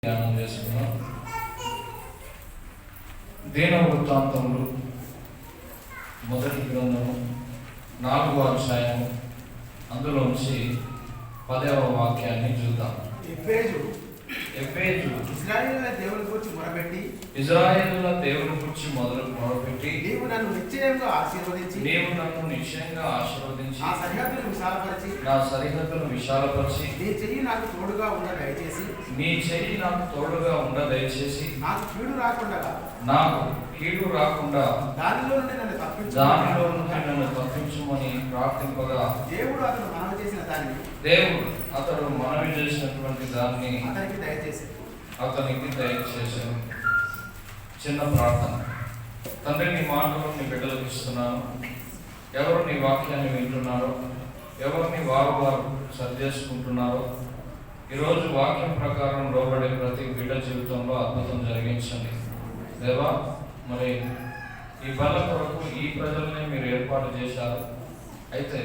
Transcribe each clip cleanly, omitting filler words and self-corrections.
ధ్యానం చేసుకున్నాం. దీన వృత్తాంతములు మొదటి గ్రంథము 4వ అధ్యాయము అందులోంచి 10వ వాక్యాన్ని చూద్దాం. ఎబ్బేజు ఇశ్రాయేలుల దేవుని గురించి మొరపెట్టి నీవు నన్ను నిశ్చయంగా ఆశీర్వదించి నా సరిహద్దులను విశాలపరిచి నీ చెయ్యి నాకు తోడుగా ఉండ దయచేసి నాకు కీడు రాకుండా దానిలో నుండి నన్ను తప్పించుమని ప్రార్థింపగా దేవుడు అతడు మనవి చేసినటువంటి దాన్ని అతనికి దయచేసాను. చిన్న ప్రార్థన. తండ్రి, నీ మాటలు నీ బిడ్డలకు ఇస్తున్నాను. ఎవరు నీ వాక్యాన్ని వింటున్నారో, ఎవరిని వారు సరి చేసుకుంటున్నారో, ఈరోజు వాక్యం ప్రకారం లోబడే ప్రతి బిడ్డ జీవితంలో అద్భుతం జరిగించండి దేవా. మరి ఈ బల కొరకు ఈ ప్రజల్ని మీరు ఏర్పాటు చేశారు. అయితే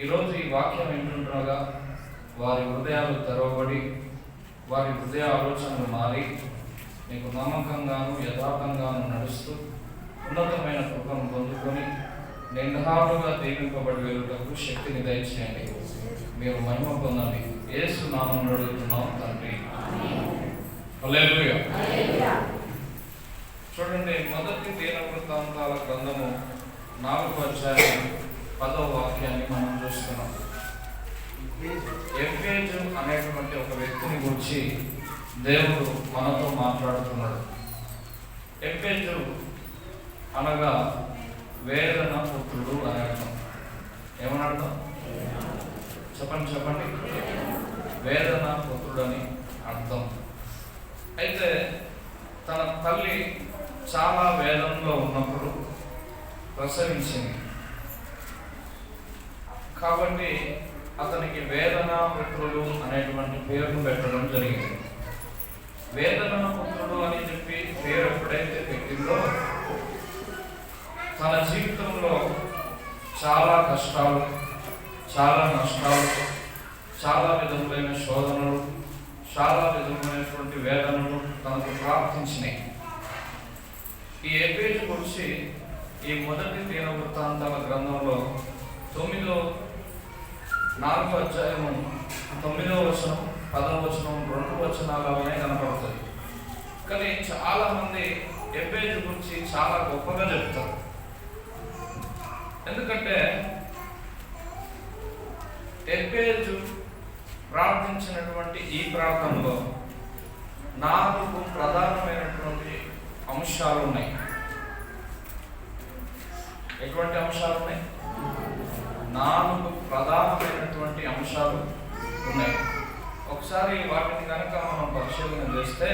ఈరోజు ఈ వాక్యం వింటుండగా వారి హృదయాలు తెరవబడి వారి హృదయ ఆలోచనలు మారి నీకు నమ్మకంగాను యథార్థంగాను నడుస్తూ ఉన్నతమైన కృపను పొందుకొని నిండాలుగా దీవింపబడి వెళ్ళుటకు శక్తిని దయచేయండి. మీరు మహిమ పొందండి. యేసు నామములో అడుగుతున్నాం తండ్రి. హల్లెలూయా. చూడండి, మొదటి దీన వృత్తాంతాల గ్రంథము 4వ అధ్యాయం 10వ వాక్యాన్ని మనం చూస్తున్నాం. ఎబ్బేజు అనేటువంటి ఒక వ్యక్తిని గురించి దేవుడు మనతో మాట్లాడుతున్నాడు. ఎబ్బేజు అనగా వేదన పుత్రుడు అని అర్థం. ఏమని అర్థం? చెప్పండి. వేదన పుత్రుడు అని అర్థం. అయితే తన తల్లి చాలా వేదనలో ఉన్నప్పుడు ప్రసవించింది కాబట్టి అతనికి వేదన పుత్రుడు అనేటువంటి పేరును పెట్టడం జరిగింది. వేదన పుత్రుడు అని చెప్పి పేరు ఎప్పుడైతే పెట్టిందో తన జీవితంలో చాలా కష్టాలు, చాలా నష్టాలు, చాలా విధములైన శోధనలు, చాలా విధములైనటువంటి వేదనలు తనకు ప్రార్థించినాయి. ఈ ఎబ్బేజు గురించి ఈ మొదటి దీన వృత్తాంతాల గ్రంథంలో 4వ అధ్యాయము 9వ వచనం 10వ వచనం 2 వచనాలనే కనపడుతుంది. కానీ చాలా మంది ఎబ్బేజు గురించి చాలా గొప్పగా చెప్తారు. ఎందుకంటే ఎబ్బేజు ప్రార్థించినటువంటి ఈ ప్రార్థనలో 4 ప్రధానమైనటువంటి అంశాలు ఉన్నాయి. ఎటువంటి అంశాలు ఉన్నాయి? 4 ప్రధానమైనటువంటి అంశాలు ఉన్నాయి. ఒకసారి వాటిని కనుక మనం పరిశీలన చేస్తే,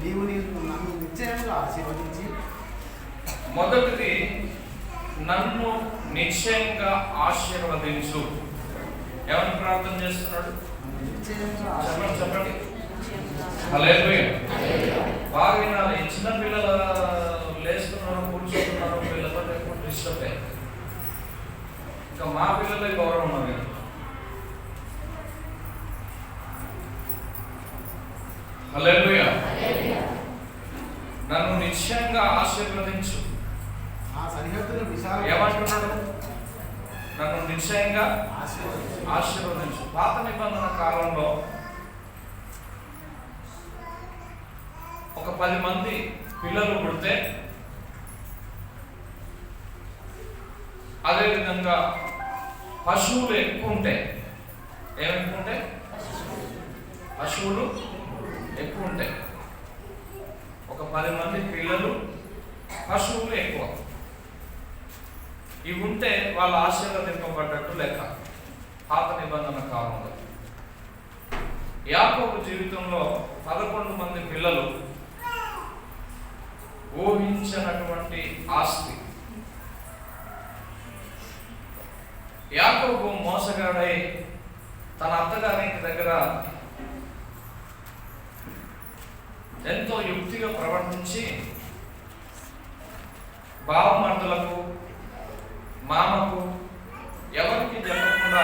నీవు నన్ను నిశ్చయంగా ఆశీర్వదించి, మొదటిది నన్ను నిశ్చయంగా ఆశీర్వదించు. ఎవరిని ప్రార్థన చేస్తున్నాడు? చెప్పండి. హల్లెలూయా. బాగా వినాలి. చిన్న పిల్లలు లేస్తున్నారు, కూర్చుంటున్నారు, పిల్లలతో ఎక్కువ డిస్టర్బ్ అయ్యారు. ఇంకా మా పిల్లలే గౌరవం ఉన్నారు. హల్లెలూయా. నన్ను నిశ్చయంగా ఆశీర్వదించు. ఏమంటున్నాడు? నన్ను నిశ్చయంగా ఆశీర్వదించు. పాత నిబంధన కాలంలో ఒక 10 మంది పిల్లలు పుడితే, అదేవిధంగా పశువులు ఎక్కువ ఉంటాయి. ఏమెక్కువ ఉంటాయి? పశువులు ఎక్కువ ఉంటాయి. ఒక 10 మంది పిల్లలు, పశువులు ఎక్కువ. ఇవి ఉంటే వాళ్ళు ఆశీర్వదింపబడ్డట్టు లెక్క పాత నిబంధన కాలంలో. యాకోబు జీవితంలో 11 మంది పిల్లలు ఊహించినటువంటి ఆస్తి. యాకోబు మోసగాడై తన అత్తగారికి దగ్గర ఎంతో యుక్తిగా ప్రవర్తించి బావమర్దులకు, మామకు ఎవరికి చెప్పకుండా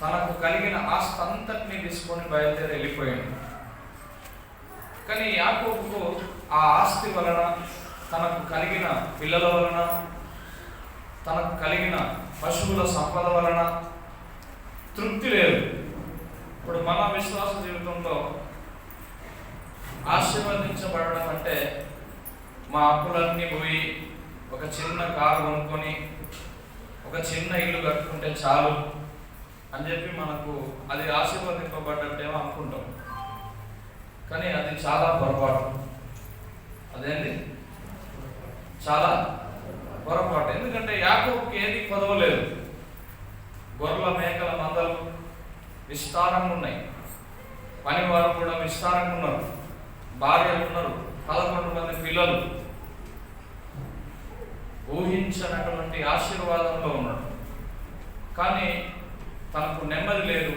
తనకు కలిగిన ఆస్తి అంతటినీ తీసుకొని బయలుదేరి వెళ్ళిపోయాడు. కానీ యాకోబుకు ఆ ఆస్తి వలన, తనకు కలిగిన పిల్లల వలన, తనకు కలిగిన పశువుల సంపద వలన తృప్తి లేదు. ఇప్పుడు మన విశ్వాస జీవితంలో ఆశీర్వదించబడడం అంటే మా అప్పులన్నీ పోయి ఒక చిన్న కారు కొనుక్కొని ఒక చిన్న ఇల్లు కట్టుకుంటే చాలు అని చెప్పి మనకు అది ఆశీర్వదింపబడ్డట్టేమో అనుకుంటాం. కానీ అది చాలా పొరపాటు. అదేంటి? చాలా పొరపాటు. ఎందుకంటే యాకోబుకి ఏది కొదవలేదు. గొర్రెల మేకల మందలు విస్తారంగా ఉన్నాయి, పనివారు కూడా విస్తారంగా ఉన్నారు, భార్యలు ఉన్నారు, 11 మంది పిల్లలు. ఊహించినటువంటి ఆశీర్వాదంలో ఉన్నాడు. కానీ తనకు నెమ్మది లేదు,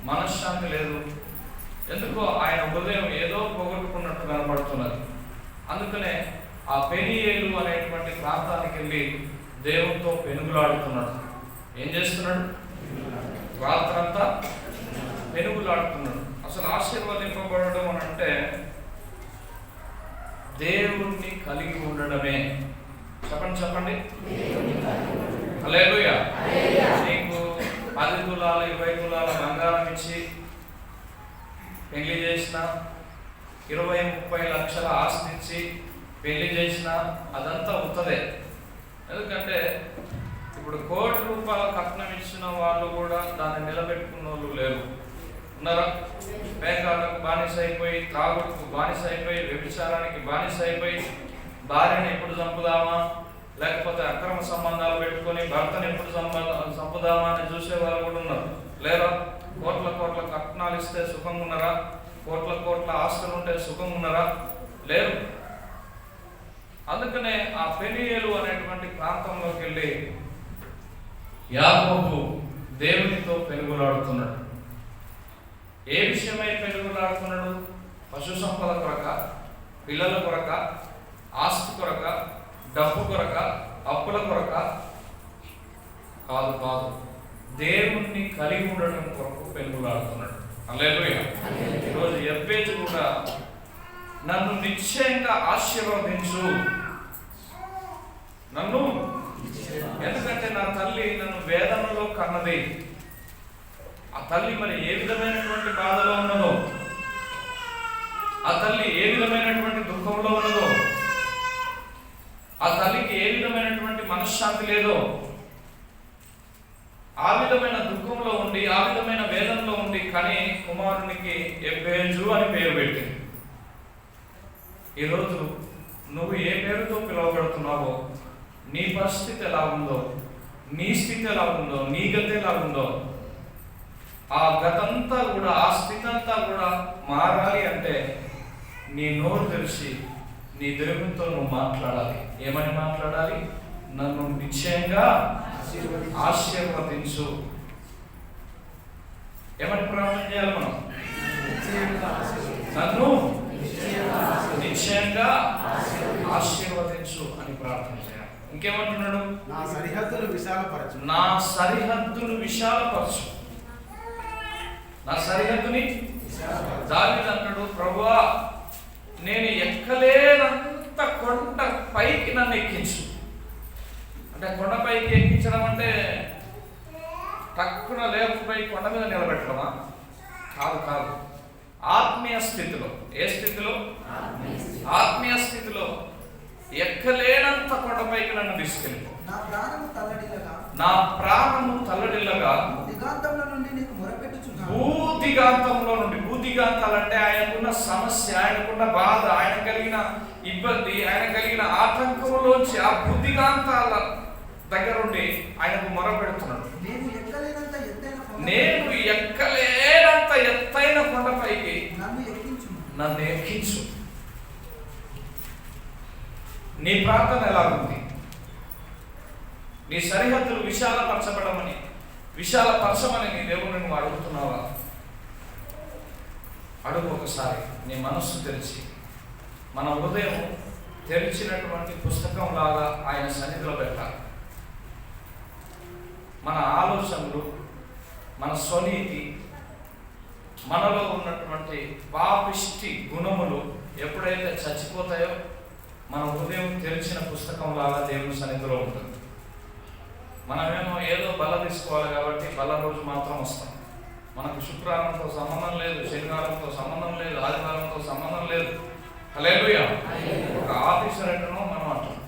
మనశ్శాంతి లేదు. ఎందుకో ఆయన హృదయం ఏదో పోగొట్టుకున్నట్టు కనపడుతున్నది. అందుకనే ఆ పెనియేలు అనేటువంటి ప్రాంతానికి వెళ్ళి దేవునితో పెనుగులాడుతున్నాడు. ఏం చేస్తున్నాడు? రాత్రంతా పెనుగులాడుతున్నాడు. అసలు ఆశీర్వదింపబడడం అని అంటే దేవుణ్ణి కలిగి ఉండడమే. చెప్పండి. హల్లెలూయా. నీకు 10 తులాలు 20 తులాల బంగారం ఇచ్చి పెళ్లి చేసిన, 20-30 లక్షల ఆస్తి ఇచ్చి పెళ్లి చేసిన, అదంతా ఉత్తదే. ఎందుకంటే ఇప్పుడు 1 కోటి రూపాయల కట్నం ఇచ్చిన వాళ్ళు కూడా దాన్ని నిలబెట్టుకున్న వాళ్ళు లేరు. ఉన్నారా? పేకాటకు బానిస అయిపోయి, త్రాగుడుకు బానిస అయిపోయి, వ్యభిచారానికి బానిస అయిపోయి, భార్యను ఎప్పుడు చంపుదామా, లేకపోతే అక్రమ సంబంధాలు పెట్టుకొని భర్తను ఎప్పుడు చంపుదామా అని చూసే వాళ్ళు కూడా ఉన్నారు. లేరా? కోట్ల కట్నాలు ఇస్తే సుఖంగా ఉన్నారా? కోట్ల ఆస్తులు ఉంటే సుఖంగా ఉన్నారా? లేరు. అందుకనే ఆ పెనియేలు అనేటువంటి ప్రాంతంలోకి వెళ్ళి యాకోబు దేవునితో పెనుగులాడుతున్నాడు. ఏ విషయమై పెనుగులాడుతున్నాడు? పశు సంపద కొరక, పిల్లల కొరక, ఆస్తి కొరక, డబ్బు కొరక, అప్పుల కొరక కాదు. దేవుణ్ణి కలిగి ఉండడం కొరకు పెనుగులాడుతున్నాడు. హల్లెలూయా. ఈరోజు ఎబ్బేజు కూడా నన్ను నిశ్చయంగా ఆశీర్వదించు, నన్ను, ఎందుకంటే నా తల్లి నన్ను వేదనలో కన్నది. ఆ తల్లి మరి ఏ విధమైనటువంటి బాధలో ఉన్నదో, ఆ తల్లి ఏ విధమైనటువంటి దుఃఖంలో ఉన్నదో, ఆ తల్లికి ఏ విధమైనటువంటి మనశ్శాంతి లేదో, ఆ విధమైన దుఃఖంలో ఉండి, ఆ విధమైన వేదనలో ఉండి కానీ కుమారునికి ఎబ్బేజు అని పేరు పెట్టింది. ఈరోజు నువ్వు ఏ పేరుతో పిలువబడుతున్నావో, నీ పరిస్థితి ఎలా ఉందో, నీ స్థితి ఎలా ఉందో, నీ గతి ఎలా ఉందో, ఆ గతంతా కూడా, ఆ స్థితి అంతా కూడా మారాలి అంటే నీ నోరు తెరిచి నీ దేవునితో నువ్వు మాట్లాడాలి. ఏమని మాట్లాడాలి? నన్ను నిశ్చయంగా ఆశీర్వదించు. ఏమని ప్రార్థన చేయాలి మనం? నన్ను నిశ్చయంగా ఆశీర్వదించు అని ప్రార్థన చేయాలి. ఇంకేమంటున్నాడు? నా సరిహద్దులు విశాలపరచు. నా సరిహద్దులు విశాలపరచు. నా సరిహద్దుని దావీదు అంటాడు, ప్రభువా నేను ఎక్కలేనంత కొండ పైకి నన్ను ఎక్కించు. అంటే కొండపైకి ఎక్కించడం అంటే టక్కున లేకపోయి కొండ మీద నిలబెట్టడమా? కాదు. ఆత్మీయ స్థితిలో. ఏ స్థితిలో? ఆత్మీయ స్థితిలో ఎక్కలేనంత కొండపైకి నన్ను తీసుకెళ్ళిపో. నా ప్రాణము తల్లడిల్లగా దిగాంతంలో నుండి నీకు మొరపెట్టుచున్నాను. భూదిగాంతంలో నుండి. భూదిగాంతాలంటే ఆయనకున్న సమస్య, ఆయనకున్న బాధ, ఆయన కలిగిన ఇబ్బంది, ఆయన కలిగిన ఆతంకంలోంచి ఆ భూదిగాంతాల దగ్గర ఉండి ఆయనకు మొరపెడుతున్నాడు. నేను ఎక్కలేనంత ఎత్తైన కొండపైకి నన్ను ఎక్కించు. నీ ప్రార్థన ఎలా ఉంది? నీ సరిహద్దులు విశాలపరచమని నీ దేవుని నువ్వు అడుగుతున్నావా? అడుగు ఒకసారి. నీ మనస్సు తెరిచి, మన హృదయం తెరిచినటువంటి పుస్తకం లాగా ఆయన సన్నిధిలో పెట్టాలి. మన ఆలోచనలు, మన స్వనీతి, మనలో ఉన్నటువంటి పాపిష్టి గుణములు ఎప్పుడైతే చచ్చిపోతాయో మన హృదయం తెరిచిన పుస్తకం లాగా దేవుని సన్నిధిలో ఉంటుంది. మనమేమో ఏదో బల తీసుకోవాలి కాబట్టి బల రోజు మాత్రం వస్తాం. మనకు శుక్రవారంతో సంబంధం లేదు, శనివారంతో సంబంధం లేదు, ఆదివారంతో సంబంధం లేదు. హల్లెలూయా. ఒక ఆఫీసర్ అంటేనో మనం అంటాం,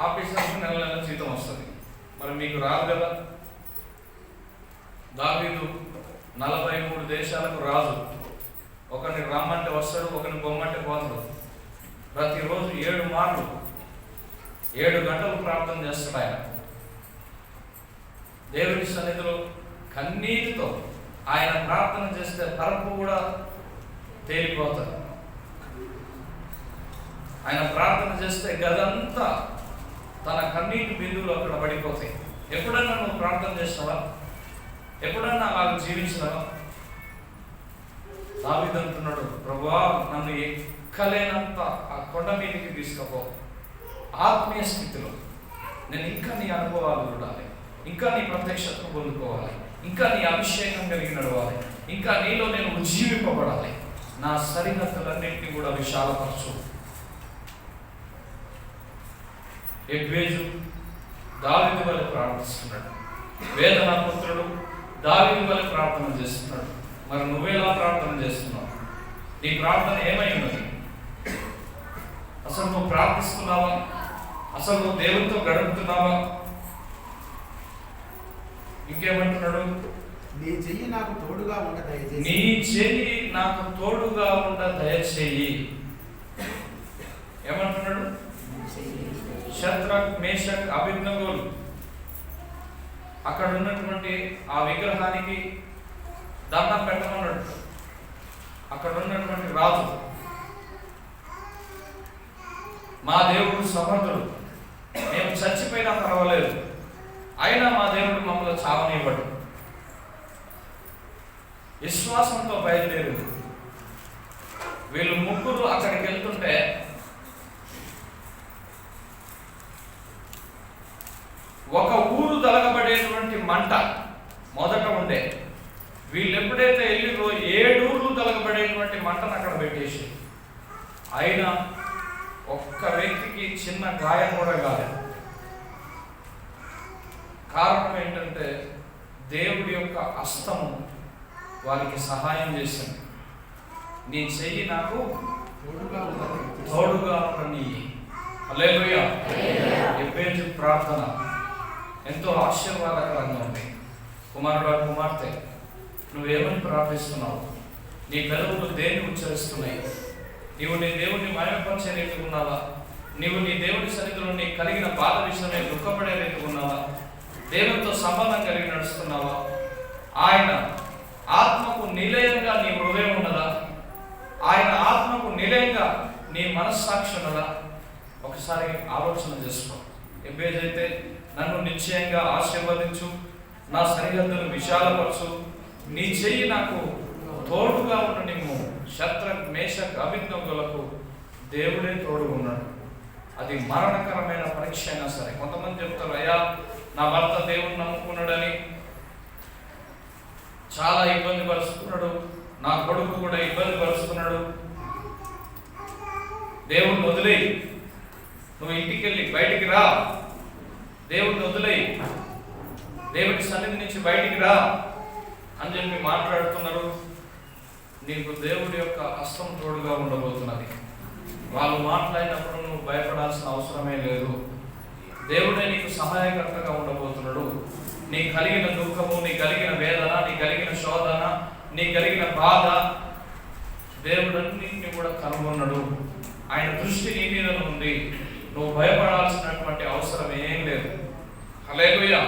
ఆఫీసర్కి నెల నెల జీతం వస్తుంది. మరి మీకు రాదు కదా. దావీదు 43 దేశాలకు రాజు. ఒకరిని రమ్మంటే వస్తాడు, ఒకరిని బొమ్మంటే పోతాడు. ప్రతిరోజు 7 మార్లు 7 గంటలు ప్రార్థన చేస్తాడు ఆయన. దేవుని సన్నిధిలో కన్నీటితో ఆయన ప్రార్థన చేస్తే పరపు కూడా తేలిపోతాడు. ఆయన ప్రార్థన చేస్తే గదంతా తన కన్నీటి బిందువులు అక్కడ పడిపోతాయి. ఎప్పుడన్నా నువ్వు ప్రార్థన చేసినావా? ఎప్పుడన్నా అలాగ జీవించినావా? దావీదు అంటున్నాడు, ప్రభువా నన్ను ఎక్కలేనంత ఆ కొండ మీదకి తీసుకపో. ఆత్మీయ స్థితిలో నేను ఇంకా నీ అనుభవాలు చూడాలి, ఇంకా నీ ప్రత్యక్షతను పొందుకోవాలి, ఇంకా నీ అభిషేకం కలిగి నడవాలి, ఇంకా నీలో నేను ఉజ్జీవింపబడాలి. నా సరిహద్దులన్నింటినీ కూడా విశాలపరచు. ఎబ్బేజు దావీదు వలె ప్రార్థిస్తున్నాడు. వేదన పుత్రుడు దావీదు వలె ప్రార్థన చేస్తున్నాడు. మరి నువ్వెలా ప్రార్థన చేస్తున్నావు? నీ ప్రార్థన ఏమై ఉన్నది? అసలు నువ్వు ప్రార్థిస్తున్నావా? అసలు నువ్వు దేవునితో గడుపుతున్నావా? ఇంకేమంటున్నాడు? నీ చెయ్యి నాకు తోడుగా ఉండ దయచేసి. నీ చెయ్యి నాకు తోడుగా ఉండ దయచేయి. ఏమంటున్నాడు? శద్రక్, మేషక్, అబేద్నెగోలు అక్కడ ఉన్నటువంటి ఆ విగ్రహానికి దండం పెట్టమన్నాడు. అక్కడ ఉన్నటువంటి రాజు, మా దేవుడు సమర్థుడు, మేము చచ్చిపోయినా పర్వాలేదు, అయినా మా దేవుడు మమ్మల్ని చావనివ్వడు. విశ్వాసంతో బయలుదేరు. వీళ్ళు ముగ్గురు అక్కడికి వెళ్తుంటే ఒక ఊరు తలగబడేటువంటి మంట మొదట ఉండే. వీళ్ళు ఎప్పుడైతే వెళ్ళిరో 7 ఊర్లు తలగబడేటువంటి మంటను అక్కడ పెట్టేసి, అయినా ఒక్క వ్యక్తికి చిన్న గాయం కూడా కాలేదు. కారణం ఏంటంటే దేవుడి యొక్క హస్తము వారికి సహాయం చేసింది. నీ చెయ్యి నాకు తోడుగా ఉండని. హల్లెలూయా. ఎబ్బేజు ప్రార్థన ఎంతో ఆశీర్వాదకరంగా ఉంది. కుమారుడు, కుమార్తె, నువ్వేమని ప్రార్థిస్తున్నావు? నీ పెదవులు దేన్ని ఉచ్చరిస్తున్నాయి? నీవు నీ దేవుడిని మహిమపరిచే రీతిగా ఉన్నావా? నీవు నీ దేవుడి సన్నిధిలో నీ కలిగిన బాధ విషయమే దుఃఖపడే రీతిగా ఉన్నావా? దేవునితో సంబంధం కలిగి నడుస్తున్నావా? ఆయన ఆత్మకు నిలయంగా నీ హృదయం ఉన్నదా? ఆయన ఆత్మకు నిలయంగా నీ మనస్సాక్షి ఉన్నదా? ఒకసారి ఆలోచన చేసుకో. ఎబ్బేజైతే నన్ను నిశ్చయంగా ఆశీర్వదించు, నా సరిహద్దును విశాలపరచు, నీ చెయ్యి నాకు తోడుగా ఉన్న నిమ్ము. శద్రక్, మేషక్, అబేద్నెగోలకు దేవుడే తోడు ఉన్నాడు. అది మరణకరమైన పరీక్ష అయినా సరే. కొంతమంది చెప్తారు, అయ్యా నా భర్త దేవుని నమ్ముకున్నాడని చాలా ఇబ్బంది పరుస్తున్నాడు, నా కొడుకు కూడా ఇబ్బంది పరుస్తున్నాడు, దేవుణ్ణి వదిలేయి, నువ్వు ఇంటికి వెళ్ళి బయటికి రా, దేవుణ్ణి వదిలేయి, దేవుడి సన్నిధి నుంచి బయటికి రా అని చెప్పి మాట్లాడుతున్నారు. నీకు దేవుడి యొక్క హస్తం తోడుగా ఉండబోతున్నది. వాళ్ళు మాట్లాడినప్పుడు నువ్వు భయపడాల్సిన అవసరమే లేదు. దేవుడే నీకు సహాయకర్తగా ఉండబోతున్నాడు. నీ కలిగిన దుఃఖము, నీ కలిగిన వేదన, నీ కలిగిన శోధన, నీ కలిగిన బాధ దేవుడు అన్నింటినీ కూడా కనుగొన్నాడు. ఆయన దృష్టి నీ మీద ఉంది. నువ్వు భయపడాల్సినటువంటి అవసరం ఏం లేదు. హల్లెలూయా.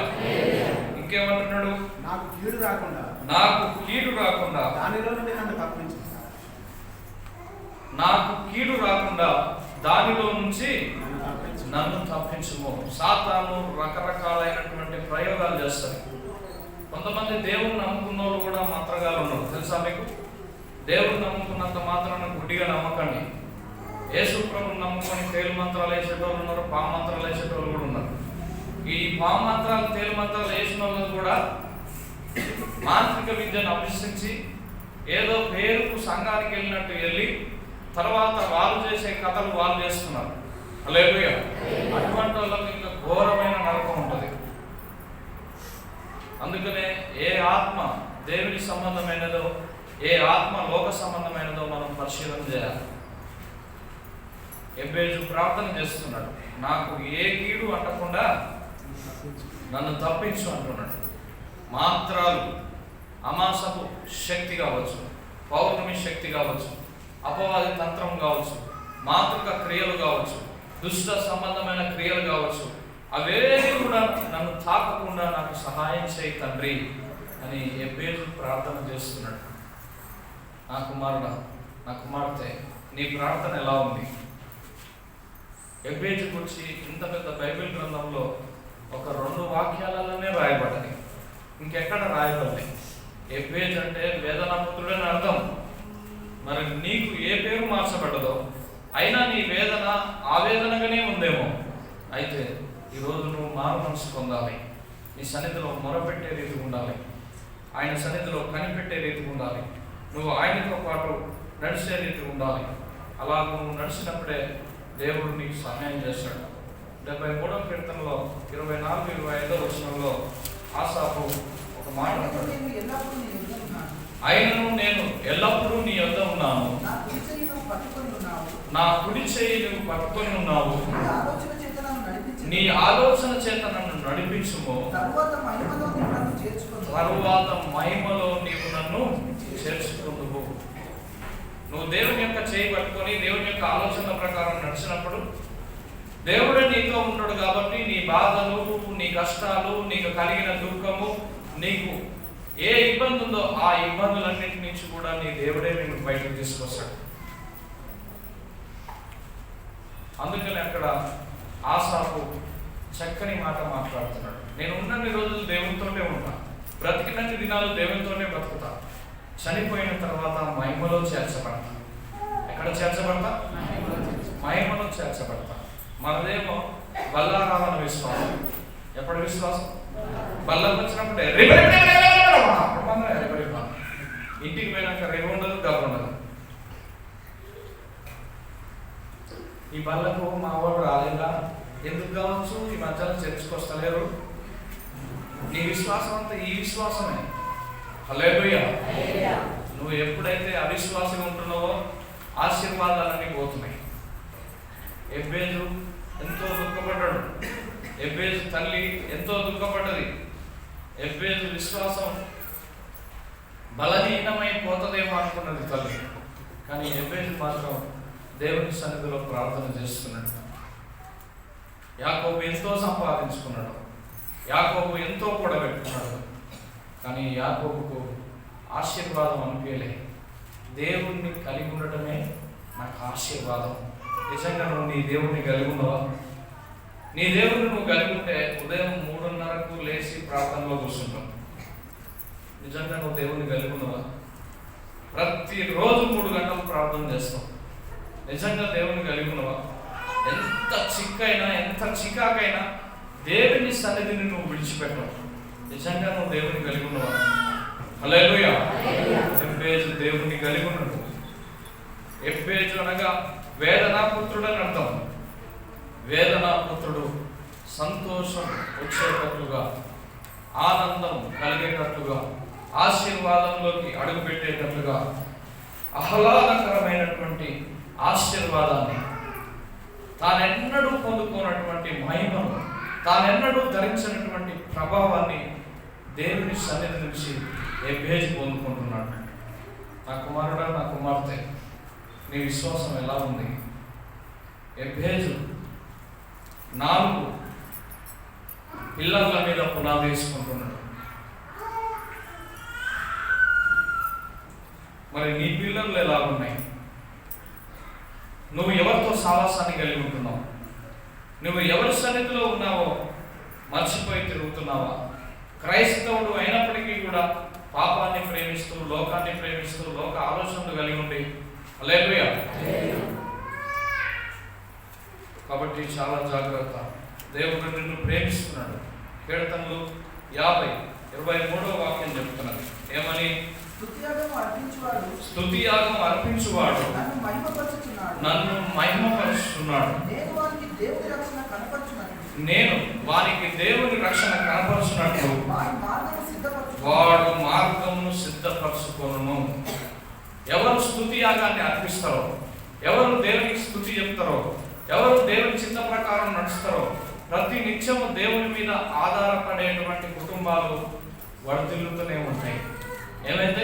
ఇంకేమంటున్నాడు? నాకు కీడు రాకుండా, నాకు కీడు రాకుండా, దానిలో నుండి నన్ను తప్పించు. నాకు కీడు రాకుండా దానిలో నుంచి నన్ను తప్పించుము. సాతాను రకరకాలైనటువంటి ప్రయోగాలు చేస్తారు. కొంతమంది దేవుని నమ్ముకున్న వాళ్ళు కూడా మంత్రగాలు ఉన్నారు. తెలుసా మీకు? దేవుని నమ్ముకున్నంత మాత్రాన గుడ్డిగా నమ్మకండి. యేసు ప్రభువుని నమ్ముకొని తేలు మంత్రాలు వేసేటోళ్ళు ఉన్నారు, పాము మంత్రాలు వేసేటోళ్ళు కూడా ఉన్నారు. ఈ పాము మంత్రాలు, తేలు మంత్రాలు వేసిన వాళ్ళు కూడా మాంత్రిక విద్యను అభ్యసించి ఏదో పేరుకు సంఘానికి వెళ్ళినట్టు వెళ్ళి తర్వాత వాళ్ళు చేసే కథలు వాళ్ళు చేస్తున్నారు. హల్లెలూయా. అటువంటి వాళ్ళకి ఇంకా ఘోరమైన నరకం ఉంటుంది. అందుకనే ఏ ఆత్మ దేవుని సంబంధమైనదో, ఏ ఆత్మ లోక సంబంధమైనదో మనం పరిశీలన చేయాలి. ఎబ్బేజు ప్రార్థన చేస్తున్నాడు, నాకు ఏ కీడు అంటకుండా నన్ను తప్పించు అంటున్నాడు. మాత్రాలు, అమాసపు శక్తి కావచ్చు, పౌర్ణమి శక్తి కావచ్చు, అపవాది తంత్రం కావచ్చు, మాతృక క్రియలు కావచ్చు, దుష్ట సంబంధమైన క్రియలు కావచ్చు, అవేవి కూడా నన్ను తాకకుండా నాకు సహాయం చేయి తండ్రి అని ఎబ్బేజు ప్రార్థన చేస్తున్నాడు. నా కుమారుడా, నా కుమార్తె, నీ ప్రార్థన ఎలా ఉంది? ఎబ్బేజు గురించి ఇంత పెద్ద బైబిల్ గ్రంథంలో ఒక 2 వాక్యాలలోనే రాయబడ్డది, ఇంకెక్కడ రాయబడలేదు. ఎబ్బేజు అంటే వేదనాపుత్రుడని అర్థం. మరి నీకు ఏ పేరు మార్చబడ్డదో అయినా నీ వేదన ఆవేదనగానే ఉందేమో. అయితే ఈరోజు నువ్వు మారు మనసు పొందాలి. నీ సన్నిధిలో మొరపెట్టే రీతి ఉండాలి, ఆయన సన్నిధిలో కనిపెట్టే రీతి ఉండాలి, నువ్వు ఆయనతో పాటు నడిచే రీతి ఉండాలి. అలా నువ్వు నడిచినప్పుడే దేవుడు నీకు సహాయం చేస్తాడు. 73వ కీర్తనలో 24-25 వచనంలో ఆసాపు ఒక మాట అంటాడు, ఆయనను నేను ఎల్లప్పుడూ నీ యొద్ద ఉన్నాను, నా కుడి చెయ్యి నువ్వు పట్టుకొని ఉన్నావు, నీ ఆలోచన చేత నన్ను నడిపించుము, తరువాత మహిమలో నీవు నన్ను చేర్చుకుందువు. నువ్వు దేవుని యొక్క చేయి పట్టుకొని దేవుని యొక్క ఆలోచన ప్రకారం నడిచినప్పుడు దేవుడే నీతో ఉంటాడు. కాబట్టి నీ బాధలు, నీ కష్టాలు, నీకు కలిగిన దుఃఖము, నీకు ఏ ఇబ్బంది ఉందో ఆ ఇబ్బందులన్నింటి నుంచి కూడా నీ దేవుడే నేను బయటకు తీసుకొస్తాడు. అందుకని అక్కడ ఆసాపు చక్కని మాట మాట్లాడుతున్నాడు. నేను ఉన్నన్ని రోజులు దేవునితోనే ఉంటా, బ్రతికినన్ని దినాలు దేవునితోనే బ్రతుకుతా, చనిపోయిన తర్వాత మహిమలో చేర్చబడతా. ఎక్కడ చేర్చబడతా? మహిమలో చేర్చబడతా. మనదేమో బల్లారామన విశ్వాసం. ఎప్పుడు విశ్వాసం? బల్లకు వచ్చినప్పుడే ఇంటికి పోయినాక రేపు ఉండదు, గబ్బు ఉండదు. ఈ బల్లకు మా వాడు రాలేదా, ఎందుకు కావచ్చు, ఈ మధ్యలో చర్చకొస్తలేరు. నీ విశ్వాసం అంతా ఈ విశ్వాసమే. హల్లెలూయా. నువ్వు ఎప్పుడైతే అవిశ్వాసం ఉంటున్నావో ఆశీర్వాదాలన్నీ పోతున్నాయి. ఎబ్బేజు ఎంతో దుఃఖపడ్డాడు, ఎబ్బేజు తల్లి ఎంతో దుఃఖపడ్డది. ఎబ్బేజు విశ్వాసం బలహీనమైపోతుందేమో అనుకున్నది తల్లి, కానీ ఎబ్బేజు మాత్రం దేవుని సన్నిధిలో ప్రార్థన చేస్తున్నాడు. యాకోబు ఎంతో సంపాదించుకున్నాడు, యాకోబు ఎంతో కూడబెట్టుకున్నాడు, కానీ యాకోబుకు ఆశీర్వాదం అనిపించలే. దేవుణ్ణి కలిగి ఉండటమే నాకు ఆశీర్వాదం. నిజంగా నువ్వు నీ దేవుణ్ణి కలిగి ఉన్నావా? నీ దేవుణ్ణి నువ్వు కలిగి ఉంటే ఉదయం 3:30కు లేచి ప్రార్థనలో కూర్చుంటావు. నిజంగా నువ్వు దేవుణ్ణి కలిగి ఉన్నావా? ప్రతిరోజు 3 గంటలు ప్రార్థన చేస్తావు. నిజంగా దేవుణ్ణి కలిగి ఉన్నావా? ఎంత చిక్కైనా, ఎంత చికాకైనా దేవుని సన్నిధిని నువ్వు విడిచిపెట్టవు. నిజంగా నువ్వు దేవుని కలిగి ఉన్నావా? హల్లెలూయా. ఎబ్బేజు దేవుని కలిగి ఉన్నాడు. ఎబ్బేజు అనగా వేదనాపుత్రుడు అని అర్థం. వేదనాపుత్రుడు సంతోషం వచ్చేటట్లుగా, ఆనందం కలిగేటట్లుగా, ఆశీర్వాదంలోకి అడుగుపెట్టేటట్లుగా, ఆహ్లాదకరమైనటువంటి ఆశీర్వాదాన్ని, తానెన్నడూ పొందుకున్నటువంటి మహిమను, తానెన్నడూ ధరించినటువంటి ప్రభావాన్ని దేవుని సన్నిధి నుంచి ఎబ్బేజు పొందుకుంటున్నాడు. నా కుమారుడా, నా కుమార్తె, నీ విశ్వాసం ఎలా ఉంది? ఎబ్బేజు 4 పిల్లర్ల మీద పునాది వేసుకుంటున్నాడు. మరి నీ పిల్లర్లు ఎలా ఉన్నాయి? నువ్వు ఎవరితో సావాసాన్ని కలిగి ఉంటున్నావు? నువ్వు ఎవరి సన్నిధిలో ఉన్నావో మర్చిపోయి తిరుగుతున్నావా? క్రైస్తవుడు అయినప్పటికీ కూడా పాపాన్ని ప్రేమిస్తూ, లోకాన్ని ప్రేమిస్తూ, లోక ఆలోచనలు కలిగి ఉండి, హల్లెలూయా. కాబట్టి చాలా జాగ్రత్త. దేవుడు నిన్ను ప్రేమిస్తున్నాడు. కీర్తనలు 50:23 వాక్యం చెప్తున్నది ఏమని? స్తుతి యాగం అర్పించువాడు నన్ను మహిమపరుచున్నాడు. నేను వానికి దేవుని రక్షణ కనపరుచున్నట్లు వాడు మార్గమును సిద్ధపరచుకొనును. ఎవరు స్తుతి యాగాన్ని అర్పిస్తారో, ఎవరు దేవునికి స్తుతి చెప్తారో, ఎవరు దేవుని చిత్త ప్రకారం నడుస్తారో, ప్రతి నిత్యము దేవుని మీద ఆధారపడేటువంటి కుటుంబాలు వర్ధిల్లుతూనే ఉంటాయి. ఏమైతే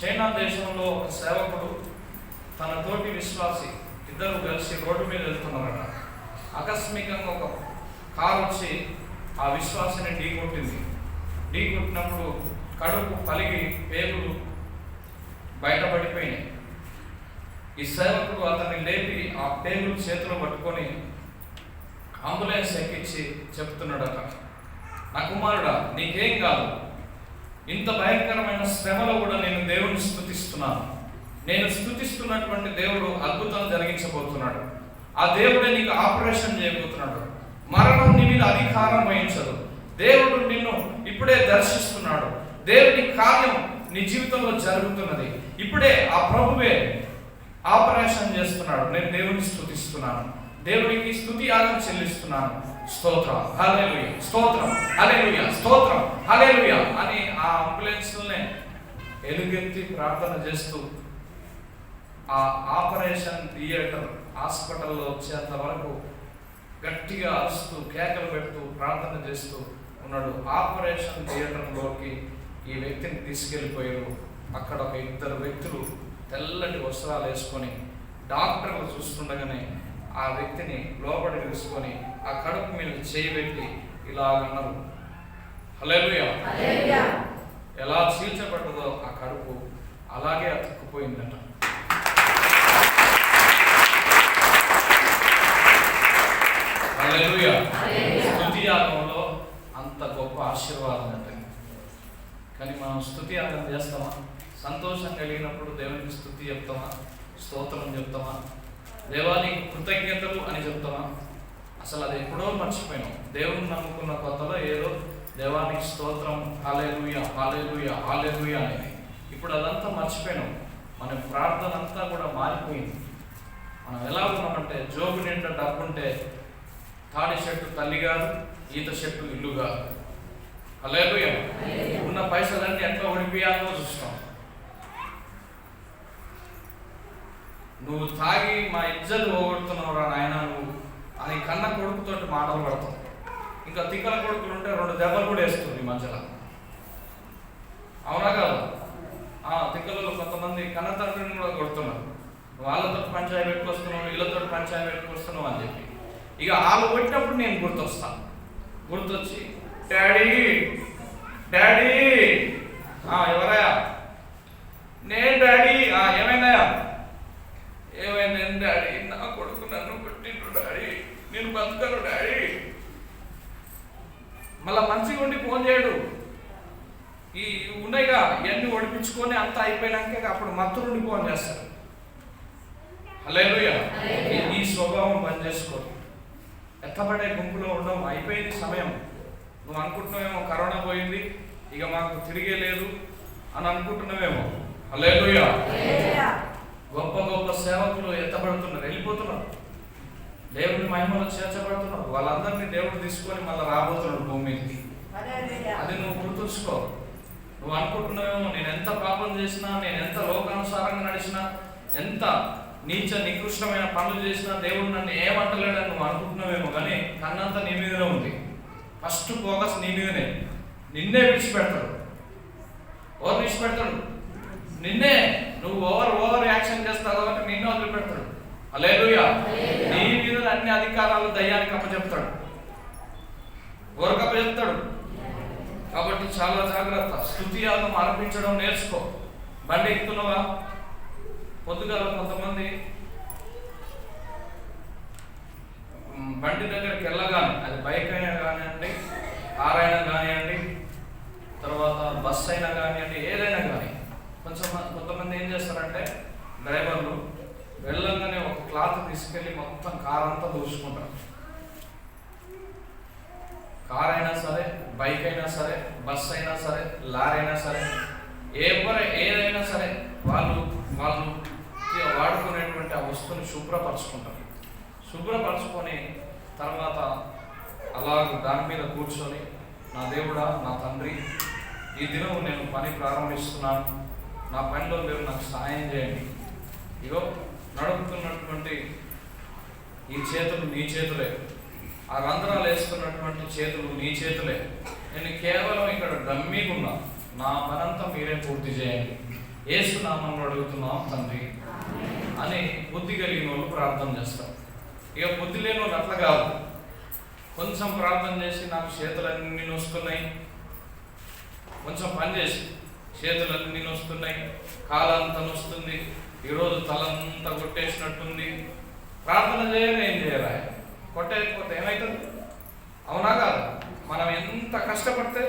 చైనా దేశంలో ఒక సేవకుడు తన తోటి విశ్వాసి ఇద్దరు కలిసి రోడ్డు మీద వెళ్తున్నారట. ఆకస్మికంగా ఒక కారు వచ్చి ఆ విశ్వాసిని ఢీకొట్టినప్పుడు కడుపు పలిగి పేగులు బయటపడిపోయినాయి. ఈ సేవకుడు అతన్ని లేపి ఆ పేగులు చేతిలో పట్టుకొని అంబులెన్స్ ఎక్కించి చెప్తున్నాడట, నా కుమారుడా నీకేం కాదు, ఇంత భయంకరమైన శ్రమలో కూడా నేను దేవుని స్తుతిస్తున్నాను. నేను స్తుతిస్తున్నటువంటి దేవుడు అద్భుతం జరిగించబోతున్నాడు. ఆ దేవుడే నీకు ఆపరేషన్ చేయబోతున్నాడు. మరణం నీ మీద అధికారం వహించదు. దేవుడు నిన్ను ఇప్పుడే దర్శిస్తున్నాడు. దేవుని కార్యం నీ జీవితంలో జరుగుతున్నది. ఇప్పుడే ఆ ప్రభువే ఆపరేషన్ చేస్తున్నాడు. నేను దేవుని స్తుతిస్తున్నాను, దేవునికి స్తుతి యాగం చెల్లిస్తున్నాను. స్తోత్రం, హల్లెలూయా, స్తోత్రం, హల్లెలూయా, స్తోత్రం, హల్లెలూయా అని ఆ అంబులెన్స్నే ఎలుగెత్తి ప్రార్థన చేస్తూ ఆ ఆపరేషన్ థియేటర్ హాస్పిటల్లో వచ్చేంత వరకు గట్టిగా అరుస్తూ కేకలు పెడుతూ ప్రార్థన చేస్తూ ఉన్నాడు. ఆపరేషన్ థియేటర్లోకి ఈ వ్యక్తిని తీసుకెళ్ళిపోయారు. అక్కడ ఒక ఇద్దరు వ్యక్తులు తెల్లటి వస్త్రాలు వేసుకొని డాక్టర్లు చూస్తుండగానే ఆ వ్యక్తిని లోపలి తీసుకొని ఆ కడుపు మీద చేయబెట్టి ఇలాగన్నారు, హల్లెలూయా. ఎలా చీల్చబడ్డదో ఆ కడుపు అలాగే అతుక్కుపోయిందట. హల్లెలూయా. స్తుతి యాగంలో అంత గొప్ప ఆశీర్వాదం ఉంటుంది. కానీ మనం స్తుతి యాగం చేస్తామా? సంతోషం కలిగినప్పుడు దేవునికి స్తుతి చెప్తామా? స్తోత్రం చెప్తామా? దేవానికి కృతజ్ఞతలు అని చెప్తామా? అసలు అది ఎప్పుడో మర్చిపోయినాం. దేవుని నమ్ముకున్న కొత్తలో ఏదో దేవానికి స్తోత్రం, హల్లెలూయా, హల్లెలూయా, హల్లెలూయా అనేది. ఇప్పుడు అదంతా మర్చిపోయినాం. మన ప్రార్థన అంతా కూడా మారిపోయింది. మనం ఎలా ఉన్నామంటే జోబు నిండా డబ్బుంటే తాడి చెట్టు తల్లి కాదు, ఈత చెట్టు ఇల్లు కాదు. హల్లెలూయా. ఉన్న పైసలన్నీ ఎట్లా ఓడిపోయాలో చూస్తాం. నువ్వు తాగి మా ఇజ్జత్ పోగొడుతున్నావురా నాయన నువ్వు అని కన్న కొడుకుతోటి మాటలు పడతావు. ఇంకా తిక్కల కొడుకులు ఉంటే 2 దెబ్బలు కూడా వేస్తుంది మధ్యలో. అవునా కదా? తిక్కలలో కొంతమంది కన్న తండ్రిని కూడా కొడుతున్నారు. వాళ్ళతో పంచాయతీ పెట్టుకొస్తున్నావు, వీళ్ళతో పంచాయతీ పెట్టుకొస్తున్నావు అని చెప్పి. ఇక వాళ్ళు కొట్టినప్పుడు నేను గుర్తొచ్చి డాడీ డాడీ, ఎవరయ్యా? నేను డాడీ. ఏమైందయ్యా? ఏమైంది డాడీ? నా కొడుకు నన్ను కొట్టిండ్రు డాడీ, నేను బతకను డాడీ. మళ్ళా మంచిగా ఉండి ఫోన్ చేయడు. ఈ ఉన్నాయిగా ఇవన్నీ ఒడిపించుకొని అంతా అయిపోయినాక అప్పుడు మత్తురుండి ఫోన్ చేస్తారు. హల్లెలూయా. ఈ స్వభావం బంద్ చేసుకో. ఎత్తపడే గుంపులో ఉండవు. అయిపోయింది సమయం. నువ్వు అనుకుంటున్నావేమో కరోనా పోయింది ఇక మాకు తిరిగే లేదు అని అనుకుంటున్నావేమో. హల్లెలూయా. గొప్ప గొప్ప సేవకులు ఎత్తబడుతున్నారు, వెళ్ళిపోతున్నారు, దేవుని మహిమలో చేర్చబడుతున్నారు. వాళ్ళందరినీ దేవుడు తీసుకొని మళ్ళీ రాబోతున్నాడు భూమి మీదకి. అది నువ్వు గుర్తుంచుకో. నువ్వు అనుకుంటున్నావేమో నేను ఎంత పాపం చేసినా, నేను ఎంత లోకానుసారంగా నడిచినా, ఎంత నీచ నికృష్టమైన పనులు చేసినా దేవుడు నన్ను ఏమంటలేడని నువ్వు అనుకుంటున్నావేమో. కానీ కన్నంతా నీ మీదనే ఉంది. ఫస్ట్ ఫోకస్ నీ మీదనే. నిన్నే విడిచిపెడతాడు. ఎవరు విడిచిపెడతాడు? నిన్నే. నువ్వు ఓవర్ యాక్షన్ చేస్తావు కాబట్టి నిన్నే వదిలిపెడతాడు. హల్లెలూయా. నీ మీద అన్ని అధికారాలు దయ్యానికి అప్పచెప్తాడు, చెప్తాడు. కాబట్టి చాలా జాగ్రత్త. స్తుతి యాగం అర్పించడం నేర్చుకో. బండి ఎక్కుతున్నావా? పొద్దుగాల కొంతమంది బండి దగ్గరికి వెళ్ళగానే, అది బైక్ అయినా కానివ్వండి, కార్ అయినా కానివ్వండి, తర్వాత బస్ అయినా కానివ్వండి, ఏదైనా కానీ కొంతమంది ఏం చేస్తారంటే డ్రైవర్లు వెళ్ళంగానే ఒక క్లాత్ తీసుకెళ్ళి మొత్తం కార్ అంతా దూసుకుంటారు. కార్ అయినా సరే, బైక్ అయినా సరే, బస్ అయినా సరే, లారీ అయినా సరే, ఏదైనా సరే వాళ్ళు వాడుకునేటువంటి ఆ వస్తువుని శుభ్రపరచుకుంటారు. శుభ్రపరచుకొని తర్వాత అలా దాని మీద కూర్చొని, నా దేవుడా, నా తండ్రి, ఈ దినం నేను పని ప్రారంభిస్తున్నాను, నా పనిలో మీరు నాకు సహాయం చేయండి. ఇగో నడుపుతున్నటువంటి ఈ చేతులు నీ చేతులే, ఆ రంధ్రాలు వేసుకున్నటువంటి చేతులు నీ చేతులే, నేను కేవలం ఇక్కడ డమ్మీగున్నా, నా పనంతా మీరే పూర్తి చేయండి, యేసు నామములో అడుగుతున్నాం తండ్రి అని బుద్ధి కలిగిన వాళ్ళు ప్రార్థన చేస్తారు. ఇక బుద్ధి లేని వాళ్ళు అట్లా కాదు, కొంచెం ప్రార్థన చేసి నాకు చేతులన్నీ నొస్తున్నాయి, కొంచెం పని చేసి చేతులన్నీ నొస్తున్నాయి, కాలంతా నొస్తుంది, ఈరోజు తలంతా కొట్టేసినట్టుంది, ప్రార్థన చేయాలి, ఏం చేయాలి? కొట్టేయకపోతే ఏమవుతుంది? అవునా కాదు? మనం ఎంత కష్టపడితే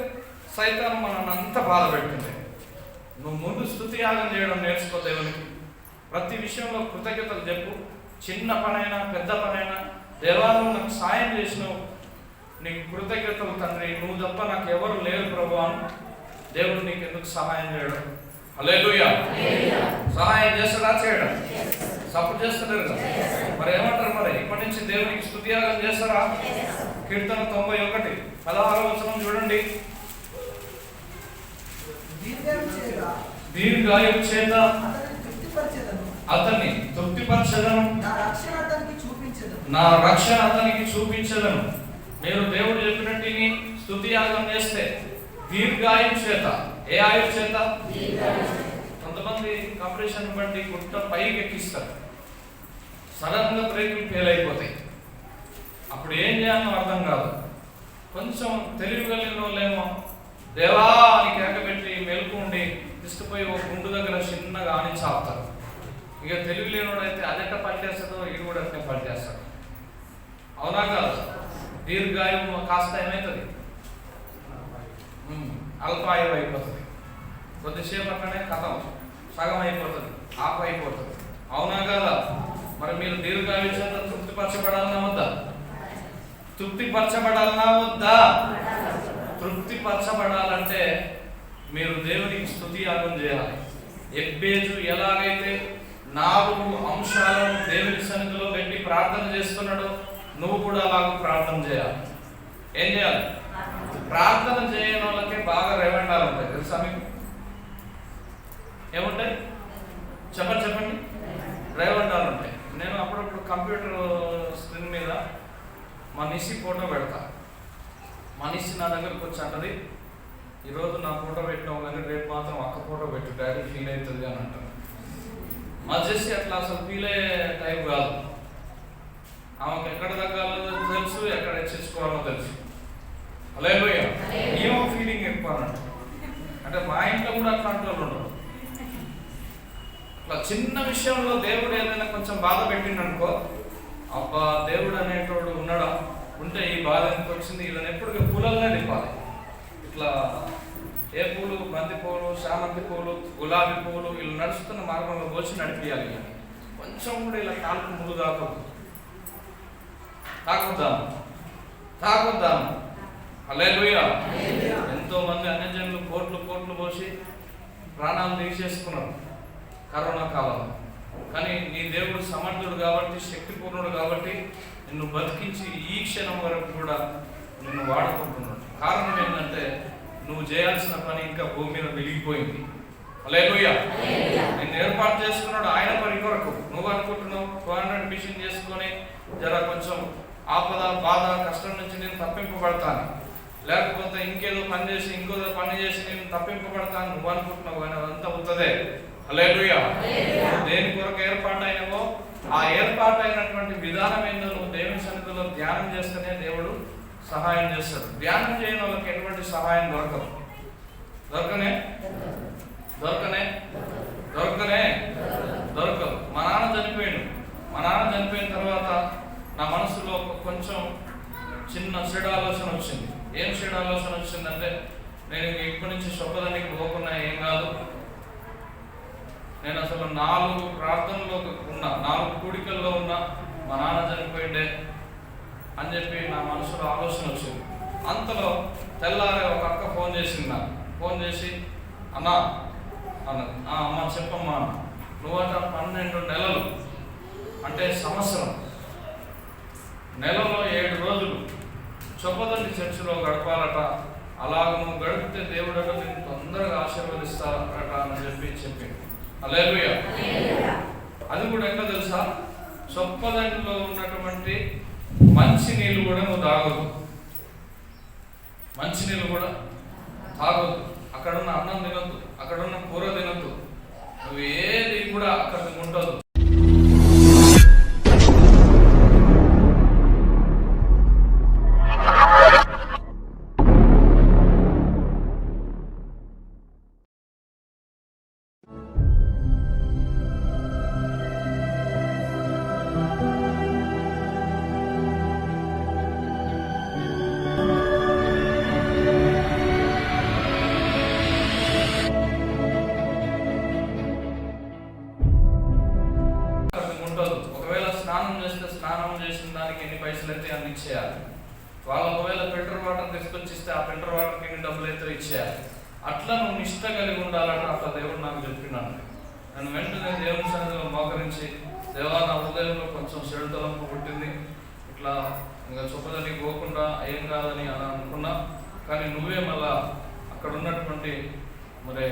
సైతాను మనల్ని అంత బాధ పెడుతుంది. నువ్వు ముందు స్తుతియాగం చేయడం నేర్చుకో. దేవునికి ప్రతి విషయంలో కృతజ్ఞతలు చెప్పు. చిన్న పనైనా పెద్ద పనైనా, దేవా నువ్వు నాకు సాయం చేసినావు, నీకు కృతజ్ఞతలు తండ్రి, నువ్వు తప్ప నాకు ఎవరు లేరు ప్రభు అని దేవుడు నీకు ఎందుకు సహాయం చేయడం? హల్లెలూయా. సహాయం చేస్తాడా? చేయడం. సపోర్ట్ చేస్తలేరు కదా? మరి ఏమంటారు? మరి ఇప్పటి నుంచి దేవునికి స్తుతియాగం చేస్తారా? కీర్తన 91:16 చూడండి. దీర్ఘాయువు చేత అతన్ని తృప్తిపరచెదను, నా రక్షణ అతనికి చూపించదను. మీరు దేవుడు చెప్పినట్టు స్తుతియాగం చేస్తే దీర్ఘాయువు చేత, ఏ ఆయువు చేత? కొంతమంది కాంపిటీషన్ బట్టి గుట్ట పైకి ఎక్కిస్తారు, సడన్ గా బ్రేకులు ఫెయిల్ అయిపోతాయి. అప్పుడు ఏం చేయాలో అర్థం కాదు. కొంచెం తెలివి కలిగిన వాళ్ళేమో దేవా అని కేకబెట్టి మెలుకుండి తీసుకుపోయి ఒక గుండు దగ్గర చిన్నగా ఆని చాపుతారు. ఇక తెలివి లేనివాడు అయితే అదెట్ట పనిచేస్తాడో ఇది కూడా అట్నే పనిచేస్తాడు. అవునా కాదు? దీర్ఘాయువు కాస్త ఏమవుతుంది? అల్పాయువు అయిపోతుంది. కొద్దిసేపు అట్లనే కథం, సగం అయిపోతుంది, ఆపు అయిపోతుంది. అవునా కాదా? మరి మీరు దీర్ఘాయువు చేత తృప్తిపరచబడాలన్నా వద్దా? తృప్తిపరచబడాలన్నా వద్దా? తృప్తిపరచబడాలంటే మీరు దేవునికి స్తుతియాగం చేయాలి. ఎబ్బేజు ఎలాగైతే 4 అంశాలను దేవుని సన్నిధిలో పెట్టి ప్రార్థన చేస్తున్నాడో నువ్వు కూడా అలాగూ ప్రార్థన చేయాలి. ఏం చేయాలి? ప్రార్థన చేయని వాళ్ళకే బాగా రేవండాలు ఉంటాయి, తెలుసా మీకు? ఏముంటాయి? చెప్పండి. రేవండాలు ఉంటాయి. నేను అప్పుడప్పుడు కంప్యూటర్ స్క్రీన్ మీద మా నిసి ఫోటో పెడతా. మనిషి నా దగ్గరకు వచ్చి అంటది, ఈరోజు నా ఫోటో పెట్టినావు కానీ రేపు మాత్రం అక్క ఫోటో పెట్టు, డాడీ ఫీల్ అవుతుంది అని అంటాను. మా చేసి అట్లా అసలు ఫీల్ అయ్యే టైప్ కాదు. ఆమెకు ఎక్కడ తగ్గాలో తెలుసు, ఎక్కడ హెచ్చించుకోవాలో తెలుసు. హల్లెలూయా. ఏమో ఫీలింగ్ ఎక్కువ అన్నట్టు. అంటే మా ఇంట్లో కూడా అట్లాంటి వాళ్ళు ఉండరు. అట్లా చిన్న విషయంలో దేవుడు ఏదైనా కొంచెం బాధ పెట్టిండనుకో, అబ్బా దేవుడు అనేటోడు ఉన్నాడా, ఉంటే ఈ బాధ ఎందుకు వచ్చింది, వీళ్ళని ఎప్పుడు పూలనే నింపాలి. ఇట్లా ఏ పూలు, బంతి పూలు, చామంతి పూలు, గులాబీ పూలు, వీళ్ళు నడుస్తున్న మార్గంలో వచ్చి నడిపియాలి. కొంచెం కూడా ఇలా కాలుకు ముళ్ళు తాకొద్దాము. హల్లెలూయా. ఎంతో మంది అన్యజనులు కోట్లు పోసి ప్రాణాలు తీసేసుకున్నారు కరోనా కాలంలో. కానీ నీ దేవుడు సమర్థుడు కాబట్టి, శక్తిపూర్ణుడు కాబట్టి నిన్ను బతికించి ఈ క్షణం వరకు కూడా నిన్ను వాడుకుంటున్నాడు. కారణం ఏంటంటే నువ్వు చేయాల్సిన పని ఇంకా భూమి మీద వెలిగిపోయింది. హల్లెలూయా. నిన్ను ఏర్పాటు చేసుకున్నాడు ఆయన పని కొరకు. నువ్వు అనుకుంటున్నావు 200 మిషన్ చేసుకొని జర కొంచెం ఆపద, బాధ, కష్టం నుంచి నేను తప్పింపబడతాను, లేకపోతే ఇంకేదో పని చేసి నేను తప్పింపబడతాను నువ్వు అనుకుంటున్నావు, కానీ అదంతా అవుతుందే. హల్లెలూయా. దేని కొరకు ఏర్పాటైనవో ఆ ఏర్పాటైనటువంటి విధానం ఏందో నువ్వు దేవుని సన్నిధిలో ధ్యానం చేస్తేనే దేవుడు సహాయం చేస్తాడు. ధ్యానం చేయని వాళ్ళకి ఎటువంటి సహాయం దొరకదు. మా నాన్న చనిపోయిన తర్వాత నా మనసులో కొంచెం చిన్న చెడు ఆలోచన వచ్చింది. ఏం చెడు ఆలోచన వచ్చిందంటే, నేను ఇప్పటి నుంచి శుభదానికి పోకున్నా ఏం కాదు, నేను అసలు 4 ప్రార్థనలో ఉన్నా, 4 కూడికల్లో ఉన్నా, మా నాన్న చనిపోయిండే అని చెప్పి నా మనసులో ఆలోచన వచ్చింది. అంతలో తెల్లారే ఒక అక్క ఫోన్ చేసింది నాకు. ఫోన్ చేసి, అన్నా అన్నది. అమ్మ చెప్పమ్మా, నువ్వట 12 నెలలు అంటే సంవత్సరం, నెలలో 7 రోజులు చొప్పదండి చర్చిలో గడపాలట. అలాగ నువ్వు గడిపితే దేవుడట నేను తొందరగా ఆశీర్వదిస్తారట అని చెప్పింది. హల్లెలూయా. అది కూడా ఎట్లా తెలుసా? చొప్పదండిలో ఉన్నటువంటి మంచి నీళ్ళు కూడా నువ్వు తాగొద్దు, మంచి నీళ్ళు కూడా తాగొద్దు, అక్కడున్న అన్నం తినొద్దు, అక్కడున్న కూర తినొద్దు, నువ్వు ఏది కూడా అక్కడ ఉండదు. ఒకవేళ స్నానం చేస్తే స్నానం చేసిన దానికి ఎన్ని పైసలు అయితే అన్ని ఇచ్చేయాలి. వాళ్ళు ఒకవేళ ఫిల్టర్ వాటర్ తీసుకొచ్చి ఇస్తే ఆ ఫిల్టర్ వాటర్కి ఎన్ని డబ్బులు అయితే ఇచ్చేయాలి. అట్లా నువ్వు నిష్ట కలిగి ఉండాలని అట్లా దేవుడు నాకు చెప్పినాను. నేను వెంటనే దేవుని సన్నిధిలో మోకరించి, దేవా నా హృదయంలో కొంచెం చెడుతలంపు పుట్టింది, ఇట్లా ఇంకా చొప్పదని పోకుండా ఏం కాదని అని అనుకున్నా. కానీ నువ్వే మళ్ళా అక్కడ ఉన్నటువంటి మరి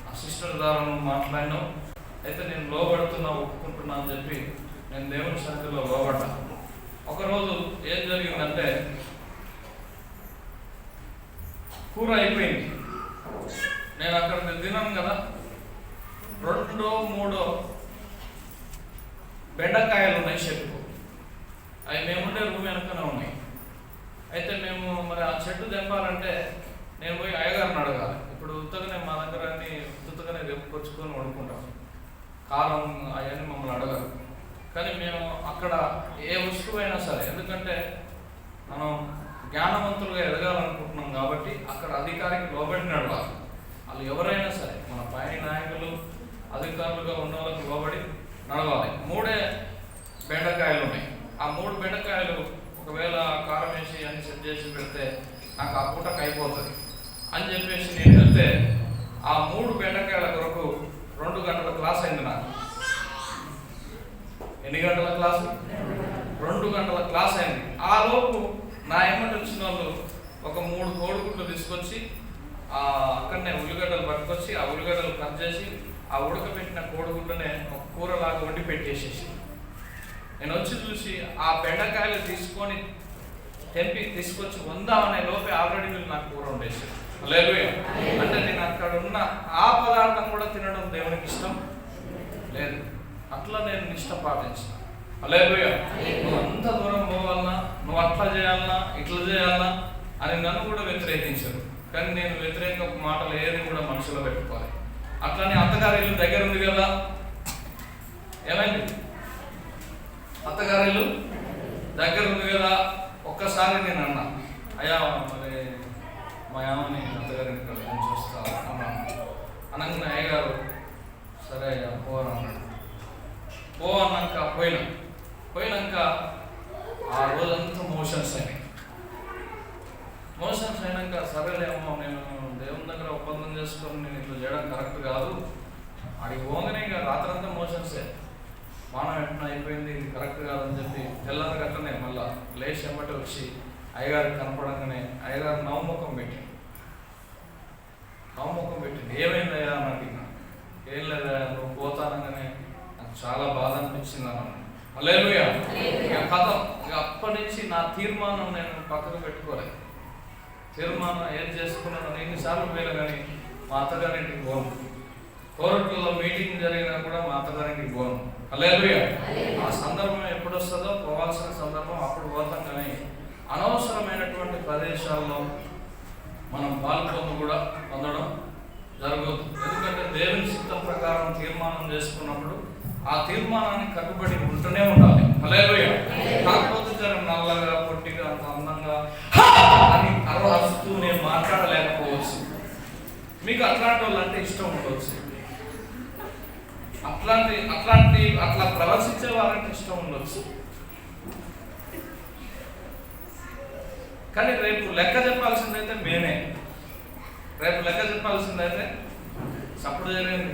ఆ సిస్టర్ ద్వారా నువ్వు మాట్లాడినావు. అయితే నేను లోబడుతున్నా, ఒప్పుకుంటున్నా అని చెప్పి నేను దేవుని సన్నిధిలో లోబడ్డా. ఒకరోజు ఏం జరిగిందంటే కూర అయిపోయింది. నేను అక్కడ తిన్నాను కదా, 2-3 బెండకాయలు ఉన్నాయి చెట్టుకు. అవి మేముండే రూమ్ వెనకనే ఉన్నాయి. అయితే మేము మరి ఆ చెట్టు తెంపాలంటే నేను పోయి అయ్యగారిని అడగాలి. ఇప్పుడు ఉత్తగానే మా దగ్గర అన్ని ఉత్తగానే రెప్పుకొచ్చుకొని వండుకుంటాం, కారం అవన్నీ మమ్మల్ని అడగరు. కానీ మేము అక్కడ ఏ వస్తువైనా సరే, ఎందుకంటే మనం జ్ఞానవంతులుగా ఎదగాలనుకుంటున్నాం కాబట్టి అక్కడ అధికారికి లోబడి నడవాలి. వాళ్ళు ఎవరైనా సరే, మన పై నాయకులు అధికారులుగా ఉన్న వాళ్ళకి లోబడి నడవాలి. 3 బెండకాయలు ఉన్నాయి. ఆ 3 బెండకాయలు ఒకవేళ కారం వేసి అన్ని సెట్ చేసి పెడితే నాకు ఆ పూటకు అయిపోతుంది అని చెప్పేసి నేను వెళ్తే ఆ 3 బెండకాయల కొరకు 2 గంటల క్లాస్ అయింది నాకు. ఎన్ని గంటల క్లాసు? 2 గంటల క్లాస్ అయింది. ఆ లోపు నా ఎమ్మటి వచ్చిన వాళ్ళు ఒక 3 కోడిగుడ్లు తీసుకొచ్చి అక్కడనే ఉల్లిగడ్డలు పట్టుకొచ్చి ఆ ఉల్లిగడ్డలు కట్ చేసి ఆ ఉడకబెట్టిన కోడిగుడ్లనే ఒక కూరలాగా వండి పెట్టేసేసి, నేను వచ్చి చూసి ఆ బెండకాయలు తీసుకొని తెంపి తీసుకొచ్చి వందామనే లోపే ఆల్రెడీ వీళ్ళు నాకు కూర వండేసారు. హల్లెలూయా. అంటే నేను అక్కడ ఉన్న ఆ పదార్థం కూడా తినడం దేవునికి ఇష్టం లేదు. అట్లా నేను నిష్ట పాటించిన. హల్లెలూయా. నువ్వు అంత దూరం పోవాలన్నా, నువ్వు అట్లా చేయాలన్నా, ఇట్లా చేయాలన్నా అని నన్ను కూడా వ్యతిరేకించారు. కానీ నేను వ్యతిరేక మాటలు ఏది కూడా మనసులో పెట్టుకోవాలి. అట్లానే అత్తగారి ఇల్లు దగ్గర ఉంది కదా, ఏమైంది? అత్తగారి ఇల్లు దగ్గర ఉంది కదా. ఒక్కసారి నేను అన్నా, అయ్యా మరి మా అమ్మని అత్తగారి ఇంటికి చూస్తా అన్నాను. అనగానే అయ్యగారు సరే అయ్యా పోను అన్నాడు. అన్నాక పోయినాక ఆ రోజంతా మోషన్స్ అయినాయి. మోషన్స్ అయినాక సరేలే అమ్మ, నేను దేవుని దగ్గర ఒప్పందం చేసుకొని నేను ఇట్లా చేయడం కరెక్ట్ కాదు, అడిగి పోగానే ఇక రాత్రంతా మోషన్సే, మానం ఎట్లా అయిపోయింది, ఇది కరెక్ట్ కాదని చెప్పి తెల్లారి గట్లనే మళ్ళా లేచి ఎమ్మటి వచ్చి అయ్యగారికి కనపడంగానే అయ్యగారు నవముఖం పెట్టింది. ఏమైందయ్యా అని అడిగినా, ఏం లేదా నువ్వు పోతానగానే నాకు చాలా బాధ అనిపించింది అన్నాను. హల్లెలూయా. ఇక కథం, ఇక అప్పటి నుంచి నా తీర్మానం నేను పక్కకు పెట్టుకోలేదు. తీర్మానం ఏం చేసుకున్నాను, ఎన్నిసార్లు పోయినా కానీ మా అత్తగారింటికి పోను. కోరట్లలో మీటింగ్ జరిగినా కూడా మా అత్తగారింటికి పోను. హల్లెలూయా. ఆ సందర్భం ఎప్పుడు వస్తుందో, పోవాల్సిన సందర్భం అప్పుడు పోతాం. కానీ అనవసరమైనటువంటి ప్రదేశాల్లో మనం పాల్గొని కూడా పొందడం జరగదు. ఎందుకంటే దేవుని చిత్తం ప్రకారం తీర్మానం చేసుకున్నప్పుడు ఆ తీర్మానాన్ని కట్టుబడి ఉంటూనే ఉండాలి. హల్లెలూయా. కాకపోతే జర నల్లగా, పొట్టిగా, అంత అందంగా అని అరవస్తూ నేను మాట్లాడలేకపోవచ్చు. మీకు అట్లాంటి వాళ్ళు అంటే ఇష్టం ఉండవచ్చు, అట్లా ప్రవర్తించే వారంటే ఇష్టం ఉండొచ్చు. కానీ రేపు లెక్క చెప్పాల్సిందైతే మేమే. చప్పుడు జరిగింది,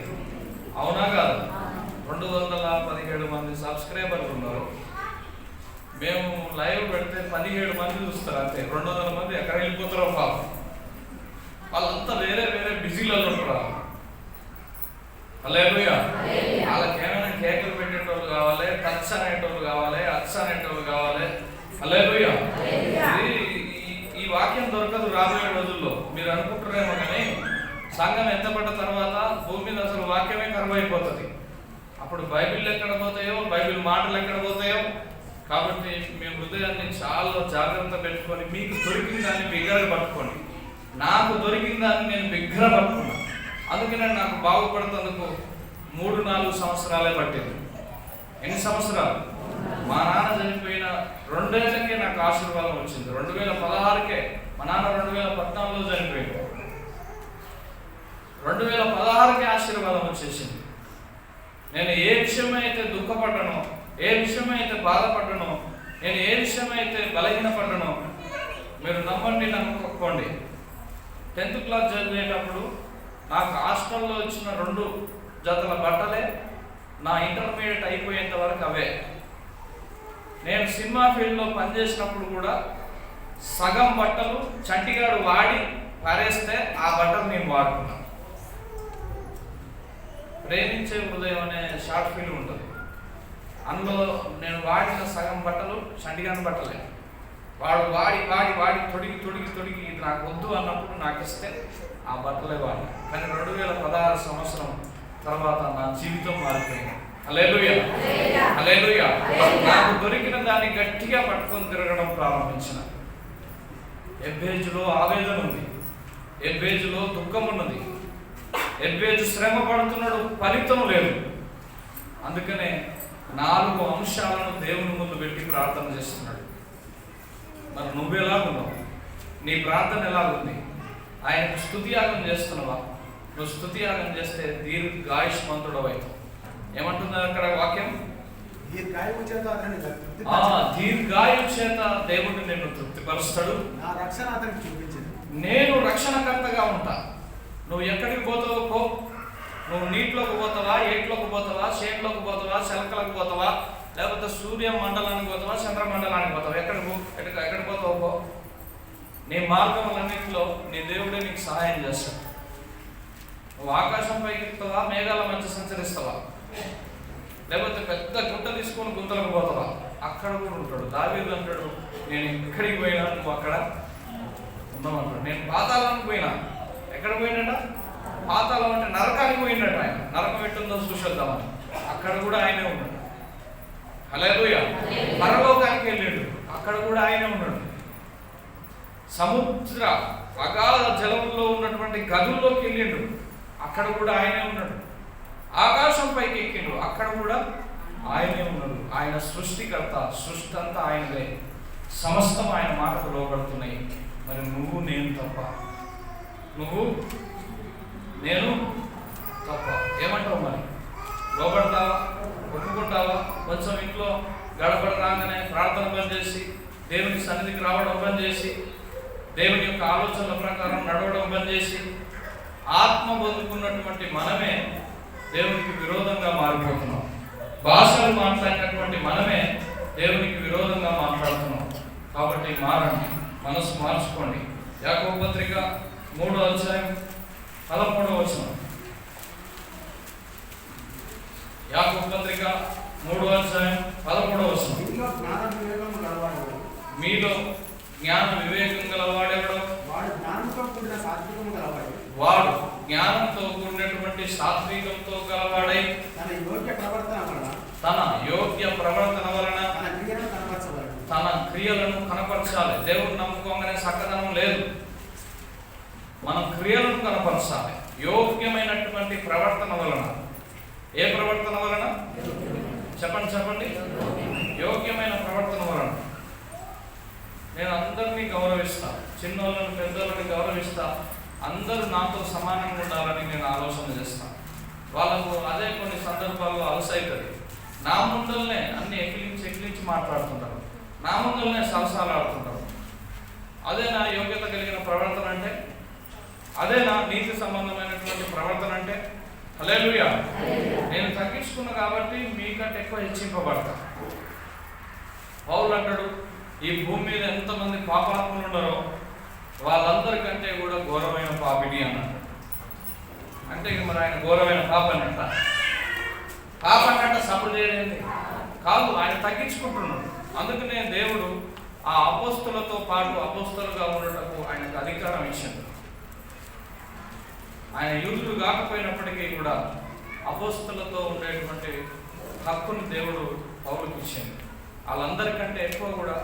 అవునా కాదు? 217 మంది సబ్స్క్రైబర్లు ఉన్నారు. మేము లైవ్ పెడితే 17 మంది చూస్తారు అంతే. 200 మంది ఎక్కడ వెళ్ళిపోతారో పాపం. వాళ్ళంతా వేరే వేరే బిజీలలో ఉంటారు. హల్లెలూయా. వాళ్ళకి ఏమైనా కేకులు పెట్టేటోళ్ళు కావాలి, టచ్ అనేటోళ్ళు కావాలి, అచ్చ అనేటోళ్ళు కావాలి. హల్లెలూయా. ఈ వాక్యం దొరకదు రాబోయే రోజుల్లో. మీరు అనుకుంటారేమో కానీ సంఘం ఎత్తపడ్డ తర్వాత భూమి మీద అసలు వాక్యమే కరువైపోతుంది. అప్పుడు బైబిల్ ఎక్కడ పోతాయో, బైబిల్ మాటలు ఎక్కడ పోతాయో. కాబట్టి మీ హృదయాన్ని చాలా జాగ్రత్త పెట్టుకొని మీకు దొరికిన దాన్ని బిగ్గరగా పట్టుకోండి. నాకు దొరికిన దాన్ని నేను బిగ్గర పట్టుకున్నాను. అందుకనే నాకు బాగుపడుతందుకు 3-4 సంవత్సరాలే పట్టింది. ఎన్ని సంవత్సరాలు? మా నాన్న చనిపోయిన 2 ఏళ్ళకే నాకు ఆశీర్వాదం వచ్చింది. 2016కే. మా నాన్న 2014లో చనిపోయాడు. 2016కే ఆశీర్వాదం వచ్చేసింది. నేను ఏ విషయమైతే దుఃఖపడ్డానో, ఏ విషయమైతే బాధపడ్డానో, నేను ఏ విషయమైతే బలహీనపడ్డానో, మీరు నమ్మండి నమ్మకపోండి, 10th క్లాస్ చదివేటప్పుడు నాకు హాస్టల్లో వచ్చిన 2 జతల బట్టలే నా ఇంటర్మీడియట్ అయిపోయేంత వరకు అవే. నేను సినిమా ఫీల్డ్లో పనిచేసినప్పుడు కూడా సగం బట్టలు చంటిగాడు వాడి పారేస్తే ఆ బట్టలు నేను వాడుకున్నాను. ప్రేమించే హృదయం అనే షార్ట్ ఫిల్మ్ ఉంటుంది. అందులో నేను వాడిన సగం బట్టలు చంటిగాని బట్టలే. వాడు వాడి వాడి వాడి తొడిగి తొడిగి తొడిగి ఇది నాకు వద్దు అన్నప్పుడు నాకు ఇస్తే ఆ బట్టలే వాడి. కానీ 2016 సంవత్సరం తర్వాత నా జీవితం మారిపోయింది. హల్లెలూయా. హల్లెలూయా. నాకు దొరికిన దాన్ని గట్టిగా పట్టుకొని తిరగడం ప్రారంభించిన. ఎబ్బేజులో ఆవేదన ఉంది, ఎబ్బేజులో దుఃఖం ఉన్నది, ఎబ్బేజు శ్రమ పడుతున్నాడు, ఫలితం లేదు. అందుకనే 4 అంశాలను దేవుని ముందు పెట్టి ప్రార్థన చేస్తున్నాడు. మరి నువ్వెలాగున్నావు? నీ ప్రార్థన ఎలాగుంది? ఆయనకు స్తుతియాగం చేస్తున్నావా? నువ్వు స్తుతియాగం చేస్తే దీర్ఘాయుష్మంతుడు అవుతావు. ఏమంటుంది అక్కడ వాక్యం? దీర్ఘాయువు చేత దేవుడు నిన్ను తృప్తిపరుస్తాడు. నా రక్షణ అతనికి చూపించింది. నేను రక్షణకర్తగా ఉంటా. నువ్వు ఎక్కడికి పోతావో పో. నువ్వు నీటిలోకి పోతావా, ఏట్లోకి పోతావా, షేట్లోకి పోతావా, శలకలకు పోతావా, లేకపోతే సూర్య మండలానికి పోతావా, చంద్రమండలానికి పోతావా, ఎక్కడికి పోతావో పో. నీ మార్గములన్నింటిలో నీ దేవుడే నీకు సహాయం చేస్తాడు. నువ్వు ఆకాశం పైకి ఎక్కుతావా, మేఘాల మధ్య సంచరిస్తావా, లేకపోతే పెద్ద గుంట తీసుకొని గుంతలకు పోతావా, అక్కడ కూడా ఉంటాడు. దావీదు అంటాడు, నేను ఎక్కడికి పోయినా నువ్వు అక్కడ ఉన్నామంటాడు. నేను పాతాళానికి పోయినా. ఎక్కడ పోయినట? పాతాళం అంటే నరకానికి పోయినట్టు. ఆయన నరకం ఎట్టుందో చూసేద్దామని అక్కడ కూడా ఆయనే ఉన్నాడు. హల్లెలూయా. పరలోకానికి వెళ్ళాడు, అక్కడ కూడా ఆయనే ఉన్నాడు. సముద్ర అగాధ జలంలో ఉన్నటువంటి గదుల్లోకి వెళ్ళిండు, అక్కడ కూడా ఆయనే ఉన్నాడు. ఆకాశం పైకి ఎక్కిండు, అక్కడ కూడా ఆయనే ఉన్నాడు. ఆయన సృష్టికర్త, సృష్టి అంతా ఆయనదే, సమస్తం ఆయన మాటకు లోబడుతున్నాయి. మరి నువ్వు నేను తప్ప, నువ్వు నేను తప్ప ఏమంటావు? మరి లోబడతావా? ఒప్పుకుంటావా? కొంచెం ఇంట్లో గడబడ రాగానే ప్రార్థన బంద్ చేసి, దేవుని సన్నిధికి రావడం బంద్ చేసి, దేవుని యొక్క ఆలోచనల ప్రకారం నడవడం బంద్ చేసి, ఆత్మ పొందుకున్నటువంటి మనమే దేవునికి విరోధంగా మారిపోతున్నాం. భాషలు మాట్లాడినటువంటి మనమే దేవునికి విరోధంగా మాట్లాడుతున్నాం. కాబట్టి మారండి, మనసు మార్చుకోండి. యాకోబు పత్రిక 3వ అధ్యాయం 13వ వచనం. యాకోబు పత్రిక 3వ అధ్యాయం 13వ వచనం. మీలో జ్ఞాన వివేకం గలవాడెవడో వాడు జ్ఞానంతో కూడినటువంటి సాత్వికంతో గలవాడై తన యోగ్య ప్రవర్తన వలన తన క్రియలను కనపరచాలి. దేవుడు నమ్ముకోగానే చక్కదనం లేదు, మనం క్రియలను కనపరచాలి. యోగ్యమైనటువంటి ప్రవర్తన వలన. ఏ ప్రవర్తన వలన? చెప్పండి. యోగ్యమైన ప్రవర్తన వలన. నేను అందరినీ గౌరవిస్తా, చిన్నోళ్ళని పెద్దోళ్ళని గౌరవిస్తా. అందరూ నాతో సమానంగా ఉండాలని నేను ఆలోచన చేస్తాను. వాళ్ళకు అదే కొన్ని సందర్భాల్లో అలసైతుంది. నా ముందరనే అన్ని ఎక్కిలించి మాట్లాడుతుంటారు, నా ముందరనే సరసాలు ఆడుతుంటారు. అదే నా యోగ్యత కలిగిన ప్రవర్తన అంటే? అదే నా నీతి సంబంధమైనటువంటి ప్రవర్తన అంటే? హల్లెలూయా. నేను తగ్గించుకున్నా కాబట్టి మీకంటే ఎక్కువ హెచ్చింపబడతా. పౌలు అంటాడు, ఈ భూమి మీద ఎంతమంది పాపాత్ములు ఉన్నారో వాళ్ళందరికంటే కూడా ఘోరమైన పాపిని అన్నాడు. అంటే ఇక మరి ఆయన ఘోరమైన పాపనంట. పాపనంట సపోర్ట్ చేయలేదు కాదు, ఆయన తగ్గించుకుంటున్నాడు. అందుకనే దేవుడు ఆ అపోస్తులతో పాటు అపోస్తులుగా ఉండటకు ఆయనకు అధికారం ఇచ్చింది. ఆయన యూదులు కాకపోయినప్పటికీ కూడా అపోస్తులతో ఉండేటువంటి హక్కును దేవుడు పౌలుకి ఇచ్చింది. వాళ్ళందరికంటే ఎక్కువ కూడా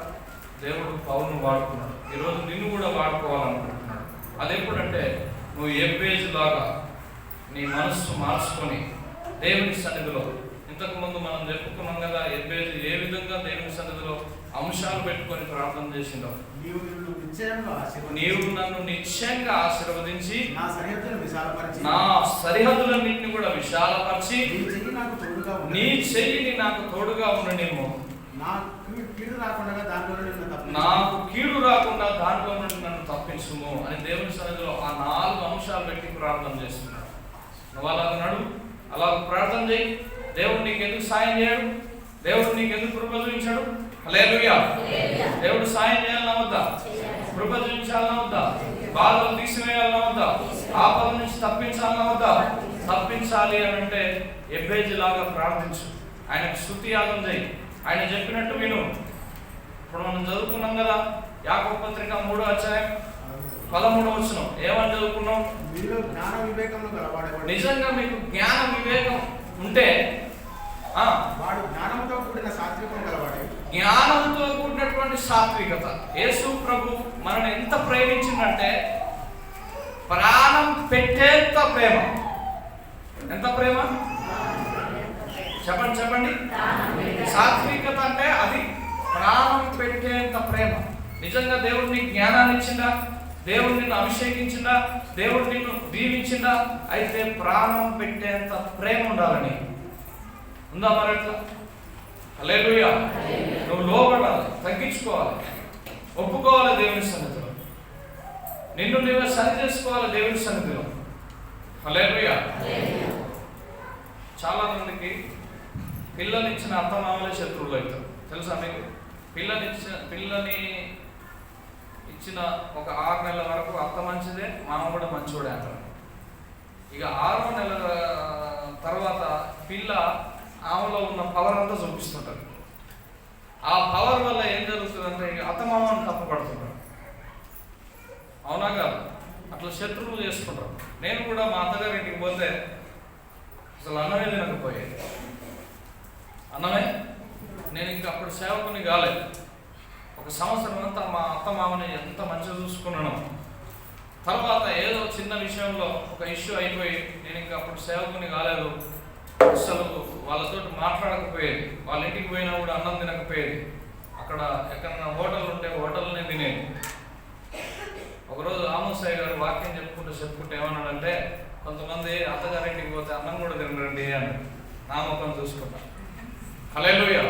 దేవుడు పౌలును వాడుకున్నాడు. ఈరోజు నిన్ను కూడా వాడుకోవాలనుకుంటున్నాడు. అది ఎప్పుడంటే నువ్వు ఎబ్బేజు లాగా నీ మనస్సు మార్చుకొని దేవుని సన్నిధిలో, ఇంతకుముందు మనం చెప్పుకున్నాం కదా, ఎబ్బేజు ఏ విధంగా దేవుని సన్నిధిలో అంశాలు పెట్టుకొని ప్రార్థన చేసిందో, నీవు నన్ను నిశ్చయంగా ఆశీర్వదించి నా సరిహద్దులన్నింటినీ కూడా విశాలపరిచి నీ చెయ్యిని నాకు తోడుగా ఉండనేమో, నాకు కీడు రాకుండా దాంట్లో నుండి నన్ను తప్పించుము అని దేవుని సన్నిధిలో ఆ 4 అంశాలు పెట్టి ప్రార్థన చేస్తున్నాడు. నువ్వు అలాగ నడు, అలా ప్రార్థన చేయి. దేవుడు నీకు ఎందుకు సాయం చేయడు? దేవుడు నీకు ఎందుకు కృప చూపించాడు? హల్లెలూయా. దేవుడు సాయం చేయాలన్నా వద్దా? కృప చూపించాలన్నా వద్దా? బాధలు తీసివేయాలన్నా వద్దా? ఆపద నుంచి తప్పించాలన్నా వద్దా? తప్పించాలి అని అంటే ఎబ్బేజు లాగా ప్రార్థించు. ఆయనకు స్తుతి యాగం చేయి. ఆయన చెప్పినట్టు విను. ఇప్పుడు మనం చదువుకున్నాం కదా, యాకోబు పత్రిక 3వ అధ్యాయం 13వ వచనం ఏమని చదువుకున్నాం? నిజంగా మీకు జ్ఞాన వివేకం ఉంటే వాడు జ్ఞానంతో కూడిన సాత్వికం గలవాడు. జ్ఞానంతో కూడినటువంటి సాత్వికత. యేసు ప్రభు మనల్ని ఎంత ప్రేమించిందంటే ప్రాణం పెట్టేంత ప్రేమ. ఎంత ప్రేమ చెప్పండి చెప్పండి. సాత్వికత అంటే అది ప్రాణం పెట్టేంత ప్రేమ. నిజంగా దేవుడు నీకు జ్ఞానాన్ని ఇచ్చిందా? దేవుడు నిన్ను అభిషేకించిందా? దేవుడు నిన్ను దీవించిందా? అయితే ప్రాణం పెట్టేంత ప్రేమ ఉండాలని ఉందా? మరి అట్లా హల్లెలూయా. నువ్వు లోబడాలి, తగ్గించుకోవాలి, ఒప్పుకోవాలి దేవుని సన్నిధిలో, నిన్ను నువ్వు సరి చేసుకోవాలి దేవుని సన్నిధిలో. హల్లెలూయా. చాలా మందికి పిల్లలు ఇచ్చిన అత్తమామలే శత్రువులు అవుతారు. తెలుసా మీకు? పిల్లని ఇచ్చిన ఒక 6 నెలల వరకు అత్త మంచిదే, మామ కూడా మంచివాడే అంటారు. ఇక 6వ నెల తర్వాత పిల్ల ఆమెలో ఉన్న పవర్ అంతా చూపిస్తుంటారు. ఆ పవర్ వల్ల ఏం జరుగుతుందంటే ఇక అత్తమామని తప్పపడుతుంటారు. అవునా కాదు? అట్లా శత్రువులు చేసుకుంటారు. నేను కూడా మా అత్తగారి ఇంటికి పోతే అసలు అన్నమే తినకపోయేది. అన్నమే నేను ఇంకా అప్పుడు సేవకుని కాలేదు. 1 సంవత్సరం అంతా మా అత్త మామని ఎంత మంచిగా చూసుకున్నాను. తర్వాత ఏదో చిన్న విషయంలో ఒక ఇష్యూ అయిపోయి నేను ఇంకా అప్పుడు సేవకుని కాలేదు. అసలు వాళ్ళతో మాట్లాడకపోయేది. వాళ్ళ ఇంటికి పోయినా కూడా అన్నం తినకపోయేది. అక్కడ ఎక్కడన్నా హోటల్ ఉంటే హోటల్నే తినేది. ఒకరోజు ఆమోసయ్య గారు వాక్యం చెప్పుకుంటే ఏమన్నాడంటే, కొంతమంది అత్తగారింటికి పోతే అన్నం కూడా తినరండి అని నా ముఖం చూసుకుంటా. హల్లెలూయా.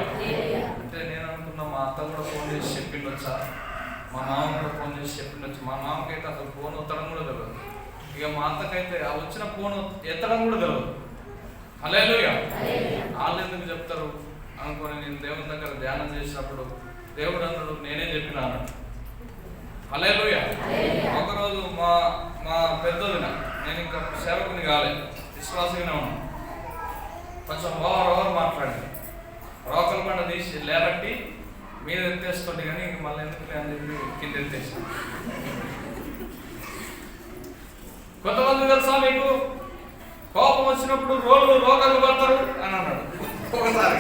అంటే నేను అనుకున్నా మా అత్త కూడా ఫోన్ చేసి చెప్పిండొచ్చా, మా మామ కూడా ఫోన్ చేసి చెప్పిండొచ్చు. మా మామకైతే అసలు ఫోన్ ఎత్తడం కూడా తెలియదు. ఇక మా అత్తకైతే ఆ వచ్చిన ఫోన్ ఎత్తడం కూడా తెలియదు. హల్లెలూయా. వాళ్ళు ఎందుకు చెప్తారు అనుకొని నేను దేవుని దగ్గర ధ్యానం చేసినప్పుడు దేవుడు అన్నాడు, నేనే చెప్పినాను. హల్లెలూయా. ఒకరోజు మా పెద్దదిన నేను ఇంకా సేవకుని కాలేదు, విశ్వాసంగానే ఉన్నాను. కొంచెం ఓవర్ మాట్లాడింది. రోకల పంట తీసి లేబట్టి మీద ఎత్తేస్తుంది, కానీ ఇంక మళ్ళీ ఎందుకు అని చెప్పి కింద ఎత్తేసాను. కొంతమంది తెలుసా మీకు, కోపం వచ్చినప్పుడు రోగాలు పడతారు అని అన్నాడు ఒకసారి.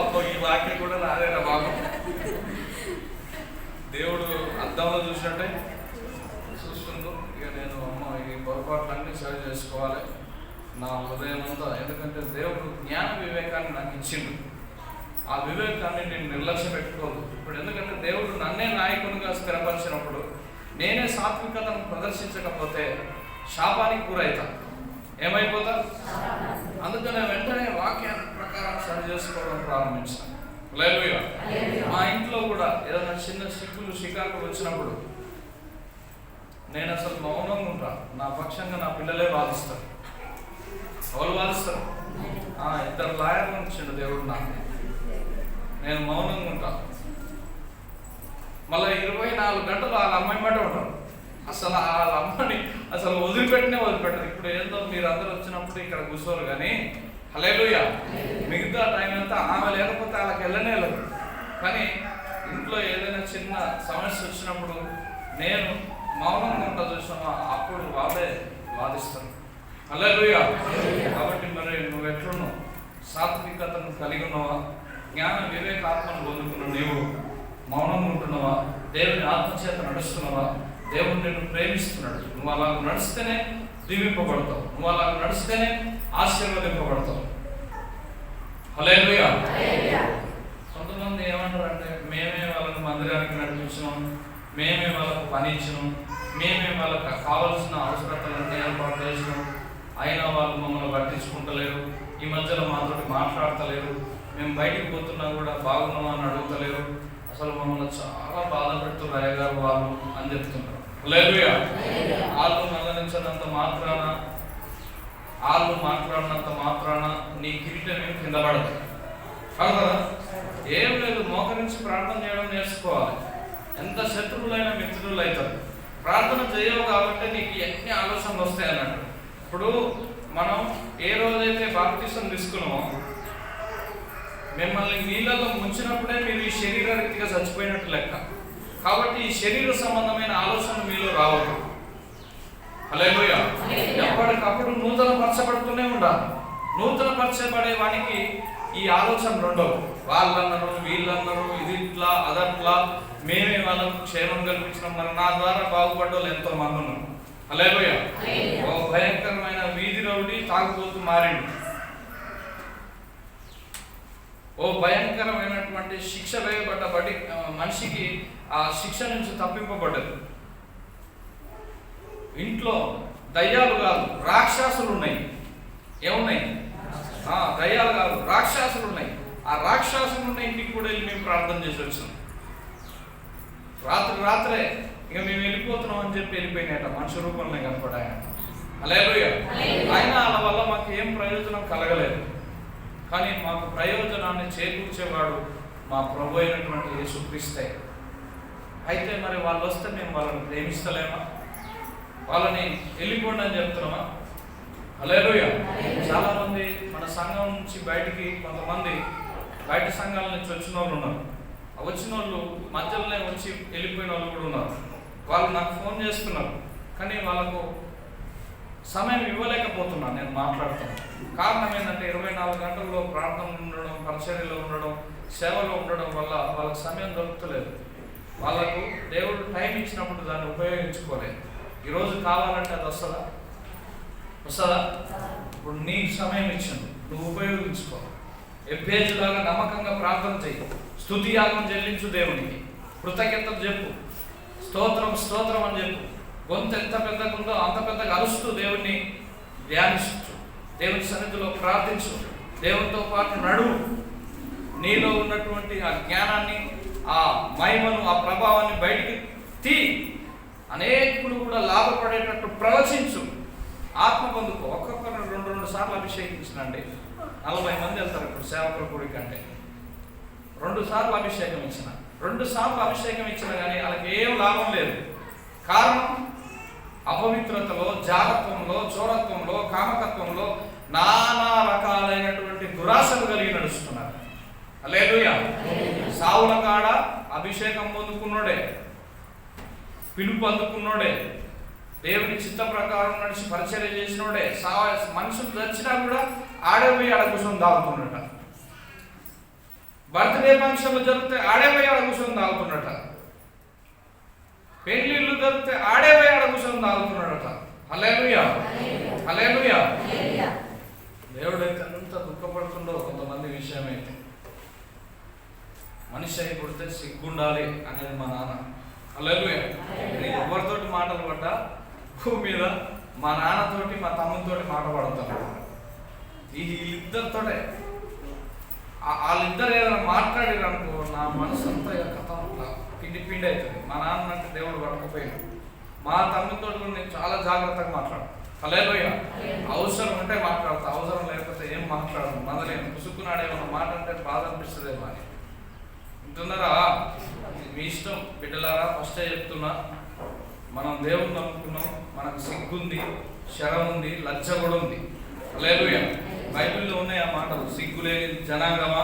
అబ్బో ఈ వాక్యం కూడా నాదేనా బాబు. దేవుడు అద్దంలో చూసినట్టే చూస్తుందో ఇక నేను అమ్మ ఈ పొరపాట్లన్నీ సరి చేసుకోవాలి నా హృదయం అంతా. ఎందుకంటే దేవుడు జ్ఞాన వివేకాన్ని నాకు ఇచ్చిండు. ఆ వివేకాన్ని నేను నిర్లక్ష్యం పెట్టుకోదు. ఇప్పుడు ఎందుకంటే దేవుడు నన్నే నాయకునిగా స్థిరపరిచినప్పుడు నేనే సాత్వికతను ప్రదర్శించకపోతే శాపానికి గురవుతాను. ఏమైపోతా? అందుకనే వెంటనే వాక్యాన్ని ప్రకారం సరి చేసుకోవడం ప్రారంభించాను. హల్లెలూయా. మా ఇంట్లో కూడా ఏదైనా చిన్న సిక్కులు షికాకులు వచ్చినప్పుడు నేను అసలు మౌనంగా ఉంటాను. నా పక్షంగా నా పిల్లలే వాదిస్తారు. వాళ్ళు వాదిస్తారు. ఇద్దరు లాయర్లు ఇచ్చిండు దేవుడు నాకు, నేను మౌనంగా ఉంటాను. మళ్ళీ 24 గంటలు వాళ్ళ అమ్మాయి మాట ఉంటారు. అసలు వాళ్ళ అమ్మని అసలు వదిలిపెట్టరు. ఇప్పుడు ఏందో మీరు అందరూ వచ్చినప్పుడు ఇక్కడ కూర్చోరు కానీ హల్లెలూయా, మిగతా టైం అంతా ఆమె లేకపోతే వాళ్ళకి వెళ్ళనే వెళ్ళదు. కానీ ఇంట్లో ఏదైనా చిన్న సమస్య వచ్చినప్పుడు నేను మౌనంగా ఉంటా చూసామా, అప్పుడు వాళ్ళే వాదిస్తారు. హల్లెలూయా. కాబట్టి మరి నువ్వు ఎట్లున్నావు? సాత్వికతను కలిగి ఉన్నావా? జ్ఞాన వివేకాత్మను పొందుకున్న నీవు మౌనంగా ఉంటున్నావా? దేవుని ఆత్మచేత నడుస్తున్నావా? దేవుడు నిన్ను ప్రేమిస్తున్నాడు. నువ్వు అలా నడిస్తేనే దీవింపబడతావు, నువ్వు అలా నడిస్తేనే ఆశీర్వదింపబడతావు. హల్లెలూయా. కొంతమంది ఏమంటారు అంటే, మేమే వాళ్ళని మందిరానికి నడిపించినాం, మేమే వాళ్ళకు పని ఇచ్చినాం, మేమే వాళ్ళకి కావాల్సిన అవసరతలన్నీ ఏర్పాటు చేసినాం, అయినా వాళ్ళు మమ్మల్ని పట్టించుకుంటలేరు, ఈ మధ్యలో మాతోటి మాట్లాడతలేరు, మేము బయటికి పోతున్నా కూడా బాగున్నామా అని అడుగుతలేరు, అసలు మమ్మల్ని చాలా బాధ పెడుతున్నారు అయ్యగారు వాళ్ళు అని చెప్తున్నారు. హల్లెలూయా. వాళ్ళు మందలించినంత మాత్రాన, వాళ్ళు మాట్లాడినంత మాత్రాన నీ కిరీటం కింద పడదు కదా. ఏం లేదు, మోకరించి ప్రార్థన చేయడం నేర్చుకోవాలి. ఎంత శత్రువులైన మిత్రులు అవుతారు. ప్రార్థన చేయవు కాబట్టి నీకు ఎన్ని ఆలోచనలు వస్తాయి అన్నట్టు. ఇప్పుడు మనం ఏ రోజైతే బాప్తిసం తీసుకున్నామో, మిమ్మల్ని నీళ్ళలో ముంచినప్పుడే మీరు ఈ శరీర రీతిగా చచ్చిపోయినట్టు లెక్క. కాబట్టి ఈ శరీర సంబంధమైన ఆలోచన మీలో రావద్దు. హల్లెలూయా. ఎప్పటికప్పుడు నూతన పరచబడుతూనే ఉండాలి. నూతన పరచబడే వానికి ఈ ఆలోచనలు ఉండవు. వాళ్ళన్నారు, వీళ్ళన్నారు, ఇది ఇట్లా అదట్లా, మేమే వాళ్ళకు క్షేమం కల్పించినాం, మరి నా ద్వారా బాగుపడ్డ వాళ్ళు ఎంతో మంది ఉన్నారు. హల్లెలూయా. ఓ భయంకరమైన వీధి రౌడీ తాగుబోతు మారిండు. ఓ భయంకరమైనటువంటి శిక్ష వేయబడ్డ మనిషికి ఆ శిక్ష నుంచి తప్పింపబడ్డది. ఇంట్లో దయ్యాలు కాదు రాక్షసులు ఉన్నాయి. ఏమున్నాయి? దయ్యాలు కాదు రాక్షసులు ఉన్నాయి. ఆ రాక్షసులు ఉన్న ఇంటికి కూడా వెళ్ళి మేము ప్రార్థన చేసి వచ్చాం. రాత్రే ఇక మేము వెళ్ళిపోతున్నాం అని చెప్పి వెళ్ళిపోయినాయట, మనిషి రూపంలో కనపడాయన. హల్లెలూయా. అయినా వాళ్ళ వల్ల మాకు ఏం ప్రయోజనం కలగలేదు. కానీ మాకు ప్రయోజనాన్ని చేకూర్చేవాడు మా ప్రభు అయినటువంటి యేసుక్రీస్తే. అయితే మరి వాళ్ళు వస్తే మేము వాళ్ళని ప్రేమిస్తలేమా? వాళ్ళని వెళ్ళిపోండి అని చెప్తున్నామా? హల్లెలూయా. చాలా మంది మన సంఘం నుంచి బయటికి, కొంతమంది బయట సంఘాల నుంచి వచ్చిన వాళ్ళు ఉన్నారు. వచ్చిన వాళ్ళు మధ్యలోనే వచ్చి వెళ్ళిపోయిన వాళ్ళు కూడా ఉన్నారు. వాళ్ళు నాకు ఫోన్ చేస్తున్నారు, కానీ వాళ్ళకు సమయం ఇవ్వలేకపోతున్నాను నేను మాట్లాడుతాను. కారణం ఏంటంటే 24 గంటల్లో ప్రార్థన ఉండడం, పరిచర్యలో ఉండడం, సేవలో ఉండడం వల్ల వాళ్ళకి సమయం దొరుకుతలేదు. వాళ్ళకు దేవుడు టైం ఇచ్చినప్పుడు దాన్ని ఉపయోగించుకోలేదు. ఈరోజు కావాలంటే అది వస్తుందా? ఇప్పుడు నీకు సమయం ఇచ్చింది, నువ్వు ఉపయోగించుకో. ఎబ్బేజులాగా నమ్మకంగా ప్రార్థన చేయి, స్తుతి యాగం చెల్లించు, దేవునికి కృతజ్ఞతలు చెప్పు, స్తోత్రం అని చెప్పు. గొంతు ఎంత పెద్దగా ఉందో అంత పెద్దగా అరుస్తూ దేవుణ్ణి ధ్యానించు, దేవుని సన్నిధిలో ప్రార్థించు, దేవునితో పాటు నడువు. నీలో ఉన్నటువంటి ఆ జ్ఞానాన్ని, ఆ మహిమను, ఆ ప్రభావాన్ని బయటికి తీ. అనేకులు కూడా లాభపడేటట్టు ప్రవచించు, ఆత్మ పొందుకో. ఒక్కొక్కరు 2 సార్లు అభిషేకించినండి. 40 మంది వెళ్తారు ఇప్పుడు సేవకుల గుడికి అంటే. 2 సార్లు అభిషేకం ఇచ్చిన, 2 సార్లు అభిషేకం ఇచ్చిన కానీ వాళ్ళకి ఏం లాభం లేదు. కారణం అపవిత్రతలో, జాగత్వంలో, చోరత్వంలో, కామకత్వంలో నానా రకాలైనటువంటి దురాశలు కలిగి నడుస్తున్నారు. హల్లెలూయా. సావుల కాడ అభిషేకం పొందుకున్నోడే, పిలుపు అందుకున్నోడే, దేవుని చిత్త ప్రకారం నడిచి పరిచర్య చేసినోడే, మనుషులు చచ్చినా కూడా ఆడేపోయి ఆడ కూర్చొని తాగుతున్నట. బర్త్డే ఫంక్షన్లు జరిగితే ఆడేపోయి ఆడ కూర్చొని తాగుతున్నట. పెళ్లిళ్ళు జరిగితే ఆడేపోయి ఆడ కూర్చొని తాగుతున్నాడట. హల్లెలూయా. హల్లెలూయా. దేవుడు అయితే ఎంత దుఃఖపడుతుండో కొంతమంది విషయం అయితే. మనిషి అయి పుడితే సిగ్గుండాలి అనేది మా నాన్న. హల్లెలూయా. నేను ఎవరితోటి మాటలు పడ్డా భూమి మీద మా నాన్నతోటి, మా తమ్ముతోటి మాట పడతాను. ఈ ఇద్దరితోటే. వాళ్ళిద్దరు ఏదైనా మాట్లాడారు అనుకో, నా మనసు అంతా కథ పిండి అవుతుంది. మా నాన్న అంటే దేవుడు పడకపోయినా, మా తమ్ముతో నేను చాలా జాగ్రత్తగా మాట్లాడతాను. హల్లెలూయా. అవసరం ఉంటే మాట్లాడతా, అవసరం లేకపోతే ఏం మాట్లాడను. మొదలైన పుసుకున్నాడేమన్నా మాట అంటే బాధ అనిపిస్తుందేమో అని. వింటున్నారా? మీ ఇష్టం బిడ్డలారా. ఫస్టే చెప్తున్నా, మనం దేవుని నమ్ముకున్నాం, మనకు సిగ్గుంది, శరం ఉంది, లజ్జ కూడా ఉంది. హల్లెలూయా. బైబిల్లో ఉన్నాయి ఆ మాటలు. సిగ్గులేని జనాంగమా,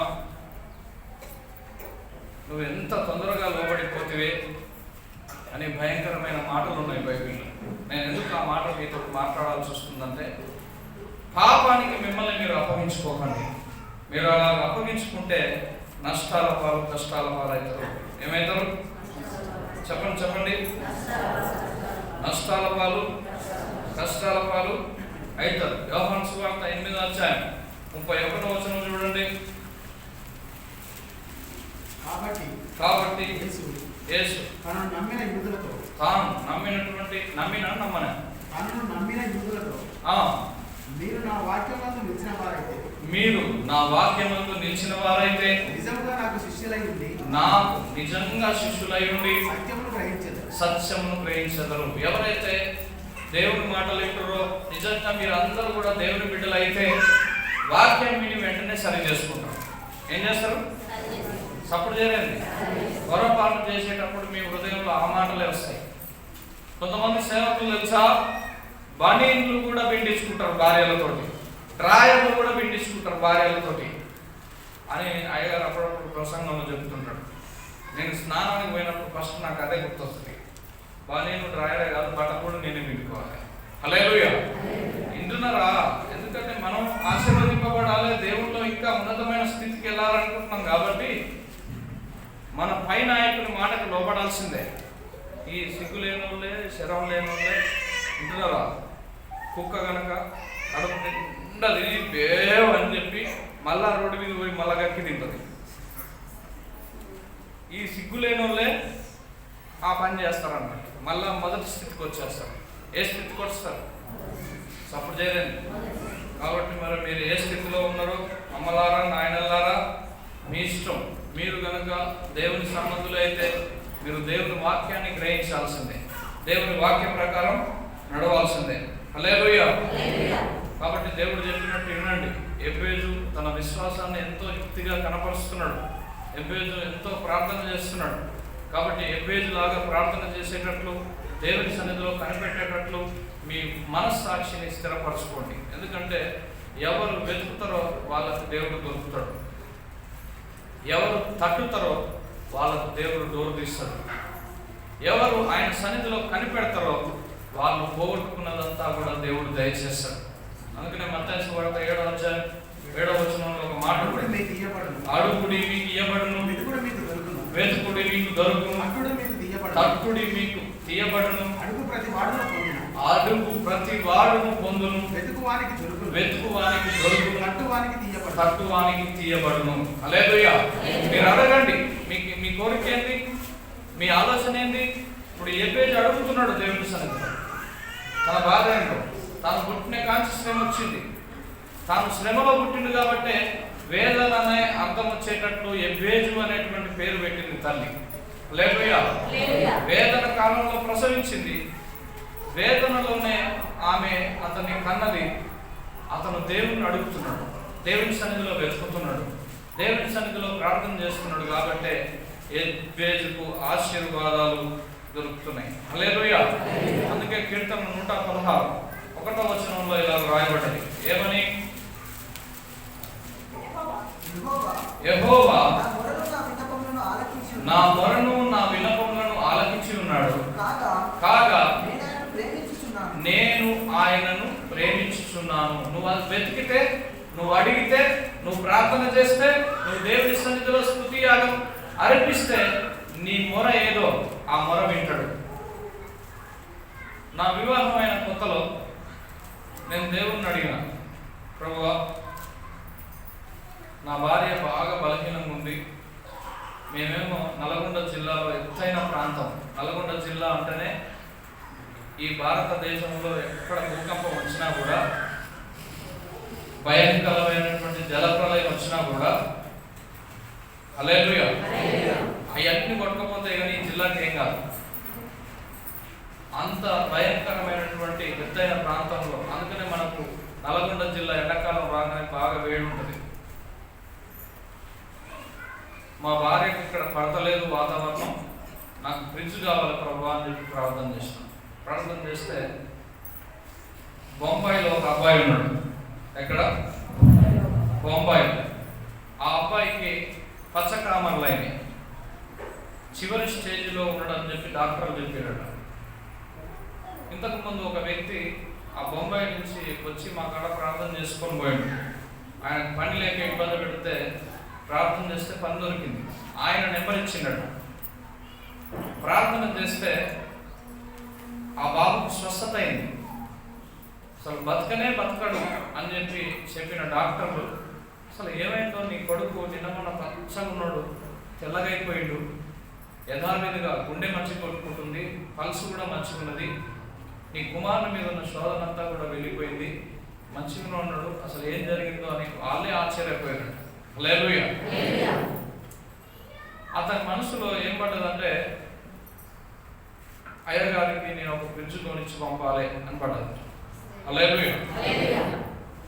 నువ్వు ఎంత తొందరగా లోబడిపోతివే అనే భయంకరమైన మాటలు ఉన్నాయి బైబిల్లో. నేను ఎందుకు ఆ మాట మీతో మాట్లాడాల్సి వస్తుందంటే, పాపానికి మిమ్మల్ని మీరు అప్పగించుకోకండి. మీరు అలా అప్పగించుకుంటే నష్టాల పాలు, కష్టాల పాలు అవుతారు. ఏమవుతారు? చెప్పండి చెప్పండి. నష్టాల పాలు, కష్టాల పాలు అవుతారు. యోహాను సువార్త 8వ అధ్యాయం 31వ వచనం చూడండి. కాబట్టి యేసు తాను నమ్మిన యూదులతో మీరు నా వాక్యమందు నిలిచిన వారైతే నిజంగా నాకు శిష్యులై ఉండి సత్యమును గ్రహించెదరు. ఎవరైతే దేవుని మాటలు వింటారో, నిజంగా మీరు అందరూ కూడా దేవుని బిడ్డలు అయితే వాక్యం విని వెంటనే సరి చేసుకుంటారు. ఏం చేస్తారు? సపోర్ట్ చేయలేండి. పొరపాటు చేసేటప్పుడు మీ హృదయంలో ఆ మాటలే వస్తాయి. కొంతమంది సేవకులు తెలుసా, బనీన్లు కూడా పిండించుకుంటారు భార్యలతోటి, డ్రాయర్లు కూడా పిండించుకుంటారు భార్యలతోటి అని అయ్యగారు అప్పుడప్పుడు ప్రసంగంలో చెప్తుంటాడు. నేను స్నానానికి పోయినప్పుడు ఫస్ట్ నాకు అదే గుర్తొస్తుంది. బనీను డ్రాయరే కాదు, బట్ట కూడా నేనే పిండుకోవాలి. హల్లెలూయా. వింటున్నారా? ఎందుకంటే మనం ఆశీర్వదింపబడాలి, దేవుల్లో ఇంకా ఉన్నతమైన స్థితికి వెళ్ళాలనుకుంటున్నాం కాబట్టి మన పై నాయకుని మాటకు లోపడాల్సిందే. ఈ సిగ్గు లేని వాళ్ళే, శరం లేని వాళ్ళే. వింటున్నారా? కుక్క కనుక కడుపు నిండా తిని బేవ్ అని చెప్పి మళ్ళా రోడ్డు మీద పోయి మళ్ళా గక్కి తింటుంది. ఈ సిగ్గు లేని వాళ్ళే ఆ పని చేస్తారన్నమాట. మళ్ళా మొదటి స్థితికి వచ్చేస్తారు. ఏ స్థితికి వస్తారు? సపోర్ట్ చేయలేండి. కాబట్టి మరి మీరు ఏ స్థితిలో ఉన్నారో, అమ్మలారా నాయనలారా, మీ ఇష్టం. మీరు కనుక దేవుని సంబంధులు అయితే మీరు దేవుని వాక్యాన్ని గ్రహించాల్సిందే, దేవుని వాక్యం ప్రకారం నడవాల్సిందే. హల్లెలూయా. కాబట్టి దేవుడు చెప్పినట్టు వినండి. ఎబ్బేజు తన విశ్వాసాన్ని ఎంతో యుక్తిగా కనపరుస్తున్నాడు. ఎబ్బేజు ఎంతో ప్రార్థన చేస్తున్నాడు. కాబట్టి ఎబ్బేజు లాగా ప్రార్థన చేసేటట్లు, దేవుని సన్నిధిలో కనిపెట్టేటట్లు మీ మనస్సాక్షిని స్థిరపరచుకోండి. ఎందుకంటే ఎవరు వెతుకుతారో వాళ్ళకు దేవుడు దొరుకుతాడు, ఎవరు తట్టుతారో వాళ్ళకు దేవుడు డోరు తీస్తాడు, ఎవరు ఆయన సన్నిధిలో కనిపెడతారో వాళ్ళు పోగొట్టుకున్నదంతా కూడా దేవుడు దయచేస్తాడు. అందుకనే మత్తయి సువార్త 7వ అధ్యాయం 7వ వచనంలో ఒక మాట, అడుగుడి మీకు ఇయ్యబడును, వెతుకుడి మీకు దొరుకును, తట్టుడి మీకు తీయబడును, అడుగు ప్రతి వాడును పొందును, వెతుకువానికి దొరుకును, తట్టువానికి తీయబడును. హల్లెలూయా. మీరు అడగండి. మీ కోరిక ఏంటి? మీ ఆలోచన ఏంటి? ఇప్పుడు ఏ పేజీ అడుగుతున్నాడు దేవుని సన్నిధిలో. తన బాధ ఏంటో, తాను పుట్టిన కాంచి శ్రమ వచ్చింది, తాను శ్రమలో పుట్టిండు కాబట్టి వేదన అనే అర్థం వచ్చేటట్లు ఎబ్బేజు అనేటువంటి పేరు పెట్టింది తల్లి. హల్లెలూయా. వేదన కాలంలో ప్రసవించింది, వేదనలోనే ఆమె అతన్ని కన్నది. అతను దేవుని అడుగుతున్నాడు, దేవుని సన్నిధిలో వెతుకుతున్నాడు, దేవుని సన్నిధిలో ప్రార్థన చేస్తున్నాడు కాబట్టి ఎబ్బేజుకు ఆశీర్వాదాలు దొరుకుతున్నాయి. హల్లెలూయా. అందుకే కీర్తన 116 1వ వచనంలో ఇలా రాయబడ్డది. ఏమని? యెహోవా నా మొరను నా విన్నపములను ఆలకించి ఉన్నాడు, కాగా నేను ఆయనను ప్రేమించుచున్నాను. నువ్వు అది వెతికితే, నువ్వు అడిగితే, నువ్వు ప్రార్థన చేస్తే, నువ్వు దేవుని సన్నిధిలో స్తుతి యాగం అర్పిస్తే నీ మొర ఏదో ఆ మొర వింటాడు. నా వివాహమైన కొత్తలో నేను దేవుణ్ణి అడిగిన, ప్రభువా నా భార్య బాగా బలహీనంగా ఉంది, మేమేమో నల్గొండ జిల్లాలో ఎత్తైన ప్రాంతం. నల్గొండ జిల్లా అంటేనే ఈ భారతదేశంలో ఎక్కడ భూకంపం వచ్చినా కూడా, భయంకరమైనటువంటి జలప్రలయం వచ్చినా కూడా, హల్లెలూయా, అవన్నీ కొట్టకపోతే కానీ ఈ జిల్లాకి ఏం కాదు. అంత భయంకరమైనటువంటి ఎత్తైన ప్రాంతంలో. అందుకనే మనకు నల్గొండ జిల్లా ఎండాకాలం రాగానే బాగా వేడి ఉంటుంది. మా భార్యకు ఇక్కడ పడతలేదు వాతావరణం, నాకు ఫ్రిడ్జ్ కావాలి ప్రభు అని చెప్పి ప్రార్థన చేసినాం. ప్రార్థన చేస్తే బొంబాయిలో ఒక అబ్బాయి ఉన్నాడు. ఎక్కడ? బొంబాయి. ఆ అబ్బాయికి పచ్చకామర్లు అయినాయి, చివరి స్టేజ్లో ఉన్నాడని చెప్పి డాక్టర్లు చెప్పారట. ఇంతకుముందు ఒక వ్యక్తి ఆ బొంబాయి నుంచి వచ్చి మా కాడ ప్రార్థన చేసుకొని పోయాడు. ఆయన పని లేక ఇబ్బంది పెడితే ప్రార్థన చేస్తే పని దొరికింది. ఆయన నెంబర్ ఇచ్చిండట. ప్రార్థన చేస్తే ఆ బాబుకు స్వస్థత అయింది. అసలు బతకనే బతకడు అని చెప్పి చెప్పిన డాక్టర్లు, అసలు ఏమైందో నీ కొడుకు నిన్న పచ్చగా ఉన్నాడు, తెల్లగైపోయిండు, యథావిధిగా గుండె మంచి కొట్టుకుంటుంది, పల్స్ కూడా మంచిగా ఉన్నది, నీ కుమారుని మీద ఉన్న శోధన అంతా కూడా వెళ్ళిపోయింది, మంచిగా ఉన్నాడు, అసలు ఏం జరిగిందో అని వాళ్ళే ఆశ్చర్యపోయారు. హల్లెలూయా. అతని మనసులో ఏం పడ్డదంటే అయ్యగారికి నేను ఒక ఫ్రిడ్జ్ కొనిచ్చి పంపాలి అని పడ్డది. హల్లెలూయా.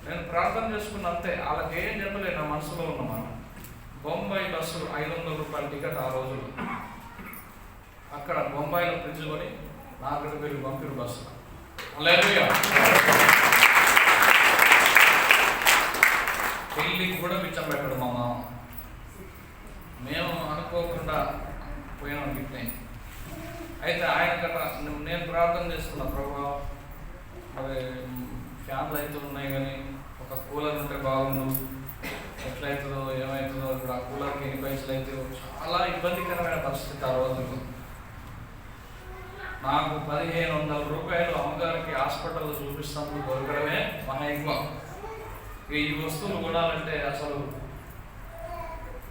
నేను ప్రార్థన చేసుకున్న అంతే, వాళ్ళకి ఏం చెప్పలేదు, నా మనసులో ఉన్నమాట. బొంబాయి బస్సు 500 రూపాయల టికెట్ ఆ రోజులు. అక్కడ బొంబాయిలో ఫ్రిడ్జ్ కొని నాగడి వెళ్ళి పంపిరు బస్సు. హల్లెలూయా. పెళ్ళికి కూడా పిచ్చం పెట్టాడు మా మామ. మేము అనుకోకుండా పోయినాం గిట్నే. అయితే ఆయన కట్ట నేను ప్రార్థన చేస్తున్నా, ప్రభు అవి ఫ్యాన్లు అయితే ఉన్నాయి కానీ ఒక కూలర్ ఉంటే బాగుండు, ఎట్లయితుందో ఏమవుతుందో, ఇప్పుడు ఆ కూలర్కి ఎన్ని పైసలు అయితే చాలా ఇబ్బందికరమైన పరిస్థితి ఆ రోజుల్లో. నాకు 1500 రూపాయలు అమ్మగారికి హాస్పిటల్లో చూపిస్తాను దొరకడమే మహా ఎక్కువ. ఈ వస్తువులు కొనాలంటే అసలు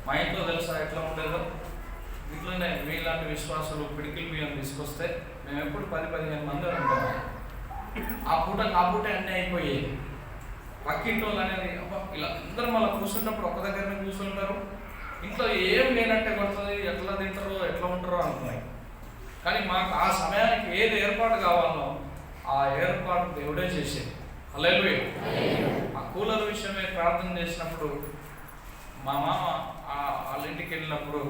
మా ఇంట్లో తెలుసా ఎట్లా ఉండేదో. ఇంట్లోనే మీలాంటి విశ్వాసాలు పిడికిలు బియ్యం తీసుకొస్తే మేము ఎప్పుడు 10-15 మంది ఉంటాం. ఆ పూట అన్నీ అయిపోయాయి. పక్కింటి వాళ్ళు అనేది ఇలా అందరూ మళ్ళీ కూర్చున్నప్పుడు ఒక్క దగ్గరనే కూర్చుంటారు. ఇంట్లో ఏం లేనట్టే కొడుతుంది, ఎట్లా తింటారో ఎట్లా ఉంటారో అనుకున్నాయి. కానీ మాకు ఆ సమయానికి ఏది ఏర్పాటు కావాలో ఆ ఏర్పాటు దేవుడే చేసేది. హల్లెలూయా. ఆ కూలర్ విషయమే ప్రార్థన చేసినప్పుడు మా మామ వాళ్ళ ఇంటికి వెళ్ళినప్పుడు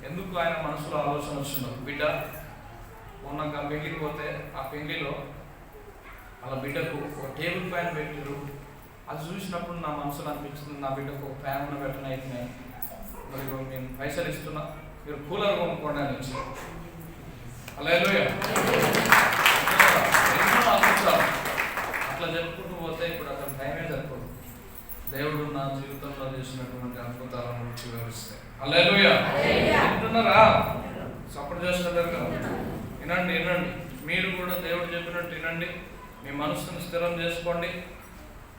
ఎందుకు ఆయన మనసులో ఆలోచన వచ్చిందో, బిడ్డ మొన్న పెళ్ళికి పోతే ఆ పెళ్లిలో వాళ్ళ బిడ్డకు ఒక టేబుల్ ఫ్యాన్ పెట్టారు. అది చూసినప్పుడు నా మనసులో అనిపించింది, నా బిడ్డకు ఒక ఫ్యాన్ పెట్టిన అయిపోయినాయి, మరి నేను పైసలు ఇస్తున్నా, మీరు కూలర్ కొనుక్కోండి అని వచ్చి. హల్లెలూయా. ఎన్నో అద్భుతాలు అట్లా చెప్పుకుంటూ పోతే ఇప్పుడు అక్కడ టైమే సరిపోదు. దేవుడు నా జీవితంలో చేసినటువంటి అద్భుతాలను గురించి వివరిస్తాయి. హల్లెలూయా. వింటున్నారా? సపోర్ట్ చేస్తున్నారు కదా. వినండి. మీరు కూడా దేవుడు చెప్పినట్టు వినండి. మీ మనసును స్థిరం చేసుకోండి.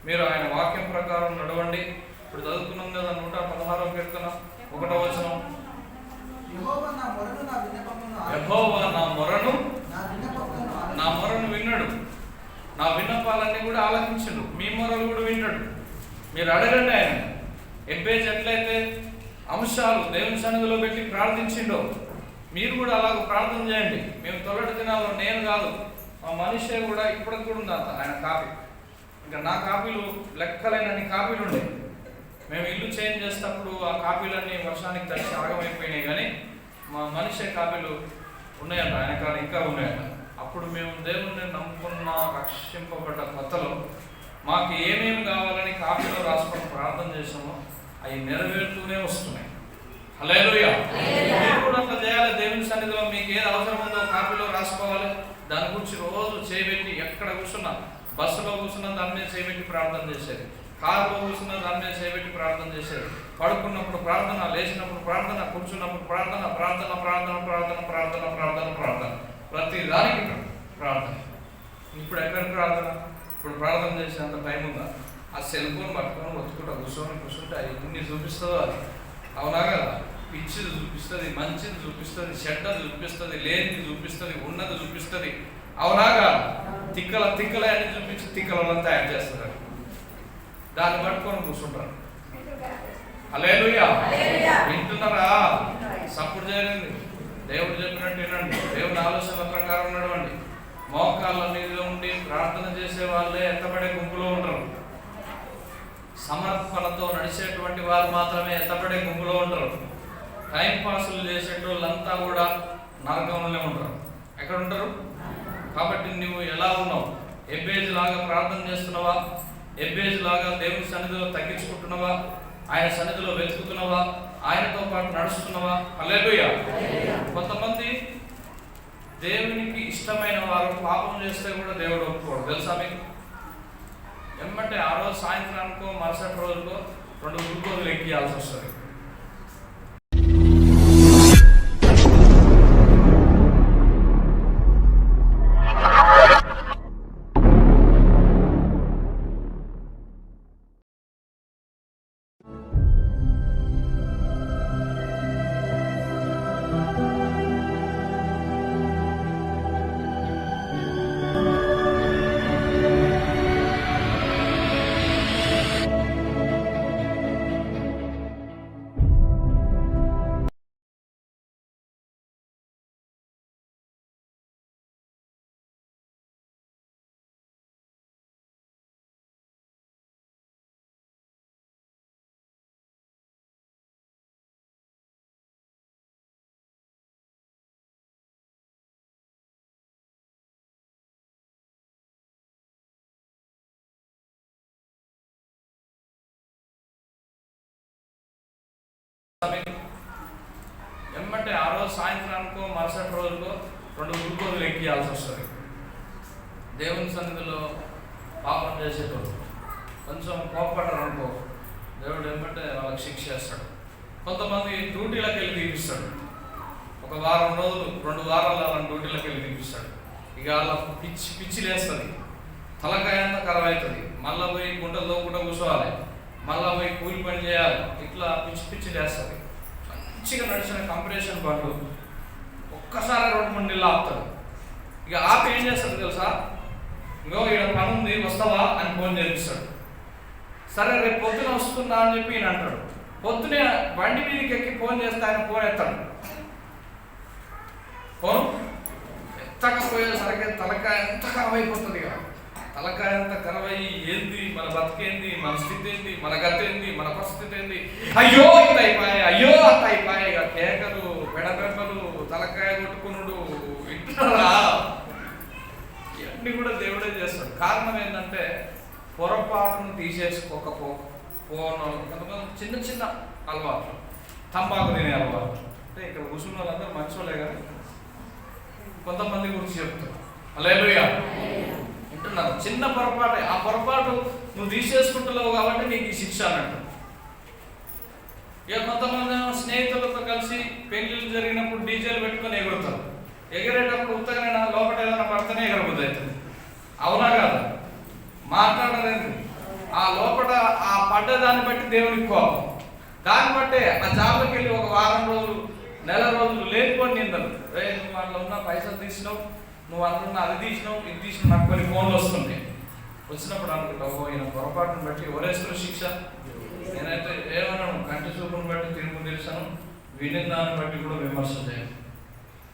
మీరు ఆయన వాక్యం ప్రకారం నడవండి. ఇప్పుడు చదువుకున్నాం కదా 116వ కీర్తన 1వ వచనం. యెహోవా నా మొరను విన్నాడు, నా విన్నపాలన్నీ కూడా ఆలకించడు, మీ మొరలు కూడా వింటాడు. మీరు అడగండి. ఆయన ఎబ్బేజ్ ఎట్లయితే అంశాలు దేవుని సన్నిధిలో పెట్టి ప్రార్థించిండో మీరు కూడా అలాగ ప్రార్థన చేయండి. మేము తొలటి దినాల్లో నేను కాదు, మా మనిషే కూడా ఇప్పటికి కూడా ఉంది అంత ఆయన కాపీ. ఇంకా నా కాపీలు లెక్కలేనన్ని కాపీలు ఉండే. మేము ఇల్లు చేంజ్ చేసేటప్పుడు ఆ కాపీలన్నీ వర్షానికి తడిచి ఆగమైపోయినాయి, కానీ మా మనిషే కాపీలు ఉన్నాయంట, ఆయన కాడ ఇంకా ఉన్నాయంట. అప్పుడు మేము దేవుణ్ణి నమ్ముకున్న రక్షింపబడ్డ కొత్తలో మాకు ఏమేమి కావాలని కాపీలో రాసుకొని ప్రార్థన చేసామో అవి నెరవేరుతూనే వస్తున్నాయి. హల్లెలూయా. మీరు కూడా అట్లా చేయాలి. దేవుని సన్నిధిలో మీకు ఏది అవసరం ఉందో కాపీలో రాసుకోవాలి. దాని గురించి రోజు చేయబెట్టి, ఎక్కడ కూర్చున్నా, బస్సులో కూర్చున్నా దాని మీద చేయబెట్టి ప్రార్థన చేసేది, కారులో కూర్చున్నా దాని మీద చేయబెట్టి ప్రార్థన చేసేది, పడుకున్నప్పుడు ప్రార్థన, లేచినప్పుడు ప్రార్థన, కూర్చున్నప్పుడు ప్రార్థన, ప్రార్థన ప్రార్థన ప్రార్థన ప్రార్థన ప్రార్థన ప్రార్థన ప్రతి దానికి ప్రార్థన. ఇప్పుడు ఎక్కడ ప్రార్థన? ఇప్పుడు ప్రార్థన చేసేంత టైం ఉందా? ఆ సెల్ ఫోన్ పట్టుకొని వచ్చుకుంటా కూర్చుంటే అది ఎన్ని చూపిస్తుందో అది. అవునా కదా? పిచ్చిది చూపిస్తుంది, మంచిది చూపిస్తుంది, చెడ్డది చూపిస్తుంది, లేనిది చూపిస్తుంది, ఉన్నది చూపిస్తుంది. అవునా కదా? తిక్కల అన్ని చూపించి తిక్కలను తయారు చేస్తున్నారు. దాన్ని పట్టుకొని కూర్చుంటారు. హల్లెలూయా. వింటున్నారా? సపోర్ట్ చేయండి. దేవుడు చెప్పినట్టు వినండి. దేవుని ఆలోచనల ప్రకారం నడవండి. మోకాళ్ళ మోకాళ్ళ మీద ఉండి ప్రార్థన చేసే వాళ్ళే ఎత్తబడే గుంపులో ఉంటారు. సమర్పణతో నడిచేటువంటి వారు మాత్రమే ఎత్తబడే గుంపులో ఉంటారు. టైం పాసులు చేసేటోళ్ళంతా కూడా నరకంలోనే ఉంటారు. ఎక్కడ ఉంటారు? కాబట్టి నువ్వు ఎలా ఉన్నావు? ఎబ్బేజ్ లాగా ప్రార్థన చేస్తున్నావా? ఎబ్బేజ్ లాగా దేవుని సన్నిధిలో తగ్గించుకుంటున్నావా? ఆయన సన్నిధిలో వెతుకుతున్నావా? ఆయనతో పాటు నడుస్తున్నావా? హల్లెలూయా. కొంతమంది దేవునికి ఇష్టమైన వారు పాపం చేస్తే కూడా దేవుడు ఒప్పుకోడు. తెలుసా మీకు? ఏమంటే ఆ రోజు సాయంత్రానికో మరుసటి రోజుకో 2 గ్లూకోజులు ఎక్కియాల్సి వస్తుంది. ఏమంటే ఆ రోజు సాయంత్రానికో మరుసటి రోజుకో 2 గ్లూకోజులు ఎక్కియాల్సి వస్తుంది. దేవుని సన్నిధిలో పాపం చేసేటోళ్ళు కొంచెం కోపడ్డారు అనుకో, దేవుడు ఏమంటే వాళ్ళకి శిక్ష చేస్తాడు. కొంతమంది డ్యూటీలకు వెళ్ళి తీపిస్తాడు. 1 వారం రోజులు 2 వారాలు అలా డ్యూటీలకు వెళ్ళి తీపిస్తాడు. ఇక అలా పిచ్చి లేస్తుంది, తలకాయ అంతా ఖరాబ్ అవుతుంది. మళ్ళీ పోయి గుంటలు తోకుండా కూర్చోవాలి, మళ్ళీ పోయి కూలి పని చేయాలి. ఇట్లా పిచ్చి లేస్తుంది. మంచిగా నడిచిన కంపిటీషన్ బండ్లు ఒక్కసారి 2-3 నెలలు ఆపుతాడు. ఇక ఆపి ఏం చేస్తాడు తెలుసా? ఇంకో ఇక్కడ పని ఉంది వస్తావా అని ఫోన్ చేపిస్తాడు. సరే రేపు పొద్దున వస్తుందా అని చెప్పి ఈయన అంటాడు. పొద్దునే బండి మీదకి ఎక్కి ఫోన్ చేస్తే ఆయన ఫోన్ ఎత్తాడు. ఫోన్ ఎత్తకపోయేసరికి తలకాయ ఎంత ఖరాబ్ అయిపోతుంది. ఇక తలకాయ అంత ఖరాబ్ అయ్యి ఏంది మన బతికేంది, మన స్థితి ఏంది, మన గతి ఏంది, మన పరిస్థితి ఏంది, అయ్యో ఇంత అయిపోయాయి, అయ్యో అంత అయిపోయాయి. ఇక కేకలు, పెడపెప్పలు, తలకాయ కొట్టుకునుడు ఇంటున్నారా? ఇవన్నీ కూడా దేవుడే చేస్తాడు. కారణం ఏంటంటే పొరపాటును తీసేసుకోకపోను. కొంతమంది చిన్న అలవాట్లు, తంబాకు తినే అలవాటు. అంటే ఇక్కడ కూర్చున్న వాళ్ళందరూ మంచి వాళ్ళే కదా, కొంతమంది గురించి చెప్తారు. హల్లెలూయా. వింటున్నారు? చిన్న పొరపాటే, ఆ పొరపాటు నువ్వు తీసేసుకుంటున్నావు కాబట్టి నీకు ఈ శిక్ష అన్నట్టు. ఇక కొంతమంది స్నేహితులతో కలిసి పెళ్లిళ్ళు జరిగినప్పుడు డీజేలు పెట్టుకొని ఎగురుతారు. ఎగిరేటప్పుడు ఉత్తగానే లోపల ఏదైనా పడితేనే ఎగరబుద్ధి అవుతుంది. అవునా కాదు? మాట్లాడలేదు. ఆ లోపల ఆ పడ్డదాన్ని బట్టి దేవునికి కోపం. దాన్ని బట్టే ఆ జాబ్లోకి వెళ్ళి 1 వారం రోజులు, నెల రోజులు లేనిపోని నిందలు. నువ్వు అందులో ఉన్న పైసలు తీసినావు, నువ్వు అందులో అది తీసినావు, ఇది తీసినావు, నాకు కొన్ని ఫోన్లు వస్తుంటాయి. వచ్చినప్పుడు అనుకుంటావు ఈయన పొరపాటును బట్టి ఎవరేస్తారు శిక్ష. నేనైతే ఏమన్నాను, కంటి చూపును బట్టి తీర్పు తీర్చాను, విని దాన్ని బట్టి కూడా విమర్శ చేయను.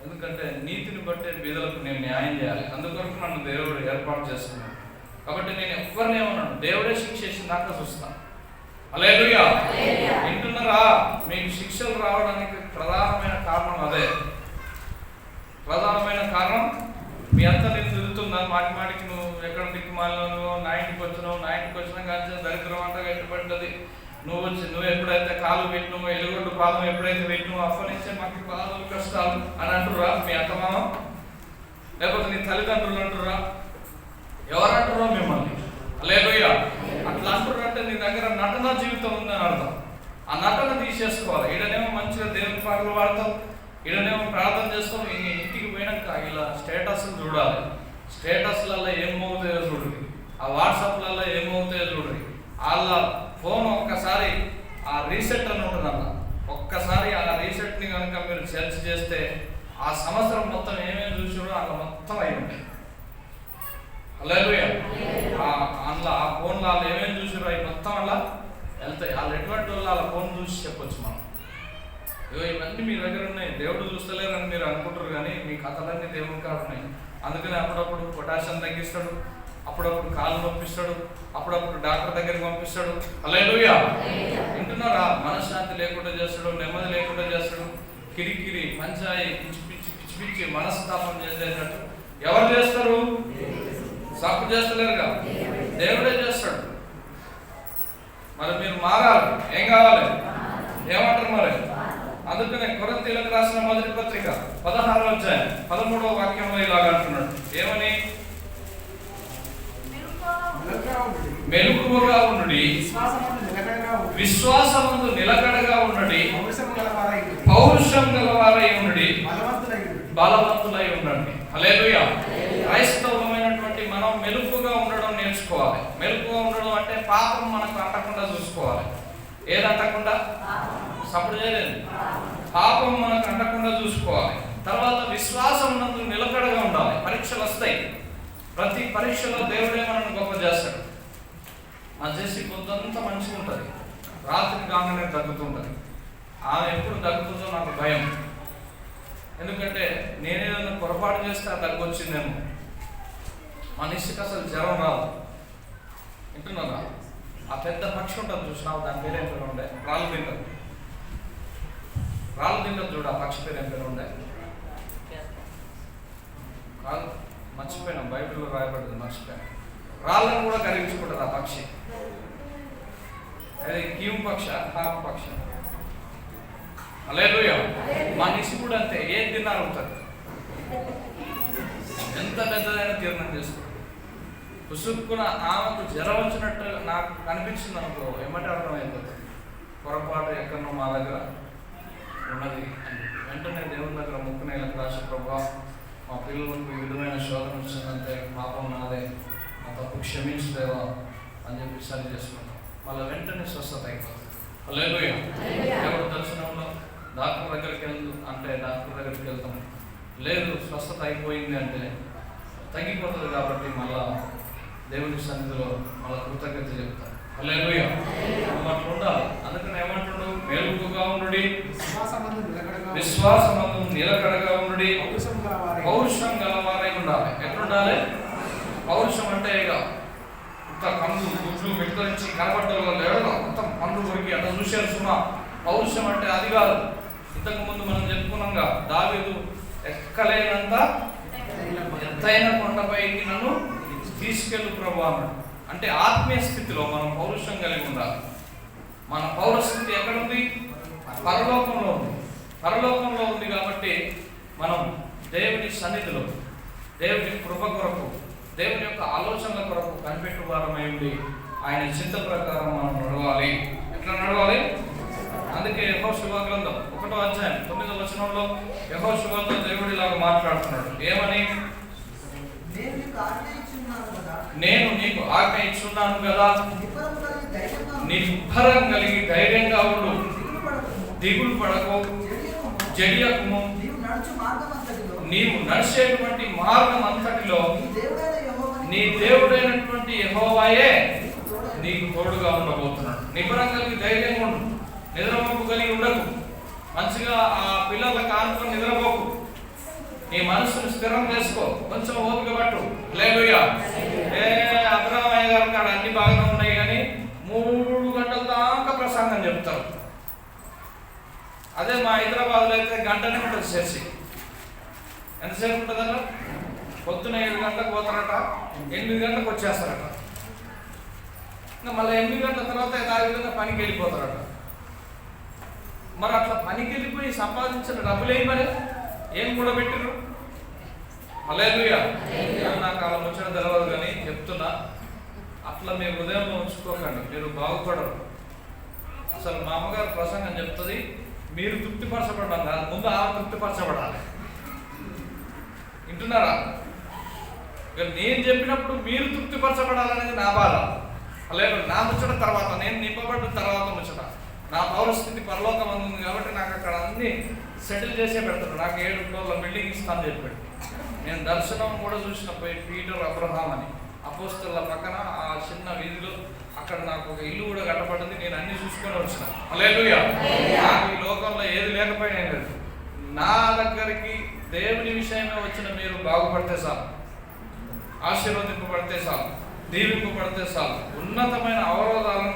ఎందుకంటే నీతిని బట్టే బీదలకు నేను న్యాయం చేయాలి. అందుకొరకు నన్ను దేవుడు ఏర్పాటు చేస్తున్నాడు. కాబట్టి నేను ఎవరిని ఏమన్నాను, దేవుడే శిక్ష చేసిన దాకా చూస్తాను. హల్లెలూయా. వింటున్నారా? మీకు శిక్షలు రావడానికి ప్రధానమైన కారణం అదే. ప్రధానమైన కారణం మీ అంతా నేను తిరుగుతున్నా, మాటికి నువ్వు ఎక్కడ దిక్కుమాలను, నా ఇంటికి వచ్చినా కానీ దరిద్రం అంతా గట్టిపడ్డది. నువ్వు ఎప్పుడైతే కాలు పెట్టినావో, ఎలుగొడ్డు పాదం ఎప్పుడైతే పెట్టినావో అప్పటి నుంచే మాకు బాధలు కష్టాలు అని అంటుర్రా మీ అత్తమామ? లేకపోతే నీ తల్లిదండ్రులు అంటుర్రా? ఎవరు అంటుర్రో మిమ్మల్ని? హల్లెలూయా. అట్లా అంటుర్రంటే నీ దగ్గర నటన జీవితం ఉందని అర్థం. ఆ నటన తీసేసుకోవాలి. ఈడనేమో మంచిగా దేవుని పాటలు పాడతావు, ఈడనేమో ప్రార్థన చేస్తావు. ఇంటికి పోయినాక ఇలా స్టేటస్లు చూడాలి. స్టేటస్లలో ఏమవుతాయో చూడండి, ఆ వాట్సాప్లలో ఏమవుతాయో చూడండి. వాళ్ళ ఫోన్ ఒక్కసారి ఆ రీసెట్ అని ఉంటుంది అన్న, ఒక్కసారి ఆ రీసెట్ని కనుక మీరు సెర్చ్ చేస్తే ఆ సంవత్సరం మొత్తం ఏమేమి చూసారో అలా మొత్తం అయి ఉంటాయి. హల్లెలూయా. అందులో ఆ ఫోన్లో వాళ్ళు ఏమేమి చూసారో అవి మొత్తం అలా వెళ్తాయి. వాళ్ళు ఎటువంటి వాళ్ళు వాళ్ళ ఫోన్ చూసి చెప్పొచ్చు మనం. ఇవన్నీ మీ దగ్గర ఉన్నాయి. దేవుడు చూస్తలేరని మీరు అనుకుంటారు, కానీ మీ కథలన్నీ దేవుని కాడ ఉన్నాయి. అందుకని అప్పుడప్పుడు పొటాషియం తగ్గిస్తాడు, అప్పుడప్పుడు కాళ్ళు నొప్పిస్తాడు, అప్పుడప్పుడు డాక్టర్ దగ్గరికి పంపిస్తాడు. హల్లెలూయా. వింటున్నారా? మనశ్శాంతి లేకుండా చేస్తాడు, నెమ్మది లేకుండా చేస్తాడు, కిరికిరి పంచాయి పిచ్చి పిచ్చి పిచ్చి పిచ్చి మనస్తాపం చేసేటట్టు ఎవరు చేస్తారు? సప్పు చేస్తలేరుగా, దేవుడే చేస్తాడు. మరి మీరు మారాలి. ఏం కావాలి? ఏమంటారు మరి? అందుకనే కొరింథీయులకు రాసిన మొదటి పత్రిక 16వ అధ్యాయం 13వ వాక్యంలో ఇలాగ అంటున్నాడు. ఏమని? మెలకువగా ఉండుడి, విశ్వాసమందు నిలకడగా ఉండుడి, పౌరుషం గలవారై ఉండుడి, బలవంతులై ఉండండి. హల్లెలూయా. క్రైస్తవమైనటువంటి మనం మెలకువగా ఉండడం నేర్చుకోవాలి. మెలకువగా ఉండడం అంటే పాపం మనకు అంటకుండా చూసుకోవాలి. ఏది అంటకుండా? సపోర్ట్ చేయలేదు. పాపం మనకు అంటకుండా చూసుకోవాలి. తర్వాత విశ్వాసం నందు నిలకడగా ఉండాలి. పరీక్షలు వస్తాయి. ప్రతి పరీక్షలో దేవుడే మనల్ని గొప్ప చేస్తాడు. ఆ చేసి కొంతంత మంచిగా ఉంటుంది, రాత్రి కాగానే తగ్గుతుంటుంది. ఆమె ఎప్పుడు తగ్గుతుందో నాకు భయం. ఎందుకంటే నేనేదైనా పొరపాటు చేస్తే ఆ దగ్గు వచ్చిందేమో. మనిషికి అసలు జ్వరం రాదు. వింటున్నారా? ఆ పెద్ద పక్షి ఉంటుంది చూసినావు, దాని పేరు ఏం పేరు ఉండే? రాళ్ళు తింటుంది. రాళ్ళు తింటుంది చూడు, ఆ పక్షి పేరు ఏం పేరు ఉండే? కాదు, మర్చిపోయినా. బైబిల్లో రాయబడింది, మర్చిపోయాను. రాళ్ళను కూడా కరిగించుకుంటుంది ఆ పక్షి. అదే కీము పక్ష, హామ పక్ష. హల్లెలూయా. మనిషి కూడా అంతే, ఏం తిన్నా అవుతుంది. ఎంత పెద్దదైనా తీర్మానం చేసుకుంటుంది. పుసుక్కున ఆమెకు జ్వరం వచ్చినట్టు నాకు కనిపించింది అనుకో, ఏమంటే అర్థమైపోతుంది. పొరపాటు ఎక్కడో మా దగ్గర ఉన్నది. వెంటనే దేవుని దగ్గర ముక్కునేలకు రాసి, ప్రభా మా పిల్లలకు ఈ విధమైన శోధన వచ్చిందంటే పాపం నాదే, మా తప్పు క్షమించలేవా అని చెప్పి సరి చేసుకుంటాం. మళ్ళీ వెంటనే స్వస్థత అయిపోతుంది. హల్లెలూయా. దేవుడు దర్శనంలో డాక్టర్ దగ్గరికి అంటే డాక్టర్ దగ్గరికి వెళ్తాం, లేదు స్వస్థత అయిపోయింది అంటే తగ్గిపోతుంది. కాబట్టి మళ్ళా దేవుని సన్నిధిలో మళ్ళీ కృతజ్ఞత చెప్తాం. హల్లెలూయా. అట్లా ఉండాలి. అందుకని ఏమంటున్నాడు? మెలకువగా ఉండుడి, విశ్వాసమందు నిలకడగా ఉండుడి, పౌరుషం గలవారై ఉండాలి. ఎట్లుండాలి? పౌరుషం అంటే ఇక మొత్తం కళ్ళు గుడ్లు విస్తరించి కనబడ్డలో లేడగా మొత్తం పండ్లు కొరికి అట్లా చూశారు సుమా. పౌరుషం అంటే అది కాదు. ఇంతకు ముందు మనం చెప్పుకున్నాంగా, దావీదు ఎక్కలేనంత ఎత్తైన కొండపైకి నన్ను తీసుకెళ్ళు ప్రభువా అన్నాడు. అంటే ఆత్మీయ స్థితిలో మనం పౌరుషం కలిగి ఉండాలి. మన పౌరస్థితి ఎక్కడుంది? పరలోకంలో ఉంది. పరలోకంలో ఉంది కాబట్టి మనం దేవుని సన్నిధిలో, దేవుని కృప కొరకు, దేవుని యొక్క ఆలోచనల కొరకు కనిపెట్టు వారమై ఉండి ఆయన చింత ప్రకారం మనం నడవాలి. ఎట్లా నడవాలి? అందుకే యెహోషువ గ్రంథం 1వ అధ్యాయం 9వ వచనంలో యెహోషువతో దేవుడు ఇలాగ మాట్లాడుతున్నాడు. ఏమని? నేను నీకు ఆజ్ఞ ఇచ్చున్నాను కదా, నిబ్బరం కలిగి ధైర్యంగా ఉండు, దిగులు పడకు, జడియకుము. నీవు నడిచేటువంటి మార్గం అంతటిలో నీ దేవుడైనటువంటి యెహోవాయే నీకు తోడుగా ఉండబోతున్నాడు. నిబ్బరం కలిగి ధైర్యంగా ఉండు, నిద్రమొక్కు కలిగి ఉండకు, మంచిగా ఆ పిల్లలకు ఆనుకొని నిద్రపోకు, నీ మనసును స్థిరం చేసుకో, కొంచెం ఓపిక పట్టు. హల్లెలూయా. అబ్రహామయ్య గారు కాడ అన్ని బాగానే ఉన్నాయి, కానీ 3 గంటల దాకా ప్రసంగం చెప్తారు. అదే మా హైదరాబాద్లో అయితే గంటనే ఉంటుంది చర్చి. ఎంతసేపు ఉంటుందన్న? పొద్దున 7 గంటలకు పోతారట, 8 గంటలకు వచ్చేస్తారట. ఇంకా మళ్ళీ 8 గంటల తర్వాత ఆ విధంగా పనికి వెళ్ళిపోతారట. మరి అట్లా పనికి వెళ్ళిపోయి సంపాదించిన డబ్బులు ఏం మరి ఏం కూడా పెట్టిరు? హల్లెలూయా. నాకు అలా ముచ్చట తెలవదు, కానీ చెప్తున్నా, అట్లా మీ హృదయంలో ఉంచుకోకండి, మీరు బాగుపడరు. అసలు మా అమ్మగారు ప్రసంగం చెప్తుంది, మీరు తృప్తిపరచబడ్డం కాదు, ముందు ఆమె తృప్తిపరచబడాలి. వింటున్నారా? ఇక నేను చెప్పినప్పుడు మీరు తృప్తిపరచబడాలనేది నా బాధ. అలాగే నా ముచ్చట తర్వాత, నేను నింపబడ్డ తర్వాత ముచ్చట. నా పౌరస్థితి పరలోకం ఉంది కాబట్టి నాకు అక్కడ అన్ని సెటిల్ చేసే పెడతాడు. నాకు 7 ఫ్లోర్ల బిల్డింగ్ ఇస్తాను చెప్పాడు. నేను దర్శనం కూడా చూసిన పోయి పీటర్ అబ్రహాం అని అపోస్తల పక్కన ఆ చిన్న వీధిలో అక్కడ నాకు ఒక ఇల్లు కూడా కట్టబడింది. నేను అన్ని చూసుకొని వచ్చిన. హల్లెలూయా. నాకు ఈ లోకంలో ఏది లేకపోయినా ఏం లేదు. నా దగ్గరికి దేవుని విషయమే వచ్చిన మీరు బాగుపడితే చాలు, ఆశీర్వదింపబడితే చాలు, దీవింపబడితే చాలు. ఉన్నతమైన అవరోధాలను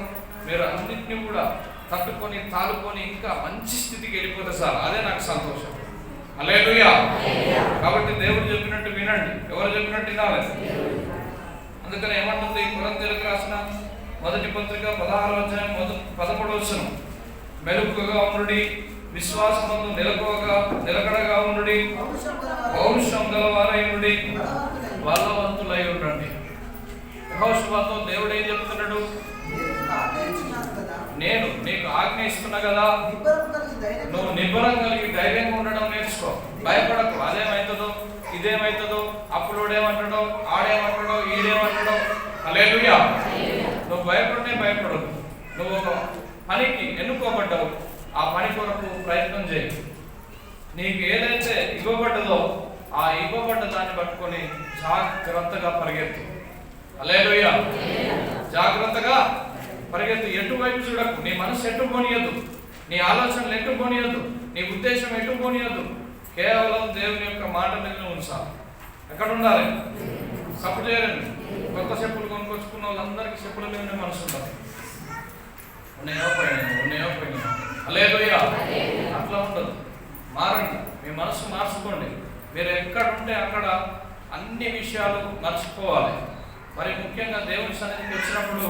మీరు అన్నింటినీ కూడా తట్టుకొని తాలుకొని ఇంకా మంచి స్థితికి వెళ్ళిపోతే చాలు. అదే నాకు సంతోషం. హల్లెలూయా. కాబట్టి దేవుడు చెప్పినట్టు వినండి. ఎవరు చెప్పినట్టు వినాలి. అందుకని ఏమంటుంది కొరింథీయులకు రాసిన మొదటి పత్రిక 16వ అధ్యాయం 13వ వచనం, మెలకువగా ఉండుడి, విశ్వాసమందు నిలకడగా ఉండుడి, పౌరుషం గలవారై ఉండుడి, బలవంతులై ఉండండి. యెహోషువతో దేవుడు ఏం చెప్తున్నాడు? నేను నీకు ఆజ్ఞ ఇస్తున్నా కదా, నువ్వు నిబ్బరం కలిగి ధైర్యంగా ఉండడం నేర్చుకో. భయపడకు. అదేమవుతుందో ఇదేమవుతుందో, అప్పుడోడేమంటాడో, ఆడేమంటాడో, ఈడేమంటాడో. హల్లెలూయా. నువ్వు భయపడదు. నువ్వు ఒక పనికి ఎన్నుకోబడ్డావు, ఆ పని కొరకు ప్రయత్నం చేయి. నీకు ఏదైతే ఇవ్వబడ్డదో ఆ ఇవ్వబడ్డ దాన్ని పట్టుకొని జాగ్రత్తగా పరిగెత్తు. హల్లెలూయా. జాగ్రత్తగా పరిగెత్తు. ఎటువైపు చూడకు. నీ మనసు ఎటు పోనీయద్దు, నీ ఆలోచనలు ఎటు పోనీయద్దు, నీ ఉద్దేశం ఎటు పోనీయద్దు. కేవలం దేవుని యొక్క మాట మీద ఉంచాలి. ఎక్కడ ఉండాలి? సపోర్ట్ చేయాలండి. కొత్త చెప్పులు కొనుక్కొచ్చుకున్న వాళ్ళందరికీ చెప్పుల మీదనే మనసు ఉండాలి. ఉన్నాయో పోయినా. హల్లెలూయా. అట్లా ఉండదు. మారండి. మీ మనసు మార్చుకోండి. మీరు ఎక్కడ ఉంటే అక్కడ అన్ని విషయాలు మర్చిపోవాలి. మరి ముఖ్యంగా దేవుని సన్నిధికి వచ్చినప్పుడు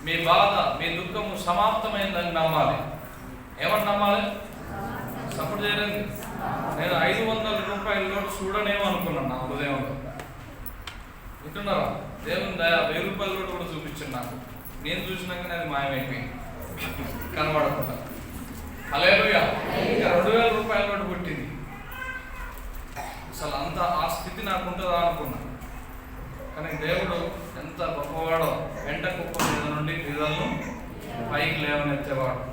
మీ బాధ, మీ దుఃఖము సమాప్తమైందని నమ్మాలి. ఏమని నమ్మాలి? సపోర్ట్ చేయలేదు. నేను 500 రూపాయల నోటు చూడనేమో అనుకున్నాను నా హృదయంలో. వింటున్నారా? దేవుని దయ 1000 రూపాయల నోటు కూడా చూపించాను నాకు. నేను చూసినాకనే అది మాయమైపోయింది, కనబడకుండా. హల్లెలూయా. ఇంకా 2000 రూపాయల నోటు పుట్టింది. అసలు అంత ఆ స్థితి నాకు ఉంటుందా అనుకున్నా. కానీ దేవుడు ఎంత గొప్పవాడో. వెంట కుప్ప మీద నుండి నిధులను పైకి లేవనెత్తేవాడు.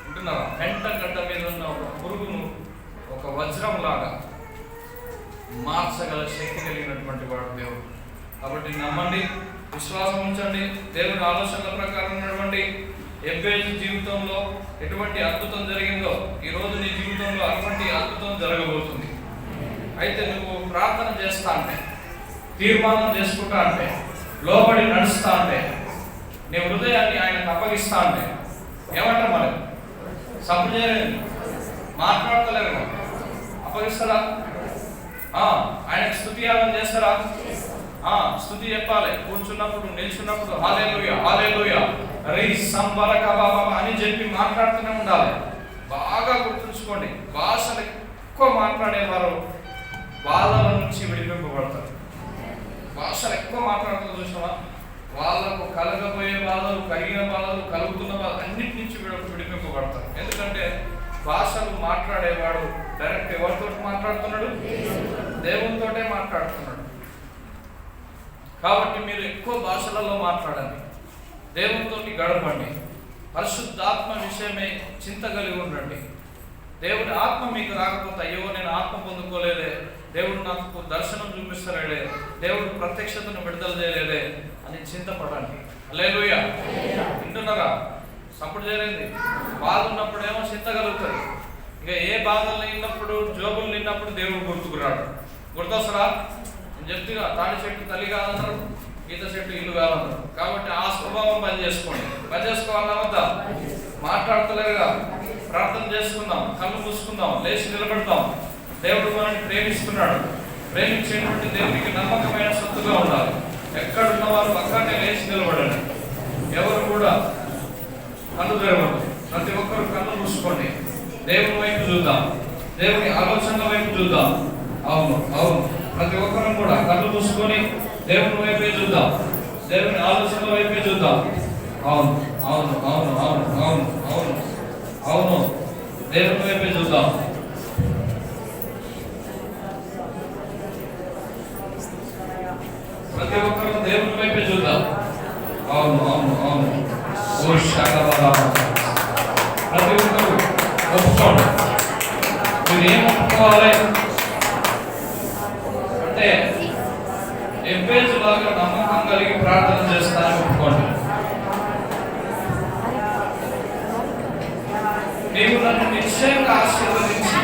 వింటున్నారా? వెంట గడ్డ మీద ఉన్న ఒక పురుగును ఒక వజ్రం లాగా మార్చగల శక్తి కలిగినటువంటి వాడు దేవుడు. కాబట్టి నమ్మండి, విశ్వాసం ఉంచండి. దేవుని ఆలోచనల ప్రకారం నడవండి. ఎబ్బేజు జీవితంలో ఎటువంటి అద్భుతం జరిగిందో ఈ రోజు నీ జీవితంలో అటువంటి అద్భుతం జరగబోతుంది. అయితే నువ్వు ప్రార్థన చేస్తా అంటే, తీర్మానం చేసుకుంటా అంటే, లోబడి నడుస్తా అంటే, నీ హృదయాన్ని ఆయనకు అప్పగిస్తా అంటే ఏమంటారు? మరి సపోర్ట్ చేయలేదు, మాట్లాడతలేరు. అప్పగిస్తారా? ఆయనకు స్తుతియాగం చేస్తారా? స్తుతి చెప్పాలి. కూర్చున్నప్పుడు, నిల్చున్నప్పుడు హల్లెలూయా హల్లెలూయా రీ సంబరక బాబా అని చెప్పి మాట్లాడుతూనే ఉండాలి. బాగా గుర్తుంచుకోండి, భాషలు ఎక్కువ మాట్లాడేవారు బాధల నుంచి విడిపింపబడతారు. భాషలు ఎక్కువ మాట్లాడుతూ చూసినా వాళ్ళకు కలగబోయే బాధలు, కరిగిన బాధలు, కలుగుతున్న బాధలు అన్నిటి నుంచి విడిపింపబడతారు. ఎందుకంటే భాషలు మాట్లాడేవాడు డైరెక్ట్ ఎవరితో మాట్లాడుతున్నాడు? దేవునితోటే మాట్లాడుతున్నాడు. కాబట్టి మీరు ఎక్కువ భాషలలో మాట్లాడండి, దేవునితో గడపండి, పరిశుద్ధాత్మ విషయమే చింత కలిగి ఉండండి. దేవుని ఆత్మ మీకు రాకపోతే, అయ్యో నేను ఆత్మ పొందుకోలేదే, దేవుడు నాకు దర్శనం చూపిస్తాడే, దేవుడు ప్రత్యక్షతను విడుదల చేయలేదే అని చింతపడండి. హల్లెలూయా. వింటున్నారా? సపోర్ట్ చేయలేదు. బాధ ఉన్నప్పుడేమో చింత కలుగుతుంది. ఇక ఏ బాధలు నిన్నప్పుడు, జోబులు నిన్నప్పుడు దేవుడు గుర్తుకురాడు. గుర్తొస్తారా? నేను చెప్తుగా, తాడి చెట్టు తల్లి కాదన్నారు, ఈత చెట్టు ఇల్లు కాదన్నారు. కాబట్టి ఆ స్వభావం పని చేసుకోండి. పని చేసుకోవాలన్నా వద్దా? మాట్లాడతలేరుగా, ప్రార్థన చేసుకుందాం, కళ్ళు మూసుకుందాం, లేచి నిలబడతాం. దేవుడు మనల్ని ప్రేమిస్తున్నాడు. ప్రేమించేటువంటి దేవునికి నమ్మకమైన సొత్తుగా ఉండాలి. ఎక్కడున్న వారు పక్కనే లేచి నిలబడండి. ఎవరు కూడా కళ్ళు తెరవద్దు. ప్రతి ఒక్కరు కళ్ళు మూసుకోండి. దేవుని వైపు చూద్దాం, దేవుని ఆలోచనల వైపు చూద్దాం. అవును అవును, ప్రతి ఒక్కరం కూడా కళ్ళు మూసుకొని దేవుని వైపే చూద్దాం, దేవుని ఆలోచనల వైపే చూద్దాం. అవును అవును అవును అవును అవును అవును అవును, దేవుని వైపే చూద్దాం. ప్రతి ఒక్కరు దేవుని వైపే చూద్దాం. అవును అవును అవును. ప్రతి ఒక్కరు ఒప్పుకోండి. మీరు ఏం ఒప్పుకోవాలి అంటే, ఎబ్బేజు లాగా కలిగి ప్రార్థన చేస్తానని ఒప్పుకోండి. నీవు నన్ను నిశ్చయంగా ఆశీర్వదించి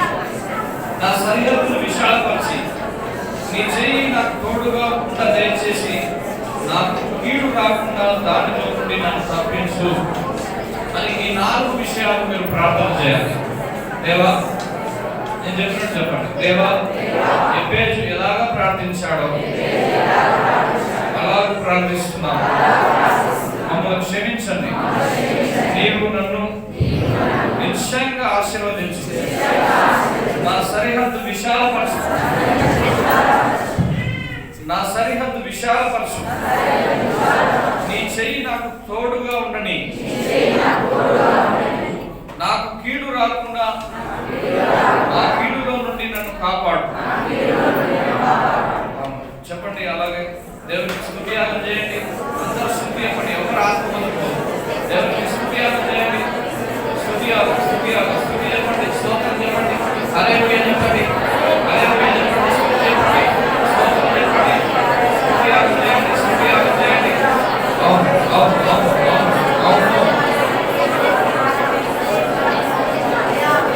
నా సరిహద్దులు విశాలపరిచి నీ చెయ్యి నాకు తోడుగా ఉండ దయచేసి నాకు కీడు రాకుండా దానిలో నుండి నన్ను తప్పించు అని ఈ 4 విషయాలు మీరు ప్రార్థన చేయాలి. దేవా, నేను చెప్పినట్టు చెప్పండి. దేవా, ఎబ్బేజు ఎలాగా ప్రార్థించాడో అలాగ ప్రార్థిస్తున్నాను. మమ్మల్ని క్షమించండి. నీవు నన్ను నిశ్చయంగా ఆశీర్వదించు, నా సరిహద్దు విశాలపరచు, నా సరిహద్దు విశాలపరచు. నీ చెయ్యి నాకు తోడుగా ఉండని, నాకు కీడు రాకుండా ఆ కీడులో నుండి నన్ను కాపాడు. చెప్పండి. అలాగే దేవునికి స్తుతియాగం చేయండి. అందరూ స్తుతియపండి. ఎవరు ఆత్మతో దేవునికి స్తుతియాగం చేయండి. స్తుతియాగం స్తుతియాగం స్తుతి చెప్పండి. స్తోత్రం చెప్పండి. హల్లెలూయా చెప్పండి. హల్లెలూయా చెప్పండి. స్తుతి చెప్పండి. స్తోత్రం చెప్పండి. స్తుతియాగం చేయండి. స్తుతియాగం చేయండి. అవును అవును అవును అవును అవును.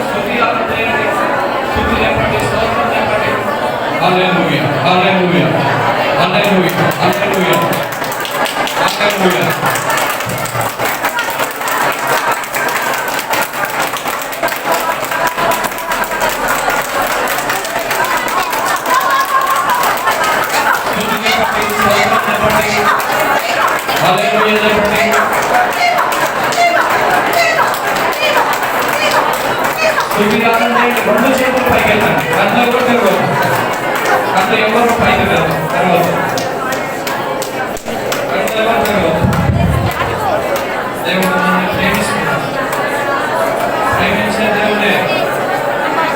స్తుతియాగం చేయండి. స్తుతి చెప్పండి. స్తోత్రం చెప్పండి. హల్లెలూయా హల్లెలూయా హల్లెలూయా హల్లెలూయా హల్లెలూయా. రెండు చేతులు పైకి వెళ్ళండి. కళ్ళు ఎవరు తిరగదు. కళ్ళు ఎవరు పైకి తిరగదు. కళ్ళు ఎవరు తిరగదు. దేవుడు మనల్ని ప్రేమిస్తున్నాడు. ప్రేమించే దేవుడే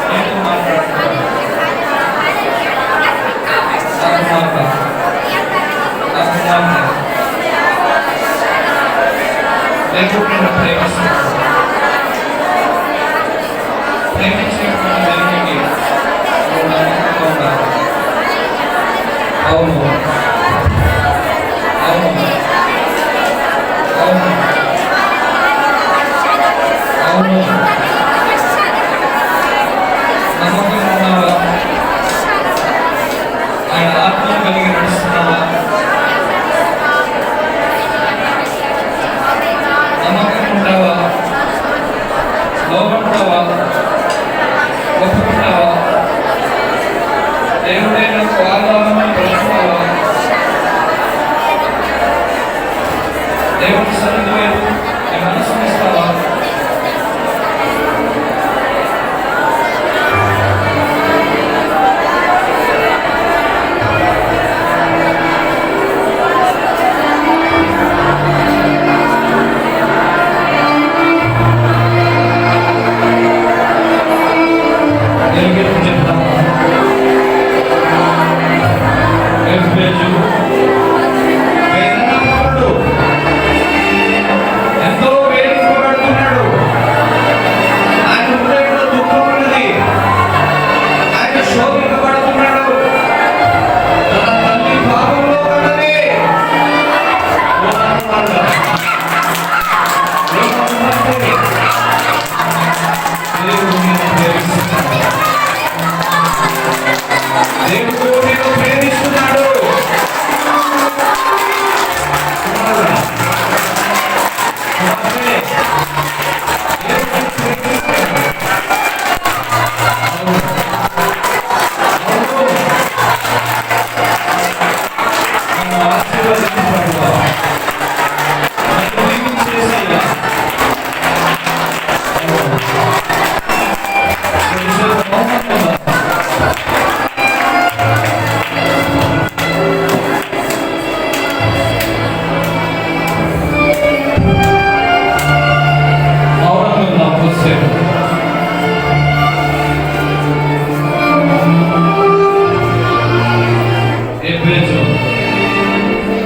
నీతో మాట్లాడుతున్నాడు. లేకుంటే ప్రేమిస్తున్నాడు. ప్రేమించేటువంటి దేవునికి ఉండాలి. అవును అవును అవును అవును. నమ్మకం ఉన్నావా? ఆయన ఆత్మను కలిగి నడుస్తున్నావా? నమ్మకం ఉంటావా? లోపడతావా? ఒప్పుకుంటావా? దేవుడే నాకు ఆధారమని బ్రతుకుతావా? దేవుడి సన్నిధి వైపు నీ మనసును ఇస్తావా?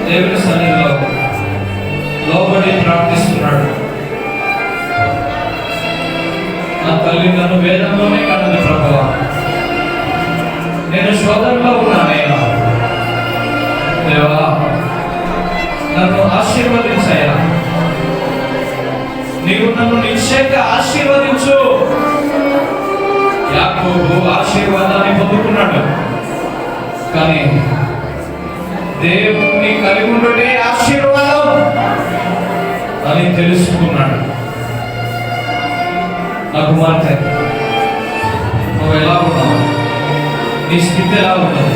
దేవుని సన్నిధిలో లోబడి ప్రార్థిస్తున్నాడు. నా తల్లి నన్ను వేదంలోనే కన్నది ప్రభువా, నేను శోధనలో ఉన్నానయ్యా. దేవా ఆశీర్వదించయ్యా, నీవు నన్ను నిశ్చయంగా ఆశీర్వదించు. యాకోబు ఆశీర్వాదాన్ని పొందుకున్నాడు, కానీ దేవుణ్ణి కలిగి ఉండటే ఆశీర్వాదం అని తెలుసుకున్నాడు. నా కుమార్తె, నువ్వు ఎలా ఉన్నావు? నీ స్థితి ఎలా ఉన్నది?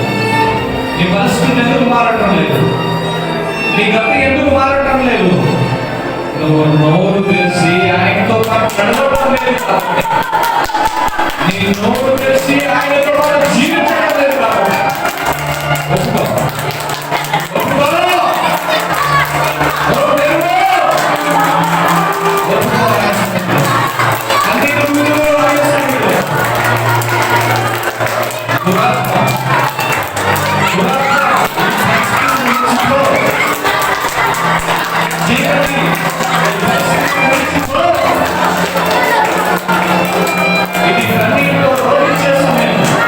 నీ పరిస్థితి ఎందుకు మారటం లేదు? నీ గతి ఎందుకు మారటం లేదు? నువ్వు నోరు తెరిచి ఆయనతో పాటు నడవడం లేదు కాబట్టి, నీ నోరు తెరిచి ఆయనతో పాటు జీవించడం లేదు కాబట్టి ఒప్పుకో. ఇది కన్నీటితో రోధించే సమయం.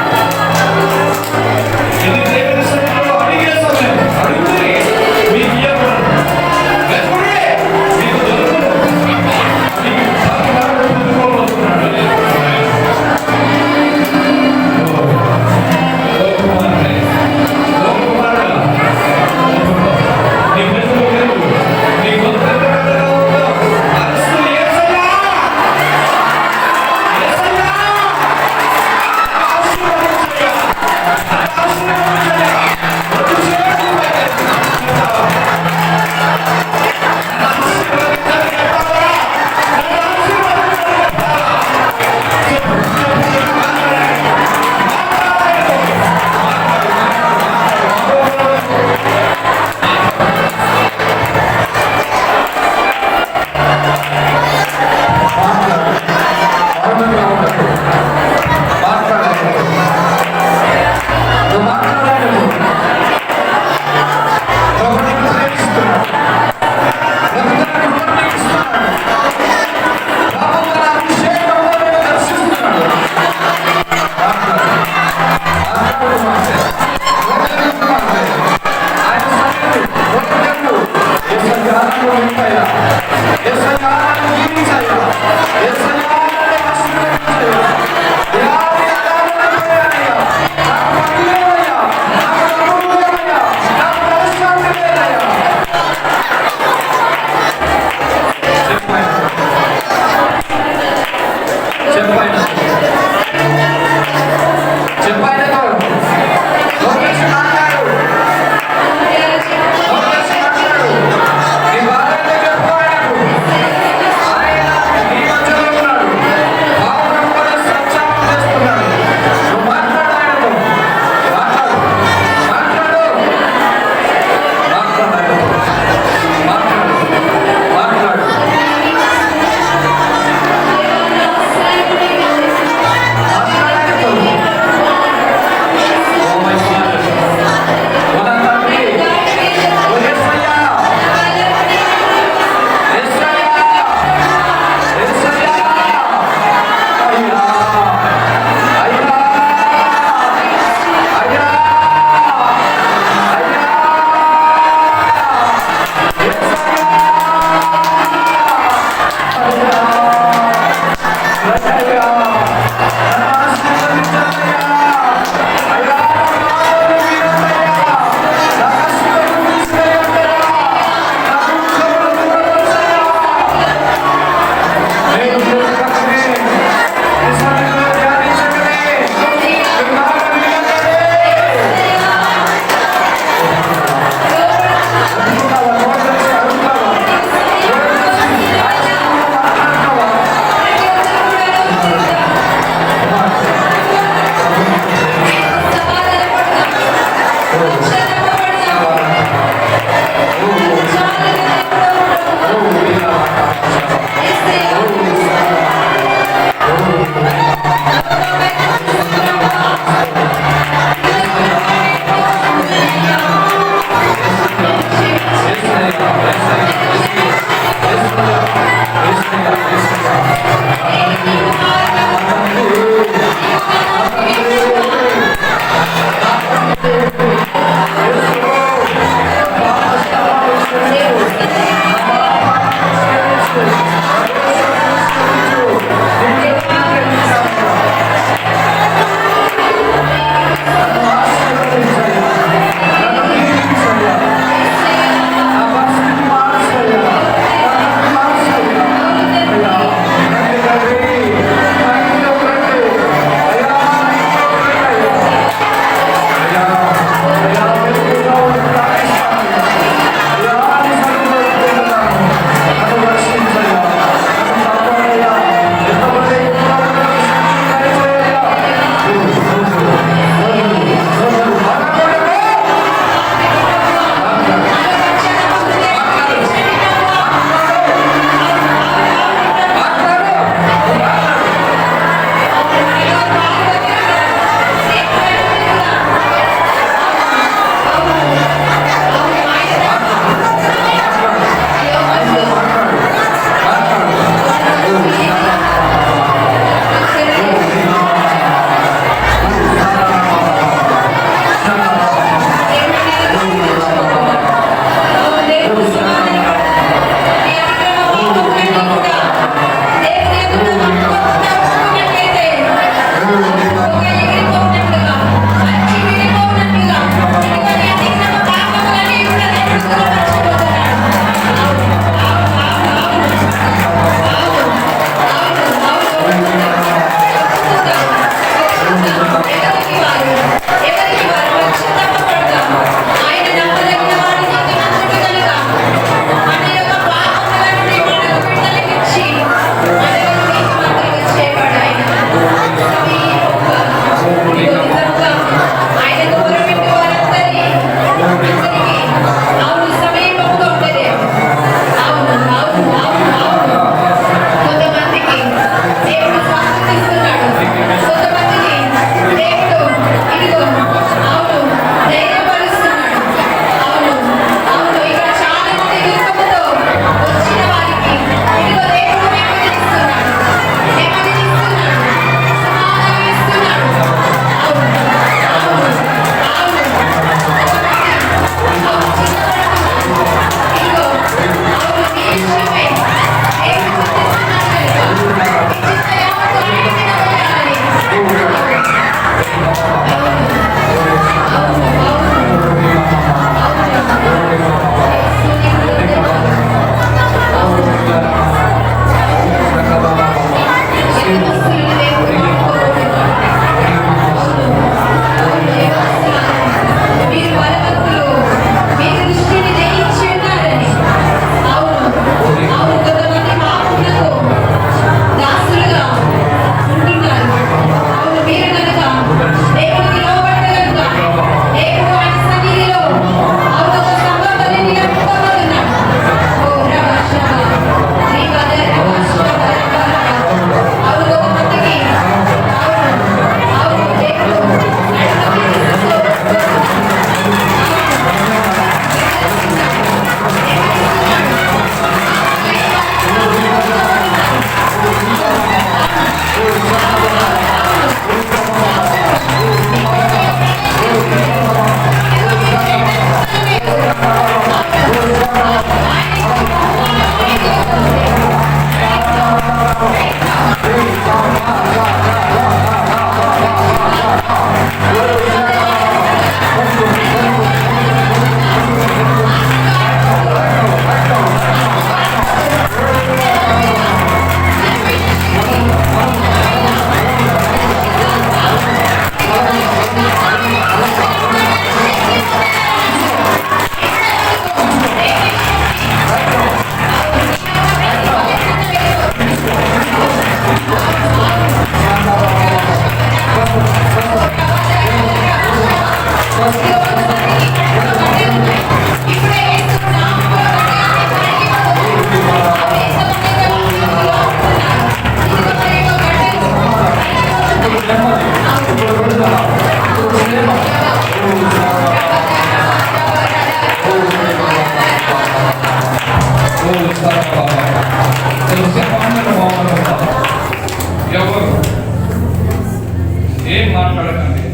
ఏం మాట్లాడకండి,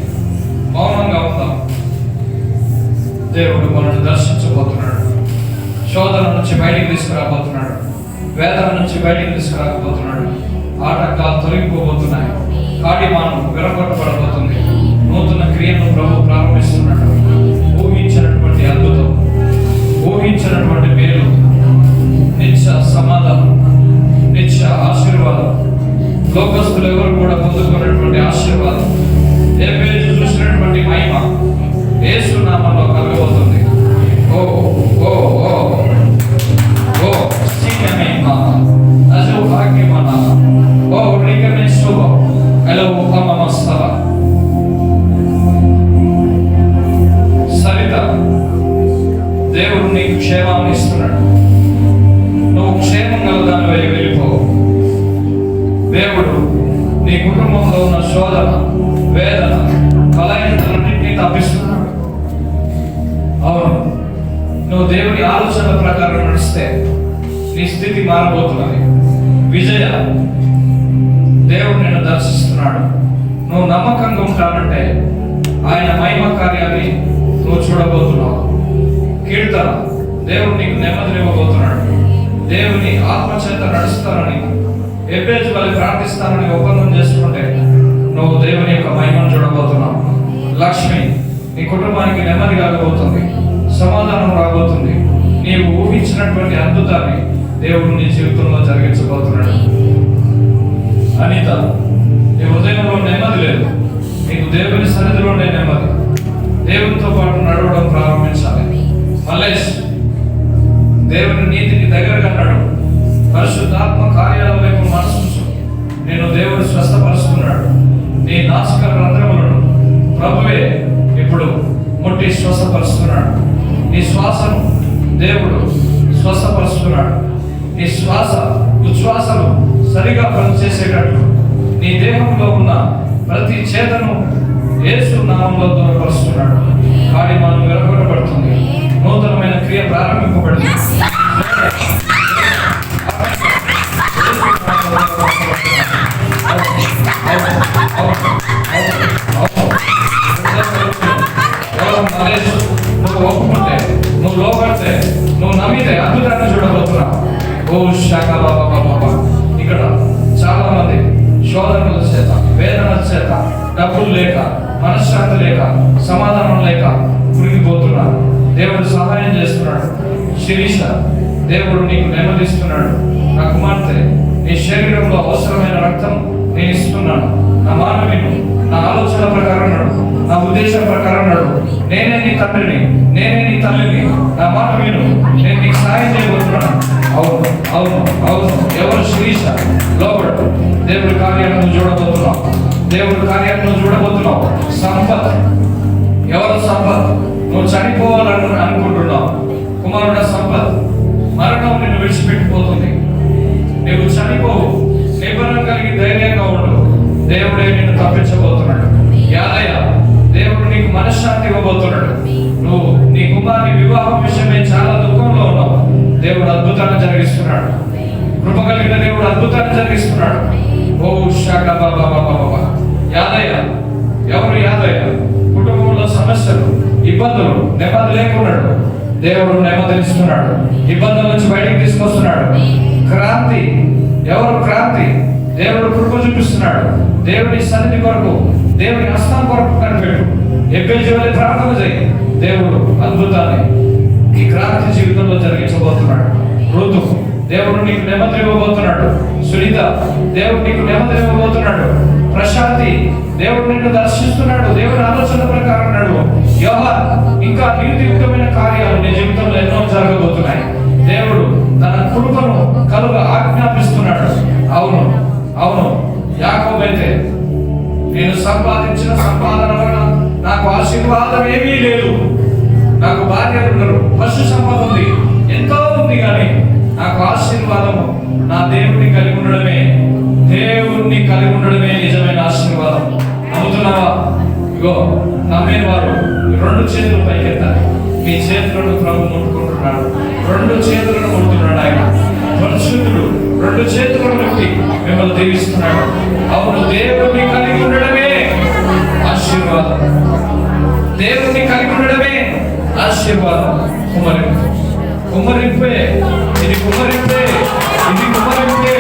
మౌనంగా ఉందాం. దేవుడు మనల్ని దర్శించబోతున్నాడు. శోధన నుంచి బయటికి తీసుకురాబోతున్నాడు. వేదన నుంచి బయటికి తీసుకురాకపోతున్నాడు. ఆటంకాలు తొలగిపోబోతున్నాయి. కాడిమానం విరగొట్టబడబోతుంది. నూతన క్రియను ప్రభు ప్రారంభిస్తున్నాడు. ఊహించినటువంటి అద్భుతం, ఊహించినటువంటి మేలు, నిత్య సమాధానం, నిత్య ఆశీర్వాదం, లోకస్తులు ఎవరు కూడా పొందుకున్నటువంటి ఆశీర్వాదం, ఏ పేరు చూసినటువంటి మహిమ యేసు నామములో కలగబోతుంది. ఓ ఓ ఓ ఓ సింగమేమా అజో భాగ్యమన ఓ రికమే శుభ హలో మమస్తవ సరిత. దేవుడు నీకు క్షేమాన్ని ఇస్తున్నాడు. నువ్వు క్షేమం కలదాన్ని వెళ్ళిపో. దేవుడు నీ కుటుంబంలో ఉన్న శోధన, వేదన, బలహీనతలన్నింటినీ తప్పిస్తున్నాడు. అవును, నువ్వు దేవుని ఆలోచన ప్రకారం నడిస్తే నీ స్థితి మారబోతున్నది. విజయ, దేవుడు నిన్ను దర్శిస్తున్నాడు. నువ్వు నమ్మకంగా ఉంటానంటే ఆయన మహిమ కార్యాన్ని నువ్వు చూడబోతున్నావు. కీర్తన, దేవుడు నీకు నెమ్మదినివ్వబోతున్నాడు. దేవుని ఆత్మచేత నడుస్తానని, ఎబ్బేజు వల్ల ప్రార్థిస్తానని ఒప్పందం చేసుకుంటే నువ్వు దేవుని యొక్క మహిమను చూడబోతున్నావు. లక్ష్మి, నీ కుటుంబానికి నెమ్మది కలగబోతుంది, సమాధానం రాబోతుంది. నీవు ఊహించినటువంటి అద్భుతాన్ని దేవుడు నీ జీవితంలో జరిగించబోతున్నాడు. అనిత, నీ హృదయంలో నెమ్మది లేదు. నీకు దేవుని సన్నిధిలోనే నెమ్మది. దేవునితో పాటు నడవడం ప్రారంభించాలి. మల్లేష్, దేవుని నీతికి దగ్గరగా నడు. పరిశుద్ధాత్మ కార్యాల వైపు మనసు నేను దేవుడు స్వస్థపరుస్తున్నాడు. నీ నాసిక రంధ్రములను ప్రభువే ఇప్పుడు ముట్టి స్వస్థపరుస్తున్నాడు. నీ శ్వాసను దేవుడు స్వస్థపరుస్తున్నాడు. నీ శ్వాస ఉచ్ఛ్వాసలు సరిగా పనిచేసేటట్లు నీ దేహంలో ఉన్న ప్రతి చేతను యేసు నామములో దూరపరుస్తున్నాడు. కాడి మనం విరగొట్టబడుతుంది. నూతనమైన క్రియ ప్రారంభింపబడింది. నువ్వు ఒప్పుకుంటే, నువ్వు లోపడితే, నువ్వు నమ్మితే అద్భుతాన్ని చూడబోతున్నావు. ఓ శాఖ బాబా. ఇక్కడ చాలా మంది శోధనల చేత, వేదనల చేత, డబ్బులు లేక, మనశ్శాంతి లేక, సమాధానం లేక కురిగిపోతున్నారు. దేవుడు సహాయం చేస్తున్నాడు. శిరీష, దేవుడు నీకు నెమ్మదిస్తున్నాడు. నా కుమార్తె, నీ శరీరంలో అవసరమైన రక్తం నేను ఇస్తున్నాను. నా మాట విను, నా ఆలోచన ప్రకారం నడు, నా ఉద్దేశం ప్రకారం నడు. నేనే నీ తండ్రిని, నేనే నీ తల్లిని. నా మాట విను, నేను నీకు సహాయం చేయబోతున్నాను. అవును అవును అవును. ఎవరు శిరీష? లోపడు. దేవుడి కార్యాలను చూడబోతున్నావు. దేవుడి కార్యాలను చూడబోతున్నావు. సంపత్, ఎవరు సంపత్? నువ్వు చనిపోవాలని అనుకుంటున్నావు. కుమారుడ సంపత్, మరణం నిన్ను విడిచిపెట్టిపోతుంది. నువ్వు చనిపోవు. నిబంధన కలిగి ధైర్యంగా ఉండు. దేవుడే నిన్ను తప్పించబోతున్నాడు. యాదయ్య, దేవుడు నీకు మనశ్శాంతి ఇవ్వబోతున్నాడు. నువ్వు నీ కుమారుని వివాహం విషయమై చాలా దుఃఖంలో ఉన్నావు. దేవుడు అద్భుతాన్ని జరిగిస్తున్నాడు. కృప కలిగిన దేవుడు అద్భుతాన్ని జరిగిస్తున్నాడు. ఓ శాఖ బాబా. యాదయ్య, ఎవరు యాదయ్య? కుటుంబంలో సమస్యలు, ఇబ్బందులు, నెమ్మది లేకున్నాడు. దేవుడు నెమ్మదిస్తున్నాడు. ఇబ్బందుల నుంచి బయటికి తీసుకొస్తున్నాడు. క్రాంతి, ఎవరు క్రాంతి? దేవుడు కృప చూపిస్తున్నాడు. దేవుని సన్నిధి కొరకు, దేవుని హస్తం కొరకు కనిపెట్టు. ఎబ్బేజు వలె ప్రార్థన చేయి. దేవుడు అద్భుతాన్ని ఈ క్రాంతి జీవితంలో జరిగించబోతున్నాడు. ఋతు, దేవుడు నీకు నెమ్మది ఇవ్వబోతున్నాడు. సునీత, దేవుడు నీకు నెమ్మది ఇవ్వబోతున్నాడు. ప్రశాంతి, దేవుడు నిన్ను దర్శిస్తున్నాడు. దేవుని ఆలోచన ప్రకారం నడువు. యోహాన్, ఇంకా నీతియుక్తమైన కార్యాలు నీ జీవితంలో ఎన్నో జరగబోతున్నాయి. దేవుడు తన కృపను కలుగ ఆజ్ఞాపిస్తున్నాడు. అవును అవును. యాకోబు అయితే, నేను సంపాదించిన సంపాదన వలన నాకు ఆశీర్వాదం ఏమీ లేదు. నాకు భార్యలు ఉన్నారు, పశు సంపద ఉంది, ఎంతో ఉంది, కానీ నాకు ఆశీర్వాదము నా దేవుడిని కలిగి ఉండడమే. దేవుణ్ణి కలిగి ఉండడమే నిజమైన ఆశీర్వాదం. నమ్ముతున్నావా? ఇగో, నమ్మిన వారు రెండు చేతులు పైకెత్తాలి. మీ చేతులను ప్రభు ముట్టుకుంటున్నాడు. రెండు చేతులను ముట్టుకున్నాడు ఆయన. పరిశుద్ధుడు రెండు చేతులను ముట్టి మిమ్మల్ని దీవిస్తున్నాడు. అవును, దేవుడిని కలిగి ఉండడమే దేవుని కలిగి ఉండడమే ఆశీర్వాదం. కుమ్మరింపు, కుమ్మరింపే, ఇది కుమ్మరింపే, ఇది కుమ్మరింపే.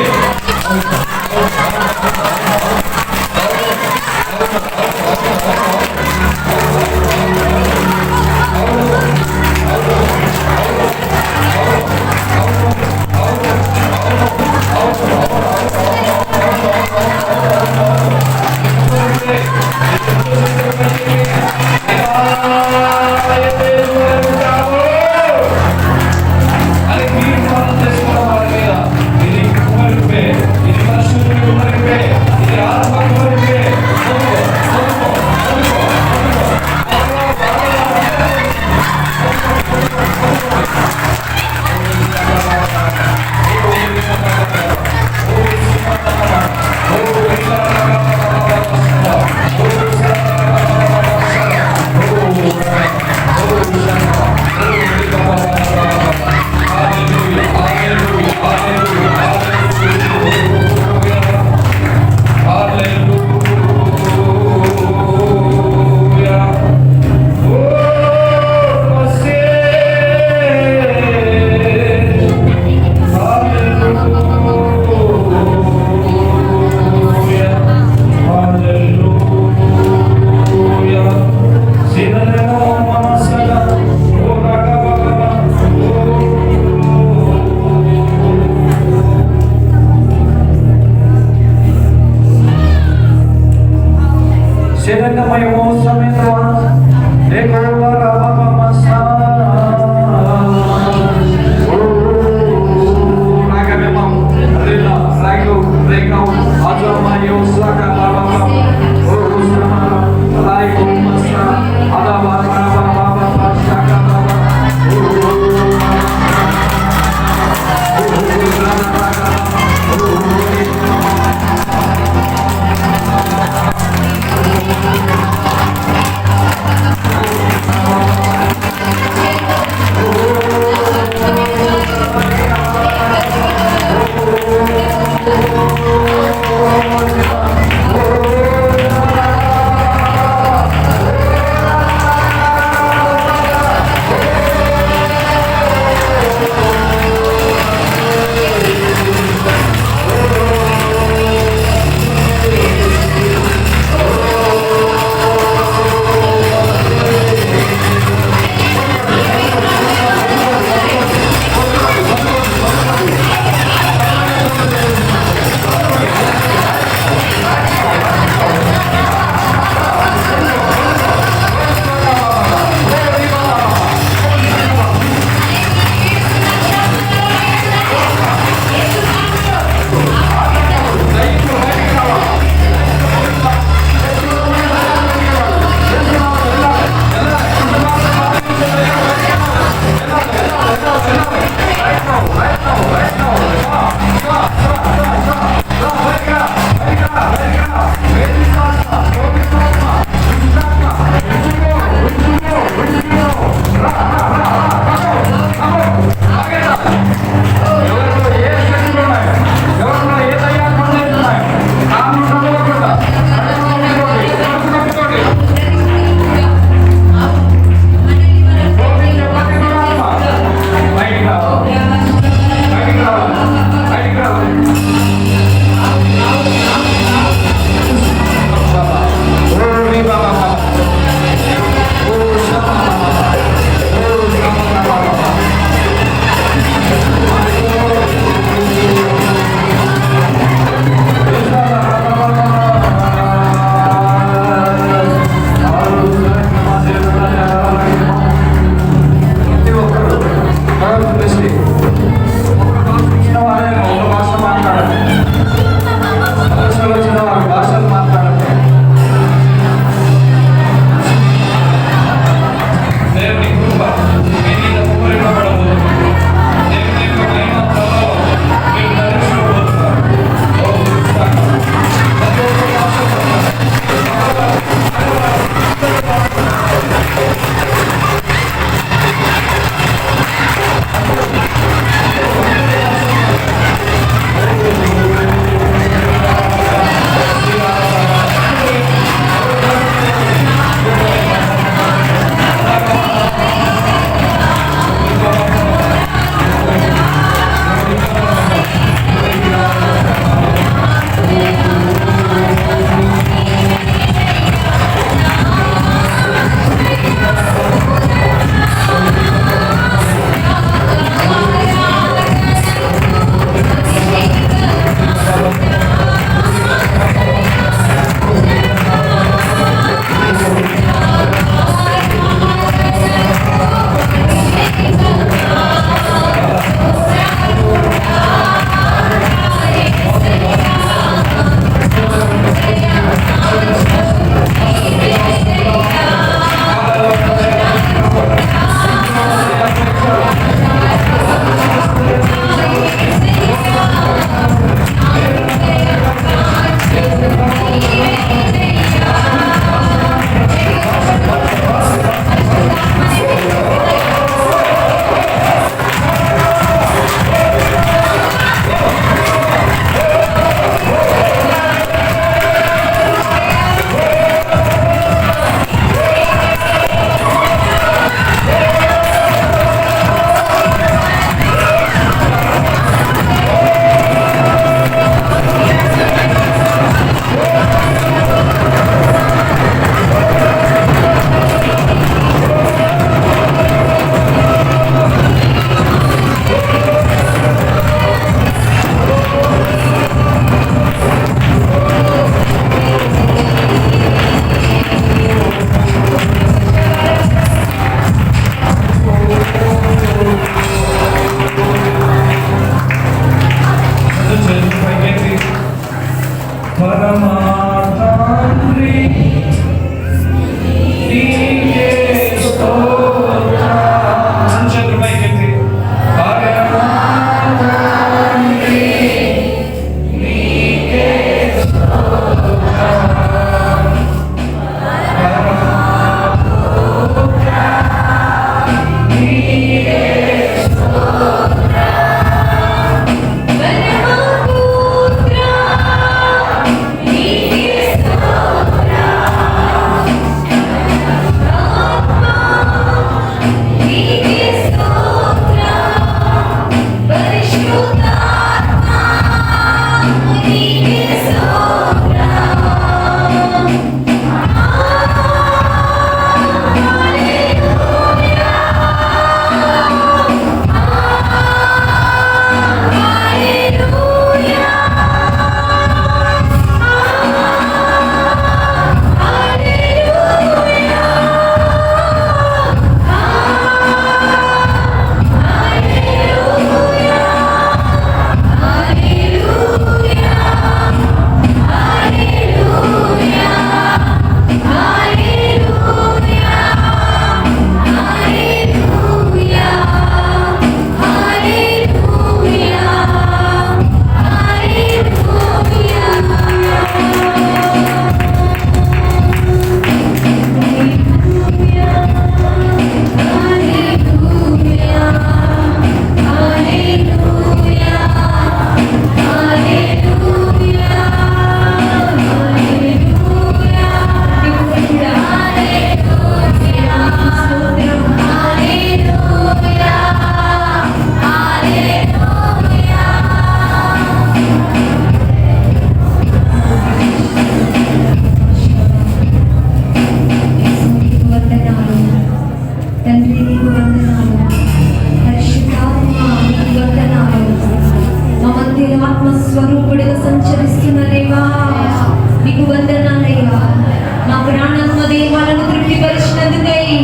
బట్టి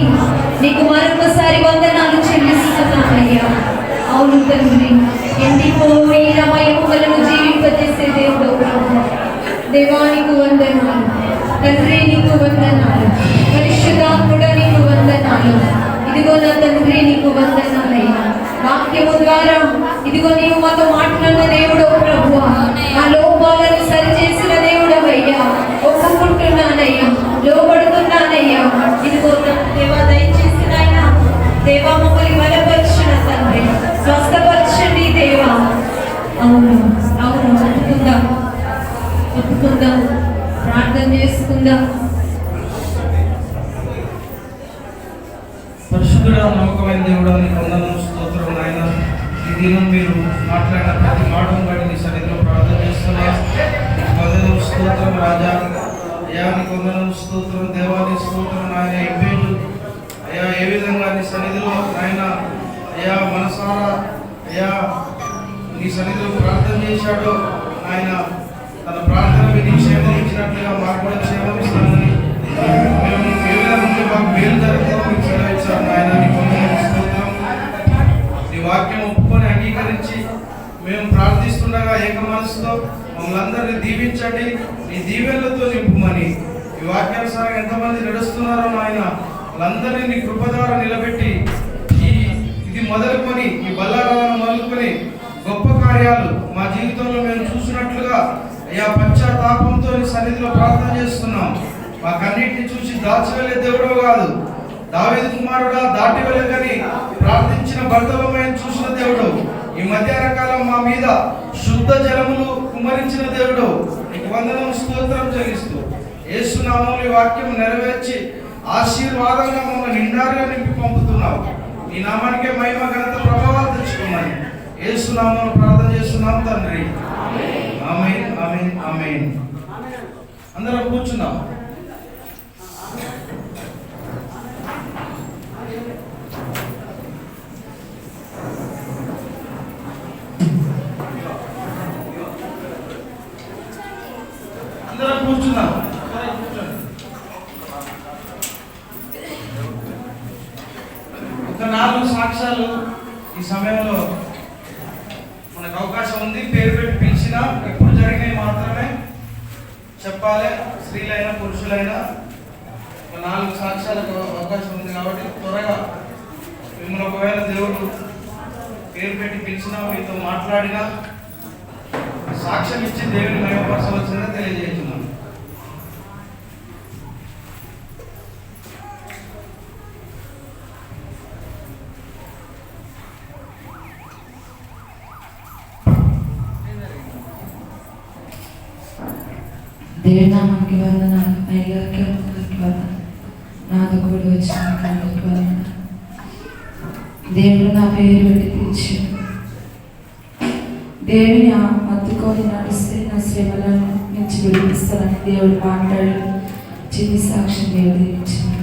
నీకు మరొకసారి వందనాలు చెల్లిస్తున్నానయ్యా. అవును తండ్రి, ఎండిపోయిన మయములను జీవింపజేసే దేవుడు ప్రభు. దేవానికి వందనాలు తండ్రి, నీకు వందనాలు. పరిశుద్ధాత్ముడా నీకు వందనాలు. ఇదిగో నా తండ్రి నీకు వందనాలయ్యా. వాక్యము ద్వారా ఇదిగో నీవు మాతో మాట్లాడిన దేవుడు ప్రభువా, నా లోపాలను సరిచేసిన దేవుడవయ్యా. ఒప్పుకుంటున్నానయ్యా, లోబడుతున్నానయ్యా. ఇదిగో నా దేవా, దయచేసి నాయన దేవా మమ్మల్ని బలపరచిన తండ్రి, స్వస్థపరచండి దేవా. అవును అవును, ఒప్పుకుందాం, ప్రార్థన చేసుకుందాం. పరిశుద్ధుడా, నమ్మకమైన దేవుడా, నీకు వందనాలు, స్తోత్రం నాయన. ఈ దినం మీరు మాట్లాడిన ప్రతి మాటను బట్టి నీ సన్నిధిలో ప్రార్థన చేస్తున్నా. నీకు వందనాలు, స్తోత్రం రాజా. అయ్యా నీకు వందనాలు, స్తోత్రం దేవాని స్తోత్రం నాయన. ఎబ్బేలు అయ్యా ఏ విధంగా నీ సన్నిధిలో నాయన అయ్యా మనసారా అయ్యా నీ సన్నిధిలో ప్రార్థన చేశాడో ఆయన తన ప్రార్థన విని క్షేమం ఇచ్చినట్లుగా మాకు కూడా క్షేమం ఇస్తానని మేము ఏ విధంగా మాకు మేలు జరుగుతుందో మీకు సెలవిచ్చాను ఆయన. నీకు వందనాలు, స్తోత్రం. నీ వాక్యం ఒప్పుకొని అంగీకరించి మేము ప్రార్థిస్తుండగా ఏక మనసుతో మమ్మల్ని అందరినీ దీవించండి, నీ దీవెనలతో నింపుమని. ఈ వాక్యానుసారం ఎంతమంది నడుస్తున్నారో నాయన వాళ్ళందరినీ నీ కృప ద్వారా నిలబెట్టి ఇది మొదలుకొని ఈ బల్లారాలను మొదలుకొని గొప్ప కార్యాలు మా జీవితంలో మేము చూసినట్లుగా అయ్యా పశ్చాత్తాపంతో నీ సన్నిధిలో ప్రార్థన చేస్తున్నాం. మా కన్నిటిని చూసి దాచివెళ్ళే దేవుడు కాదు, దావీదు కుమారుడా దాటి వెళ్ళకని ప్రార్థించిన బర్తలమైన చూసిన దేవుడు. ఈ మధ్యాహ్న కాలం మా మీద శుద్ధ జలములు కుమ్మరించిన దేవుడు. నీకు వందనం, స్తోత్రం చెల్లిస్తూ యేసు నామములో ఈ వాక్యం నెరవేర్చి ఆశీర్వాదంగా మమ్మల్ని నిండారుగా నింపి పంపుతున్నావు. ఈ నామానికే మహిమ ఘనత ప్రభావాలు తెచ్చుకున్నాయి. యేసు నామములో ప్రార్థన చేస్తున్నాం తండ్రి. ఆమేన్, ఆమేన్, ఆమేన్. అందరం కూర్చున్నాం. అందరం కూర్చున్నాం. ఒక 4 సాక్ష్యాలు ఈ సమయంలో మనకు అవకాశం ఉంది. పేరు పెట్టి పిలిచినా ఎప్పుడు జరిగినవి మాత్రమే చెప్పాలి. స్త్రీలైనా పురుషులైనా ఒక 4 సాక్ష్యాలకు అవకాశం ఉంది కాబట్టి త్వరగా మిమ్మల్ని ఒకవేళ దేవుడు పేరు పెట్టి పిలిచినా మీతో మాట్లాడినా సాక్ష్యం ఇచ్చి దేవుని మహిమపరచవలసిందిగా తెలియజేస్తున్నాను. దేవుడి నామానికి వందనాలు. అయ్యగారికి వందనాలు. నాతో కూడా వచ్చిన అందరికి వందనాలు. దేవుడు నా పేరు పెట్టి పిలిచాడు. దేవుని హత్తుకొని నడిస్తే నా శ్రమలను నుంచి విడిపిస్తానని దేవుడు మాట్లాడి చిన్ని సాక్ష్యం దేవుడు ఇచ్చింది.